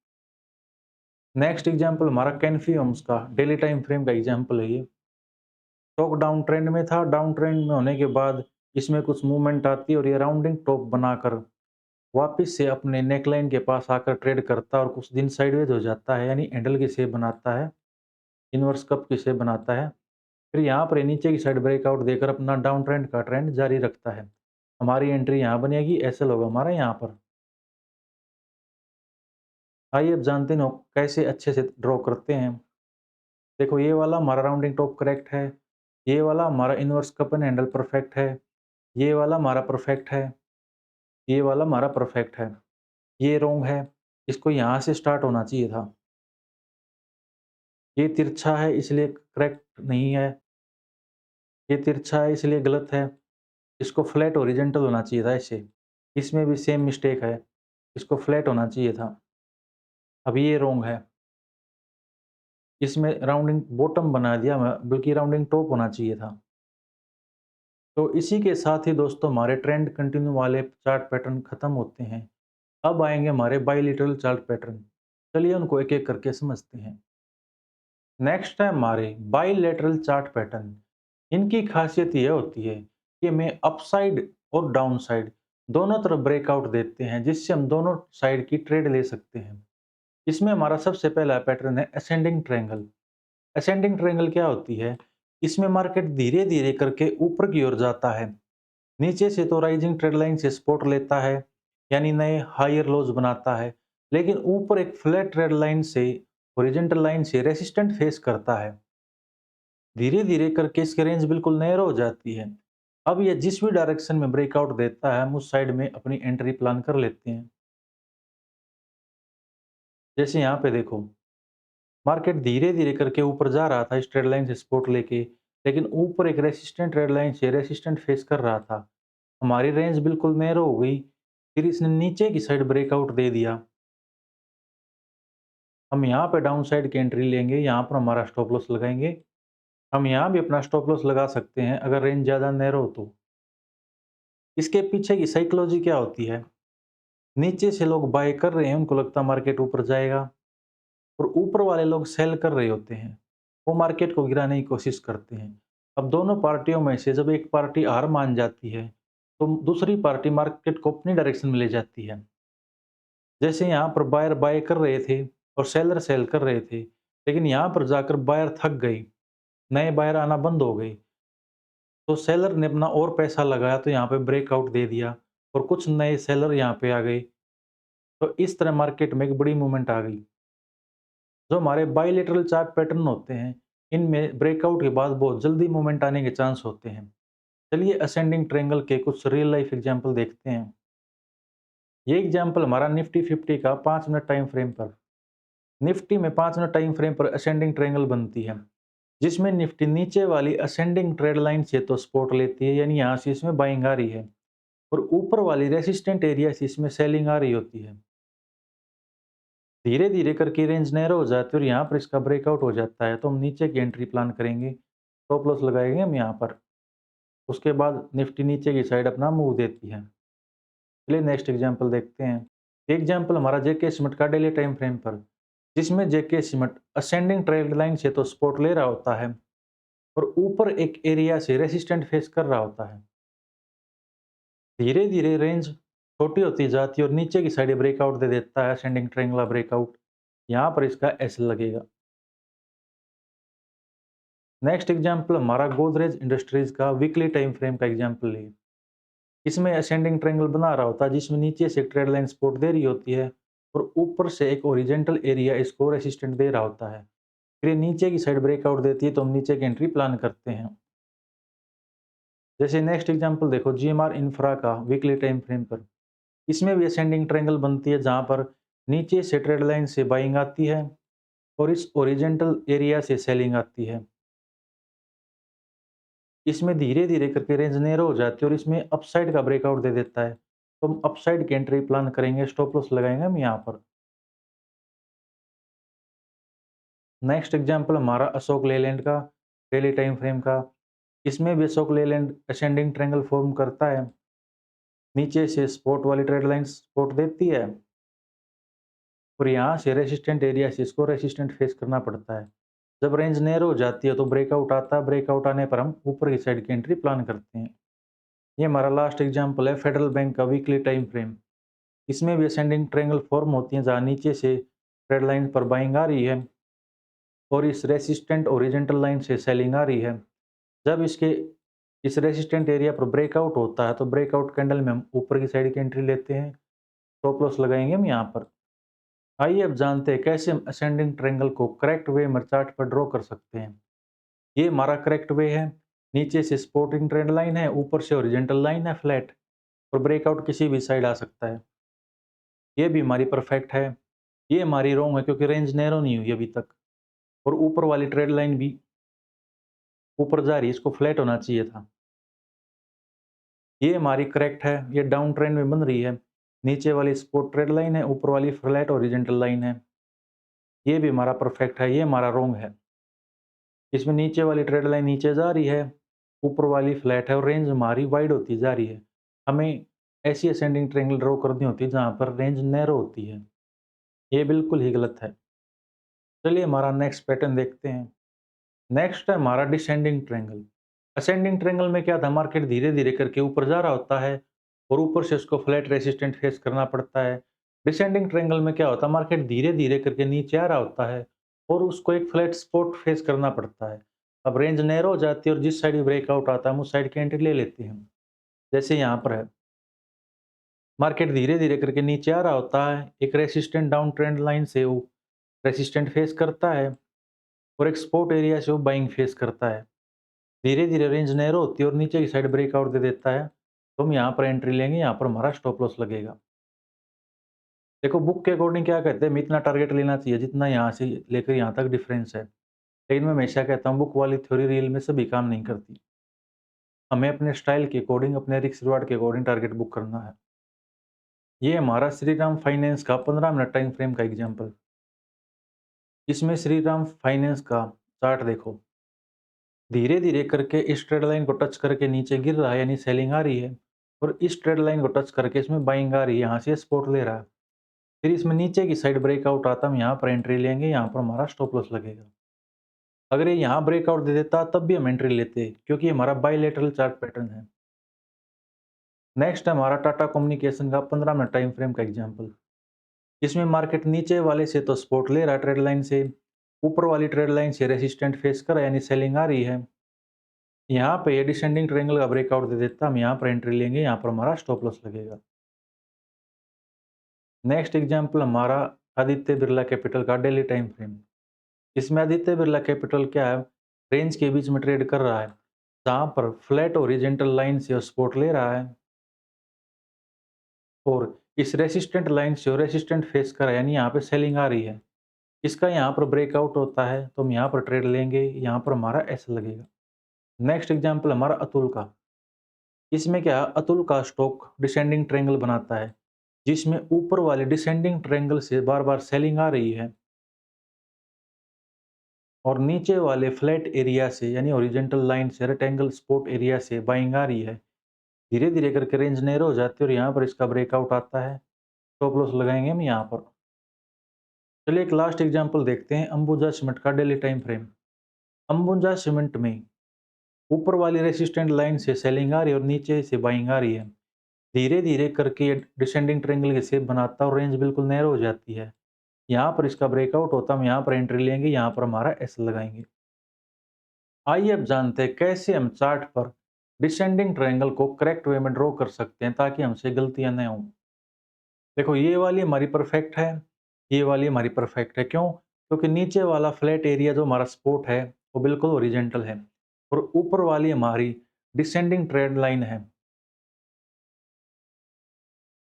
नेक्स्ट एग्जाम्पल हमारा कैनफी होम्स का डेली टाइम फ्रेम का एग्जाम्पल है। ये स्टॉक डाउन ट्रेंड में था, डाउन ट्रेंड में होने के बाद इसमें कुछ मूवमेंट आती है और ये राउंडिंग टॉप बनाकर वापस से अपने नेकलाइन के पास आकर ट्रेड करता है और कुछ दिन साइडवेज हो जाता है, यानी हैंडल की शेप बनाता है, इनवर्स कप की शेप बनाता है। फिर यहाँ पर नीचे की साइड ब्रेकआउट देकर अपना डाउन ट्रेंड का ट्रेंड जारी रखता है। हमारी एंट्री यहाँ बनेगी, एसएल होगा हमारा यहाँ पर। आइए अब जानते हैं कैसे अच्छे से ड्रॉ करते हैं। देखो ये वाला हमारा राउंडिंग टॉप करेक्ट है, ये वाला हमारा inverse cup and handle perfect है, ये वाला हमारा परफेक्ट है, ये वाला हमारा परफेक्ट है, ये रॉन्ग है, इसको यहाँ से स्टार्ट होना चाहिए था। ये तिरछा है इसलिए करेक्ट नहीं है, ये तिरछा है इसलिए गलत है, इसको फ्लैट हॉरिजॉन्टल होना चाहिए था ऐसे। इसमें भी सेम मिस्टेक है, इसको फ्लैट होना चाहिए था। अब ये रॉन्ग है, इसमें राउंडिंग बॉटम बना दिया बल्कि राउंडिंग टॉप होना चाहिए था। तो इसी के साथ ही दोस्तों हमारे ट्रेंड कंटिन्यू वाले चार्ट पैटर्न खत्म होते हैं। अब आएंगे हमारे बायलैटरल चार्ट पैटर्न। चलिए उनको एक एक करके समझते हैं। नेक्स्ट है हमारे बायलैटरल चार्ट पैटर्न। इनकी खासियत यह होती है कि हमें अपसाइड और डाउन साइड दोनों तरफ ब्रेकआउट देते हैं, जिससे हम दोनों साइड की ट्रेड ले सकते हैं। इसमें हमारा सबसे पहला पैटर्न है असेंडिंग ट्रायंगल। असेंडिंग ट्रायंगल क्या होती है? इसमें मार्केट धीरे धीरे करके ऊपर की ओर जाता है। नीचे से तो राइजिंग ट्रेड लाइन से सपोर्ट लेता है, यानी नए हायर लोज बनाता है, लेकिन ऊपर एक फ्लैट ट्रेड लाइन से हॉरिजॉन्टल लाइन से रेसिस्टेंट फेस करता है। धीरे धीरे करके इसकी रेंज बिल्कुल नैरो हो जाती है। अब यह जिस भी डायरेक्शन में ब्रेकआउट देता है, हम उस साइड में अपनी एंट्री प्लान कर लेते हैं। जैसे यहाँ पे देखो, मार्केट धीरे धीरे करके ऊपर जा रहा था इस ट्रेड लाइन से सपोर्ट लेके, लेकिन ऊपर एक रेसिस्टेंट ट्रेड लाइन से रेसिस्टेंट फेस कर रहा था। हमारी रेंज बिल्कुल नैरो हो गई, फिर इसने नीचे की साइड ब्रेकआउट दे दिया। हम यहाँ पे डाउन साइड की एंट्री लेंगे, यहाँ पर हमारा स्टॉप लॉस लगाएंगे। हम यहाँ भी अपना स्टॉप लॉस लगा सकते हैं अगर रेंज ज़्यादा नैरो हो तो। इसके पीछे की साइकोलॉजी क्या होती है? नीचे से लोग बाय कर रहे हैं, उनको लगता है मार्केट ऊपर जाएगा, और ऊपर वाले लोग सेल कर रहे होते हैं, वो मार्केट को गिराने की कोशिश करते हैं। अब दोनों पार्टियों में से जब एक पार्टी हार मान जाती है, तो दूसरी पार्टी मार्केट को अपनी डायरेक्शन में ले जाती है। जैसे यहाँ पर बायर बाय कर रहे थे और सेलर सेल कर रहे थे, लेकिन यहाँ पर जाकर बायर थक गई, नए बायर आना बंद हो गए, तो सेलर ने अपना और पैसा लगाया तो यहाँ पे ब्रेकआउट दे दिया और कुछ नए सेलर यहाँ पे आ गए। तो इस तरह मार्केट में एक बड़ी मूवमेंट आ गई। जो हमारे बायलैटरल चार्ट पैटर्न होते हैं, इनमें ब्रेकआउट के बाद बहुत जल्दी मूवमेंट आने के चांस होते हैं। चलिए असेंडिंग ट्रायंगल के कुछ रियल लाइफ एग्जांपल देखते हैं। ये एग्जांपल हमारा निफ्टी 50 का 5 मिनट टाइम फ्रेम पर। निफ्टी में 5 मिनट टाइम फ्रेम पर असेंडिंग ट्रायंगल बनती है, जिसमें निफ्टी नीचे वाली असेंडिंग ट्रेड लाइन से तो सपोर्ट लेती है, यानी यहाँ से इसमें बाइंग आ रही है, और ऊपर वाली रेसिस्टेंट एरिया से इसमें सेलिंग आ रही होती है। धीरे धीरे करके रेंज नैरो हो जाती है और यहाँ पर इसका ब्रेकआउट हो जाता है, तो हम नीचे की एंट्री प्लान करेंगे, स्टॉप लॉस लगाएंगे हम यहाँ पर। उसके बाद निफ्टी नीचे की साइड अपना मूव देती है। चलिए नेक्स्ट एग्जांपल देखते हैं। एग्जांपल हमारा जेके सीमेंट का डेली टाइम फ्रेम पर, जिसमें जेके सीमेंट असेंडिंग ट्रेड लाइन से तो सपोर्ट ले रहा होता है और ऊपर एक एरिया से रेसिस्टेंट फेस कर रहा होता है। धीरे धीरे रेंज छोटी होती जाती है और नीचे की साइड ब्रेकआउट दे देता है, असेंडिंग ट्रायंगल ब्रेकआउट। यहाँ पर इसका एस लगेगा। नेक्स्ट एग्जांपल हमारा गोदरेज इंडस्ट्रीज का वीकली टाइम फ्रेम का एग्जांपल है। इसमें असेंडिंग ट्रायंगल बना रहा होता है, जिसमें नीचे से एक ट्रेड लाइन सपोर्ट दे रही होती है और ऊपर से एक ओरिजेंटल एरिया इसको रेसिस्टेंट दे रहा होता है। फिर ये नीचे की साइड ब्रेकआउट देती है तो हम नीचे की एंट्री प्लान करते हैं। जैसे नेक्स्ट एग्जांपल देखो जीएमआर इंफ्रा का वीकली टाइम फ्रेम पर। इसमें भी असेंडिंग ट्रायंगल बनती है जहां पर नीचे से ट्रेड लाइन से बाइंग आती है और इस ओरिजेंटल एरिया से सेलिंग आती है। इसमें धीरे धीरे करके रेंज नैरो हो जाती है और इसमें अपसाइड का ब्रेकआउट दे देता है, तो हम अपसाइड की एंट्री प्लान करेंगे, स्टॉप लॉस लगाएंगे हम यहाँ पर। नेक्स्ट एग्जांपल हमारा अशोक लेलैंड का डेली टाइम फ्रेम का। इसमें भी Ashok Leyland ascending triangle form करता है, नीचे से सपोर्ट वाली ट्रेड लाइन सपोर्ट देती है और यहाँ से रेसिस्टेंट एरिया से इसको रेसिस्टेंट फेस करना पड़ता है। जब रेंज नैरो हो जाती है तो ब्रेकआउट आता है, ब्रेकआउट आने पर हम ऊपर की साइड की एंट्री प्लान करते हैं। ये हमारा लास्ट एग्जांपल है फेडरल बैंक का वीकली टाइम फ्रेम। इसमें भी असेंडिंग ट्रायंगल फॉर्म होती है जहाँ नीचे से ट्रेड लाइन पर बाइंग आ रही है और इस रेसिस्टेंट ओरिजेंटल लाइन से सेलिंग आ रही है। जब इसके इस रेसिस्टेंट एरिया पर ब्रेकआउट होता है तो ब्रेकआउट कैंडल में हम ऊपर की साइड की एंट्री लेते हैं, स्टॉप लॉस लगाएंगे हम यहाँ पर। आइए अब जानते हैं कैसे हम असेंडिंग ट्रायंगल को करेक्ट वे में चार्ट पर ड्रॉ कर सकते हैं। ये हमारा करेक्ट वे है, नीचे से सपोर्टिंग ट्रेंड लाइन है, ऊपर से ओरिजेंटल लाइन है फ्लैट और ब्रेकआउट किसी भी साइड आ सकता है। ये भी हमारी परफेक्ट है। ये हमारी रॉन्ग है क्योंकि रेंज नैरो नहीं हुई अभी तक और ऊपर वाली ट्रेड लाइन भी ऊपर जा रही है, इसको फ्लैट होना चाहिए था। ये हमारी करेक्ट है, ये डाउन ट्रेंड में बन रही है, नीचे वाली सपोर्ट ट्रेड लाइन है, ऊपर वाली फ्लैट ओरिजेंटल लाइन है। ये भी हमारा परफेक्ट है, ये हमारा रॉन्ग है। इसमें नीचे वाली ट्रेड लाइन नीचे जा रही है, ऊपर वाली फ्लैट है और रेंज हमारी वाइड होती जा रही है। हमें ऐसी असेंडिंग ट्रायंगल ड्रॉ करनी होती है जहाँ पर रेंज नैरो होती है। ये बिल्कुल ही गलत है। चलिए हमारा नेक्स्ट पैटर्न देखते हैं। नेक्स्ट है हमारा डिसेंडिंग ट्रायंगल। असेंडिंग ट्रायंगल में क्या था, मार्केट धीरे धीरे करके ऊपर जा रहा होता है और ऊपर से उसको फ्लैट रेसिस्टेंट फेस करना पड़ता है। डिसेंडिंग ट्रायंगल में क्या होता है, मार्केट धीरे धीरे करके नीचे आ रहा होता है और उसको एक फ्लैट स्पॉट फेस करना पड़ता है। अब रेंज नैरो हो जाती है और जिस साइड ब्रेकआउट आता है हम उस साइड की एंट्री ले लेते हैं। जैसे यहाँ पर है, मार्केट धीरे धीरे करके नीचे आ रहा होता है, एक रेसिस्टेंट डाउन ट्रेंड लाइन से वो रेसिस्टेंट फेस करता है और एक सपोर्ट एरिया से वो बाइंग फेस करता है। धीरे धीरे रेंज नैरो होती है और नीचे की साइड ब्रेकआउट दे देता है, तो हम यहाँ पर एंट्री लेंगे, यहाँ पर हमारा स्टॉप लॉस लगेगा। देखो बुक के अकॉर्डिंग क्या कहते हैं, हमें इतना टारगेट लेना चाहिए जितना यहाँ से लेकर यहाँ तक डिफरेंस है, लेकिन मैं हमेशा कहता हूँ बुक वाली थ्योरी रियल में सभी काम नहीं करती। हमें अपने स्टाइल के अकॉर्डिंग, अपने रिस्क रिवार्ड के अकॉर्डिंग टारगेट बुक करना है। ये हमारा श्रीराम फाइनेंस का 15 मिनट टाइम फ्रेम का एग्जाम्पल। इसमें श्रीराम फाइनेंस का चार्ट देखो, धीरे धीरे करके इस ट्रेड लाइन को टच करके नीचे गिर रहा है, यानी सेलिंग आ रही है और इस ट्रेड लाइन को टच करके इसमें बाइंग आ रही है, यहाँ से सपोर्ट ले रहा है। फिर इसमें नीचे की साइड ब्रेकआउट आता है, हम यहाँ पर एंट्री लेंगे, यहाँ पर हमारा स्टॉप लॉस लगेगा। अगर ये यहाँ ब्रेकआउट दे देता तब भी हम एंट्री लेते क्योंकि हमारा बायलैटरल चार्ट पैटर्न है। नेक्स्ट है हमारा टाटा कम्युनिकेशन का 15 मिनट टाइम फ्रेम का एग्जांपल। इसमें मार्केट नीचे वाले से तो सपोर्ट ले रहा है ट्रेड लाइन से, ऊपर वाली ट्रेड लाइन से रेसिस्टेंट फेस कर यानी सेलिंग आ रही है। यहाँ पे ये डिसेंडिंग ट्रायंगल का ब्रेकआउट दे देता, हम यहाँ पर एंट्री लेंगे, यहाँ पर हमारा स्टॉप लॉस लगेगा। नेक्स्ट एग्जांपल हमारा आदित्य बिरला कैपिटल का डेली टाइम फ्रेम। इसमें आदित्य बिरला कैपिटल क्या है, रेंज के बीच में ट्रेड कर रहा है, जहाँ पर फ्लैट ओरिजेंटल लाइन से सपोर्ट ले रहा है और इस रेसिस्टेंट लाइन से रेसिस्टेंट फेस कर यानी यहाँ पे सेलिंग आ रही है। इसका यहाँ पर ब्रेकआउट होता है तो हम यहाँ पर ट्रेड लेंगे, यहाँ पर हमारा ऐसा लगेगा। नेक्स्ट एग्जांपल हमारा अतुल का। इसमें क्या है, अतुल का स्टॉक डिसेंडिंग ट्रायंगल बनाता है जिसमें ऊपर वाले डिसेंडिंग ट्रायंगल से बार बार सेलिंग आ रही है और नीचे वाले फ्लैट एरिया से यानी ओरिजेंटल लाइन से रेक्टेंगल सपोर्ट एरिया से बाइंग आ रही है। धीरे धीरे करके रेंज नैरो हो जाती है और यहाँ पर इसका ब्रेकआउट आता है, स्टॉप लॉस लगाएंगे हम यहाँ पर। चलिए एक लास्ट एग्जांपल देखते हैं अंबुजा सीमेंट का daily time frame. Ambuja cement में ऊपर वाली रेसिस्टेंट लाइन से सेलिंग आ रही है और नीचे से बाइंग आ रही है। धीरे धीरे करके ये डिसेंडिंग ट्रायंगल की शेप बनाता है और रेंज बिल्कुल नैरो हो जाती है। यहाँ पर इसका ब्रेकआउट होता है, हम यहाँ पर एंट्री लेंगे, यहाँ पर हमारा एस लगाएंगे। आइए अब जानते हैं कैसे हम चार्ट पर डिसेंडिंग ट्रायंगल को करेक्ट वे में ड्रॉ कर सकते हैं ताकि हमसे गलतियां न हों। देखो ये वाली हमारी परफेक्ट है, ये वाली हमारी परफेक्ट है। क्यों? क्योंकि नीचे वाला फ्लैट एरिया जो हमारा सपोर्ट है वो बिल्कुल ओरिजेंटल है और ऊपर वाली हमारी डिसेंडिंग ट्रेंड लाइन है,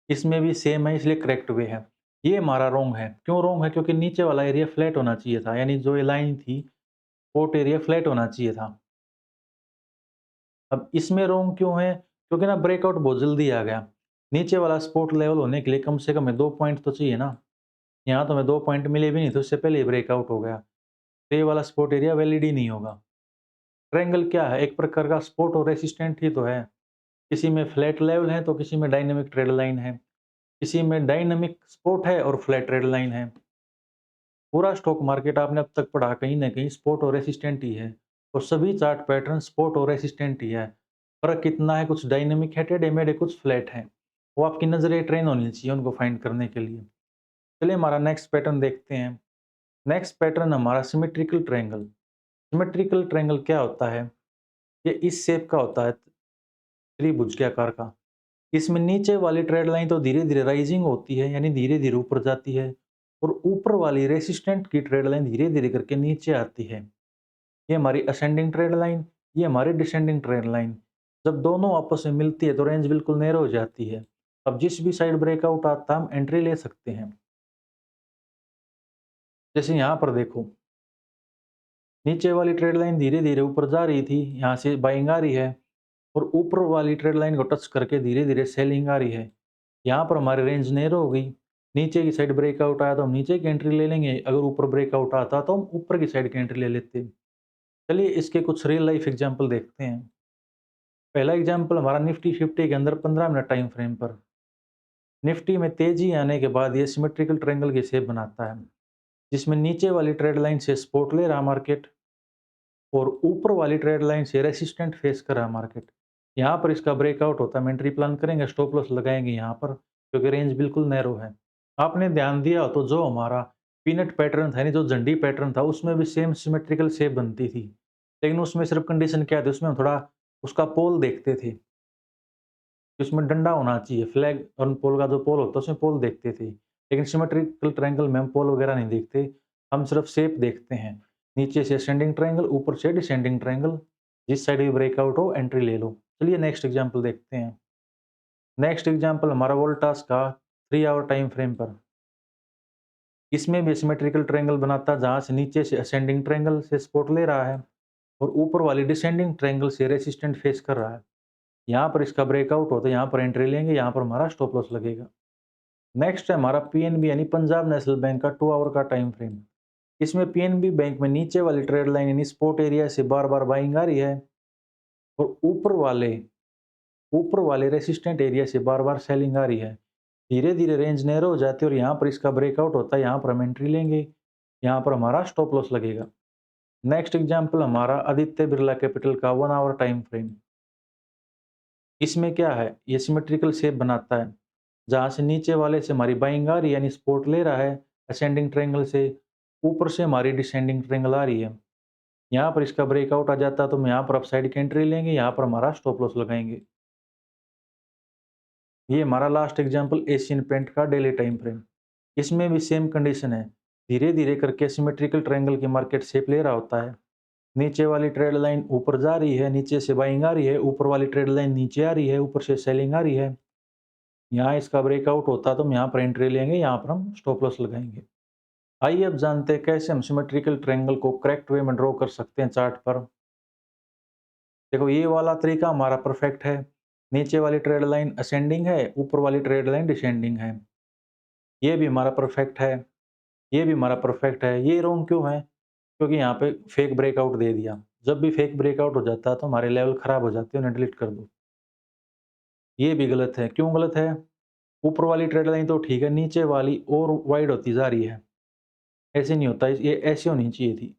इसमें भी सेम है इसलिए करेक्ट वे है। ये हमारा रॉन्ग है, क्यों रॉन्ग है? क्योंकि नीचे वाला एरिया फ्लैट होना चाहिए था, यानी जो ये लाइन थी सपोर्ट एरिया फ्लैट होना चाहिए था। अब इसमें रॉन्ग क्यों है? क्योंकि ना ब्रेकआउट बहुत जल्दी आ गया। नीचे वाला सपोर्ट लेवल होने के लिए कम से कम 2 पॉइंट तो चाहिए ना, यहाँ तो हमें 2 पॉइंट मिले भी नहीं, तो इससे पहले ही ब्रेकआउट हो गया। तो ये वाला सपोर्ट एरिया वैलिड ही नहीं होगा। ट्रायंगल क्या है? एक प्रकार का सपोर्ट और रेसिस्टेंट ही तो है। किसी में फ्लैट लेवल है तो किसी में डायनामिक ट्रेड लाइन है, किसी में डायनामिक सपोर्ट है और फ्लैट ट्रेड लाइन है। पूरा स्टॉक मार्केट आपने अब तक पढ़ा कहीं न कहीं सपोर्ट और रेसिस्टेंट ही है और सभी चार्ट पैटर्न सपोर्ट और रेसिस्टेंट ही है। फ़र्क कितना है, कुछ डायनामिक है, टेढ़े-मेढ़े, कुछ फ्लैट हैं। वो आपकी नज़रें ट्रेन होनी चाहिए उनको फाइंड करने के लिए। चलिए हमारा नेक्स्ट पैटर्न देखते हैं। नेक्स्ट पैटर्न हमारा सिमेट्रिकल ट्रायंगल। सिमेट्रिकल ट्रायंगल क्या होता है? ये इस शेप का होता है, त्रिभुज के आकार का। इसमें नीचे वाली ट्रेड लाइन तो धीरे-धीरे राइजिंग होती है, यानी धीरे-धीरे ऊपर जाती है और ऊपर वाली रेसिस्टेंट की ट्रेड लाइन धीरे-धीरे करके नीचे आती है। ये हमारी असेंडिंग ट्रेड लाइन, ये हमारी डिसेंडिंग ट्रेड लाइन। जब दोनों आपस में मिलती है तो रेंज बिल्कुल नैरो हो जाती है। अब जिस भी साइड ब्रेकआउट आता है हम एंट्री ले सकते हैं। जैसे यहाँ पर देखो, नीचे वाली ट्रेड लाइन धीरे-धीरे ऊपर जा रही थी, यहाँ से बाइंग आ रही है और ऊपर वाली ट्रेड लाइन को टच करके धीरे-धीरे सेलिंग आ रही है। यहाँ पर हमारी रेंज नैरो हो गई। नीचे की साइड ब्रेकआउट आया तो हम नीचे की एंट्री ले लेंगे, अगर ऊपर ब्रेकआउट आता तो हम ऊपर की साइड की एंट्री ले लेते। चलिए इसके कुछ रियल लाइफ एग्जांपल देखते हैं। पहला एग्जांपल हमारा निफ्टी 50 के अंदर 15 मिनट टाइम फ्रेम पर। निफ्टी में तेजी आने के बाद ये सिमेट्रिकल ट्रायंगल की शेप बनाता है, जिसमें नीचे वाली ट्रेड लाइन से सपोर्ट ले रहा मार्केट और ऊपर वाली ट्रेड लाइन से रेसिस्टेंट फेस कर रहा मार्केट। यहाँ पर इसका ब्रेकआउट होता है, हम एंट्री प्लान करेंगे, स्टॉप लॉस लगाएंगे यहाँ पर, क्योंकि रेंज बिल्कुल नैरो है। आपने ध्यान दिया हो तो जो हमारा पीनट पैटर्न था, यानी जो झंडी पैटर्न था, उसमें भी सेम सिमेट्रिकल शेप बनती थी, लेकिन उसमें सिर्फ कंडीशन क्या थी, उसमें हम थोड़ा उसका पोल देखते थे कि उसमें डंडा होना चाहिए, फ्लैग और पोल का जो पोल होता है उसमें पोल देखते थे। लेकिन सिमेट्रिकल ट्रायंगल में हम पोल वगैरह नहीं देखते, हम सिर्फ शेप देखते हैं। नीचे से असेंडिंग ट्रायंगल, ऊपर से डिसेंडिंग ट्रायंगल, जिस साइड भी ब्रेकआउट हो एंट्री ले लो। चलिए नेक्स्ट एग्जांपल देखते हैं। नेक्स्ट एग्जांपल हमारा वोल्टास का 3 आवर टाइम फ्रेम पर। इसमें भी सिमेट्रिकल ट्रायंगल बनाता है, जहाँ से नीचे से असेंडिंग ट्रायंगल से सपोर्ट ले रहा है और ऊपर वाली डिसेंडिंग ट्रायंगल से रेसिस्टेंट फेस कर रहा है। यहाँ पर इसका ब्रेकआउट होता है, यहाँ पर एंट्री लेंगे, यहाँ पर हमारा स्टॉप लॉस लगेगा। नेक्स्ट है हमारा पीएनबी यानी पंजाब नेशनल बैंक का 2 आवर का टाइम फ्रेम। इसमें पीएनबी बैंक में नीचे वाली ट्रेड लाइन यानी सपोर्ट एरिया से बार-बार बाइंग आ रही है और ऊपर वाले रेसिस्टेंट एरिया से बार-बार सेलिंग आ रही है। धीरे-धीरे रेंज नैरो हो जाती है और यहाँ पर इसका ब्रेकआउट होता है, यहाँ पर हम एंट्री लेंगे, यहाँ पर हमारा स्टॉप लॉस लगेगा। नेक्स्ट एग्जांपल हमारा आदित्य बिरला कैपिटल का 1 आवर टाइम फ्रेम। इसमें क्या है, ये सिमेट्रिकल शेप बनाता है, जहाँ से नीचे वाले से हमारी बाइंग आ रही है यानी सपोर्ट ले रहा है असेंडिंग ट्रायंगल से, ऊपर से हमारी डिसेंडिंग ट्रायंगल आ रही है। यहाँ पर इसका ब्रेकआउट आ जाता है तो हम यहाँ पर अपसाइड की एंट्री लेंगे, यहाँ पर हमारा स्टॉप लॉस लगाएंगे। ये हमारा लास्ट एग्जांपल एशियन पेंट का डेली टाइम फ्रेम। इसमें भी सेम कंडीशन है, धीरे धीरे करके सिमेट्रिकल ट्रायंगल की मार्केट शेप ले रहा होता है। नीचे वाली ट्रेड लाइन ऊपर जा रही है, नीचे से बाइंग आ रही है, ऊपर वाली ट्रेड लाइन नीचे आ रही है, ऊपर से सेलिंग आ रही है। यहाँ इसका ब्रेकआउट होता है तो हम यहाँ पर एंट्री लेंगे, यहाँ पर हम स्टॉप लॉस लगाएंगे। आइए अब जानते हैं कैसे हम सिमेट्रिकल ट्रायंगल को करेक्ट वे में ड्रॉ कर सकते हैं चार्ट पर। देखो ये वाला तरीका हमारा परफेक्ट है। नीचे वाली ट्रेड लाइन असेंडिंग है, ऊपर वाली ट्रेड लाइन डिसेंडिंग है। ये भी हमारा परफेक्ट है, ये भी हमारा परफेक्ट है। ये रॉन्ग क्यों है? क्योंकि यहाँ पे फेक ब्रेकआउट दे दिया। जब भी फेक ब्रेकआउट हो जाता है तो हमारे लेवल खराब हो जाते हैं, उन्हें डिलीट कर दो। ये भी गलत है। क्यों गलत है? ऊपर वाली ट्रेड लाइन तो ठीक है, नीचे वाली और वाइड होती जा रही है। ऐसे नहीं होता, ये ऐसे होनी चाहिए थी।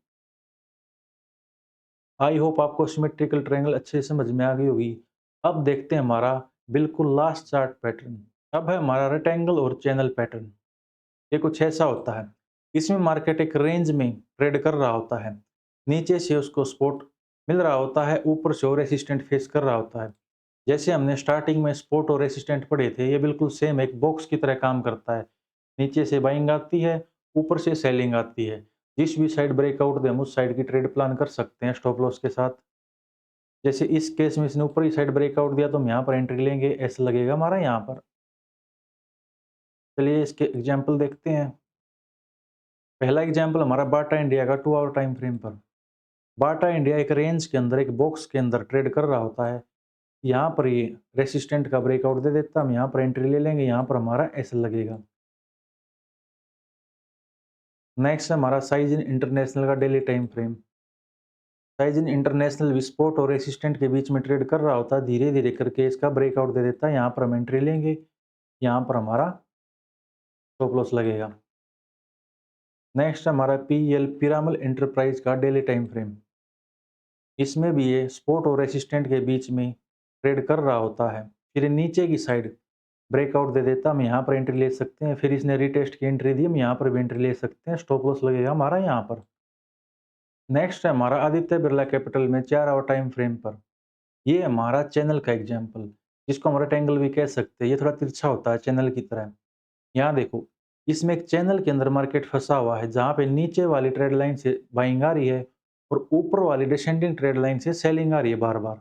आई होप आपको सिमेट्रिकल ट्रायंगल अच्छे से समझ में आ गई होगी। अब देखते हैं हमारा बिल्कुल लास्ट चार्ट पैटर्न। अब है हमारा रेक्टेंगल और चैनल पैटर्न। ये कुछ ऐसा होता है, इसमें मार्केट एक रेंज में ट्रेड कर रहा होता है। नीचे से उसको सपोर्ट मिल रहा होता है, ऊपर से और रेसिस्टेंट फेस कर रहा होता है। जैसे हमने स्टार्टिंग में सपोर्ट और रेसिस्टेंट पढ़े थे, ये बिल्कुल सेम एक बॉक्स की तरह काम करता है। नीचे से बाइंग आती है, ऊपर से सेलिंग आती है। जिस भी साइड ब्रेकआउट दे हम उस साइड की ट्रेड प्लान कर सकते हैं स्टॉप लॉस के साथ। जैसे इस केस में इसने ऊपर ही साइड ब्रेकआउट दिया तो हम यहाँ पर एंट्री लेंगे, ऐसा लगेगा हमारा यहाँ पर। चलिए इसके एग्जाम्पल देखते हैं। पहला एग्जाम्पल हमारा बाटा इंडिया का 2 आवर टाइम फ्रेम पर। बाटा इंडिया एक रेंज के अंदर, एक बॉक्स के अंदर ट्रेड कर रहा होता है। यहाँ पर ये रेसिस्टेंट का ब्रेकआउट दे देता, हम यहाँ पर एंट्री ले लेंगे, यहाँ पर हमारा ऐसा लगेगा। नेक्स्ट है हमारा साइज इन इंटरनेशनल का daily time frame. Size in international विस्फोट और रेसिस्टेंट के बीच में ट्रेड कर रहा होता है, धीरे धीरे करके इसका ब्रेकआउट दे देता है, यहाँ पर हम एंट्री लेंगे, यहाँ पर हमारा स्टॉप लॉस लगेगा। नेक्स्ट हमारा पीएल पिरामल एंटरप्राइज का डेली टाइम फ्रेम। इसमें भी ये सपोर्ट और रेसिस्टेंट के बीच में ट्रेड कर रहा होता है, फिर ये नीचे की साइड ब्रेकआउट दे देता, हम यहाँ पर एंट्री ले सकते हैं, फिर इसने रीटेस्ट की एंट्री दी, हम यहाँ पर भी एंट्री ले सकते हैं, स्टॉप लॉस लगेगा हमारा यहाँ पर। नेक्स्ट है हमारा आदित्य बिरला कैपिटल में 4 आवर टाइम फ्रेम पर। ये हमारा चैनल का एग्जाम्पल, जिसको हम रेक्टेंगल भी कह सकते हैं, ये थोड़ा तिरछा होता है चैनल की तरह। यहाँ देखो, इसमें एक चैनल के अंदर मार्केट फंसा हुआ है, जहाँ पे नीचे वाली ट्रेड लाइन से बाइंग आ रही है और ऊपर वाली डिसेंडिंग ट्रेड लाइन से सेलिंग आ रही है बार बार।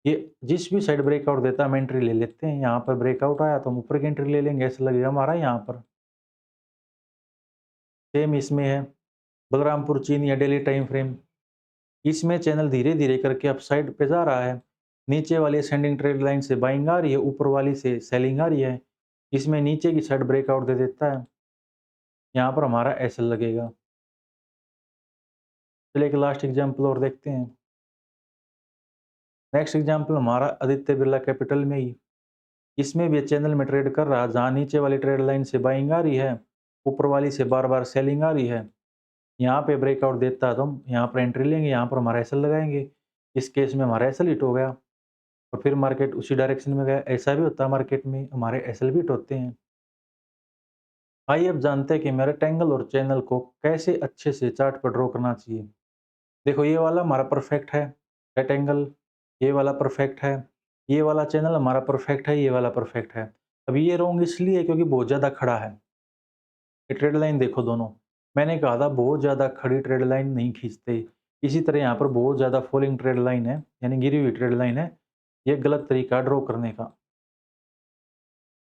ये जिस भी साइड ब्रेकआउट देता है हम एंट्री ले लेते हैं, यहाँ पर ब्रेकआउट आया तो हम ऊपर की एंट्री ले लेंगे, ऐसा लगेगा हमारा यहाँ पर। सेम इसमें है बलरामपुर चीनी या डेली टाइम फ्रेम। इसमें चैनल धीरे धीरे करके अप साइड पे जा रहा है, नीचे वाली असेंडिंग ट्रेड लाइन से बाइंग आ रही है, ऊपर वाली से सेलिंग आ रही है। इसमें नीचे की साइड ब्रेकआउट दे देता है, यहाँ पर हमारा ऐसा लगेगा। चलिए एक लास्ट एग्जाम्पल और देखते हैं। नेक्स्ट एग्जाम्पल हमारा आदित्य बिरला कैपिटल में ही, इसमें भी चैनल में ट्रेड कर रहा है, जहाँ नीचे वाली ट्रेड लाइन से बाइंग आ रही है, ऊपर वाली से बार बार सेलिंग आ रही है। यहाँ पे ब्रेकआउट देता है तो हम यहाँ पर एंट्री लेंगे, यहाँ पर हमारा एसएल लगाएंगे। इस केस में हमारा एसएल हिट हो गया और फिर मार्केट उसी डायरेक्शन में गया। ऐसा भी होता है मार्केट में, हमारे एसएल भी हिट होते हैं। आइए अब जानते हैं कि मेरे रेक्टेंगल और चैनल को कैसे अच्छे से चार्ट पर ड्रॉ करना चाहिए। देखो ये वाला हमारा परफेक्ट है रेक्टेंगल, ये वाला परफेक्ट है, ये वाला चैनल हमारा परफेक्ट है, ये वाला परफेक्ट है। अब ये रॉन्ग इसलिए क्योंकि बहुत ज़्यादा खड़ा है। ये ट्रेड लाइन देखो दोनों, मैंने कहा था बहुत ज़्यादा खड़ी ट्रेड लाइन नहीं खींचते। इसी तरह यहाँ पर बहुत ज़्यादा फॉलिंग ट्रेड लाइन है, यानी गिरी हुई ट्रेड लाइन है। ये गलत तरीका ड्रॉ करने का।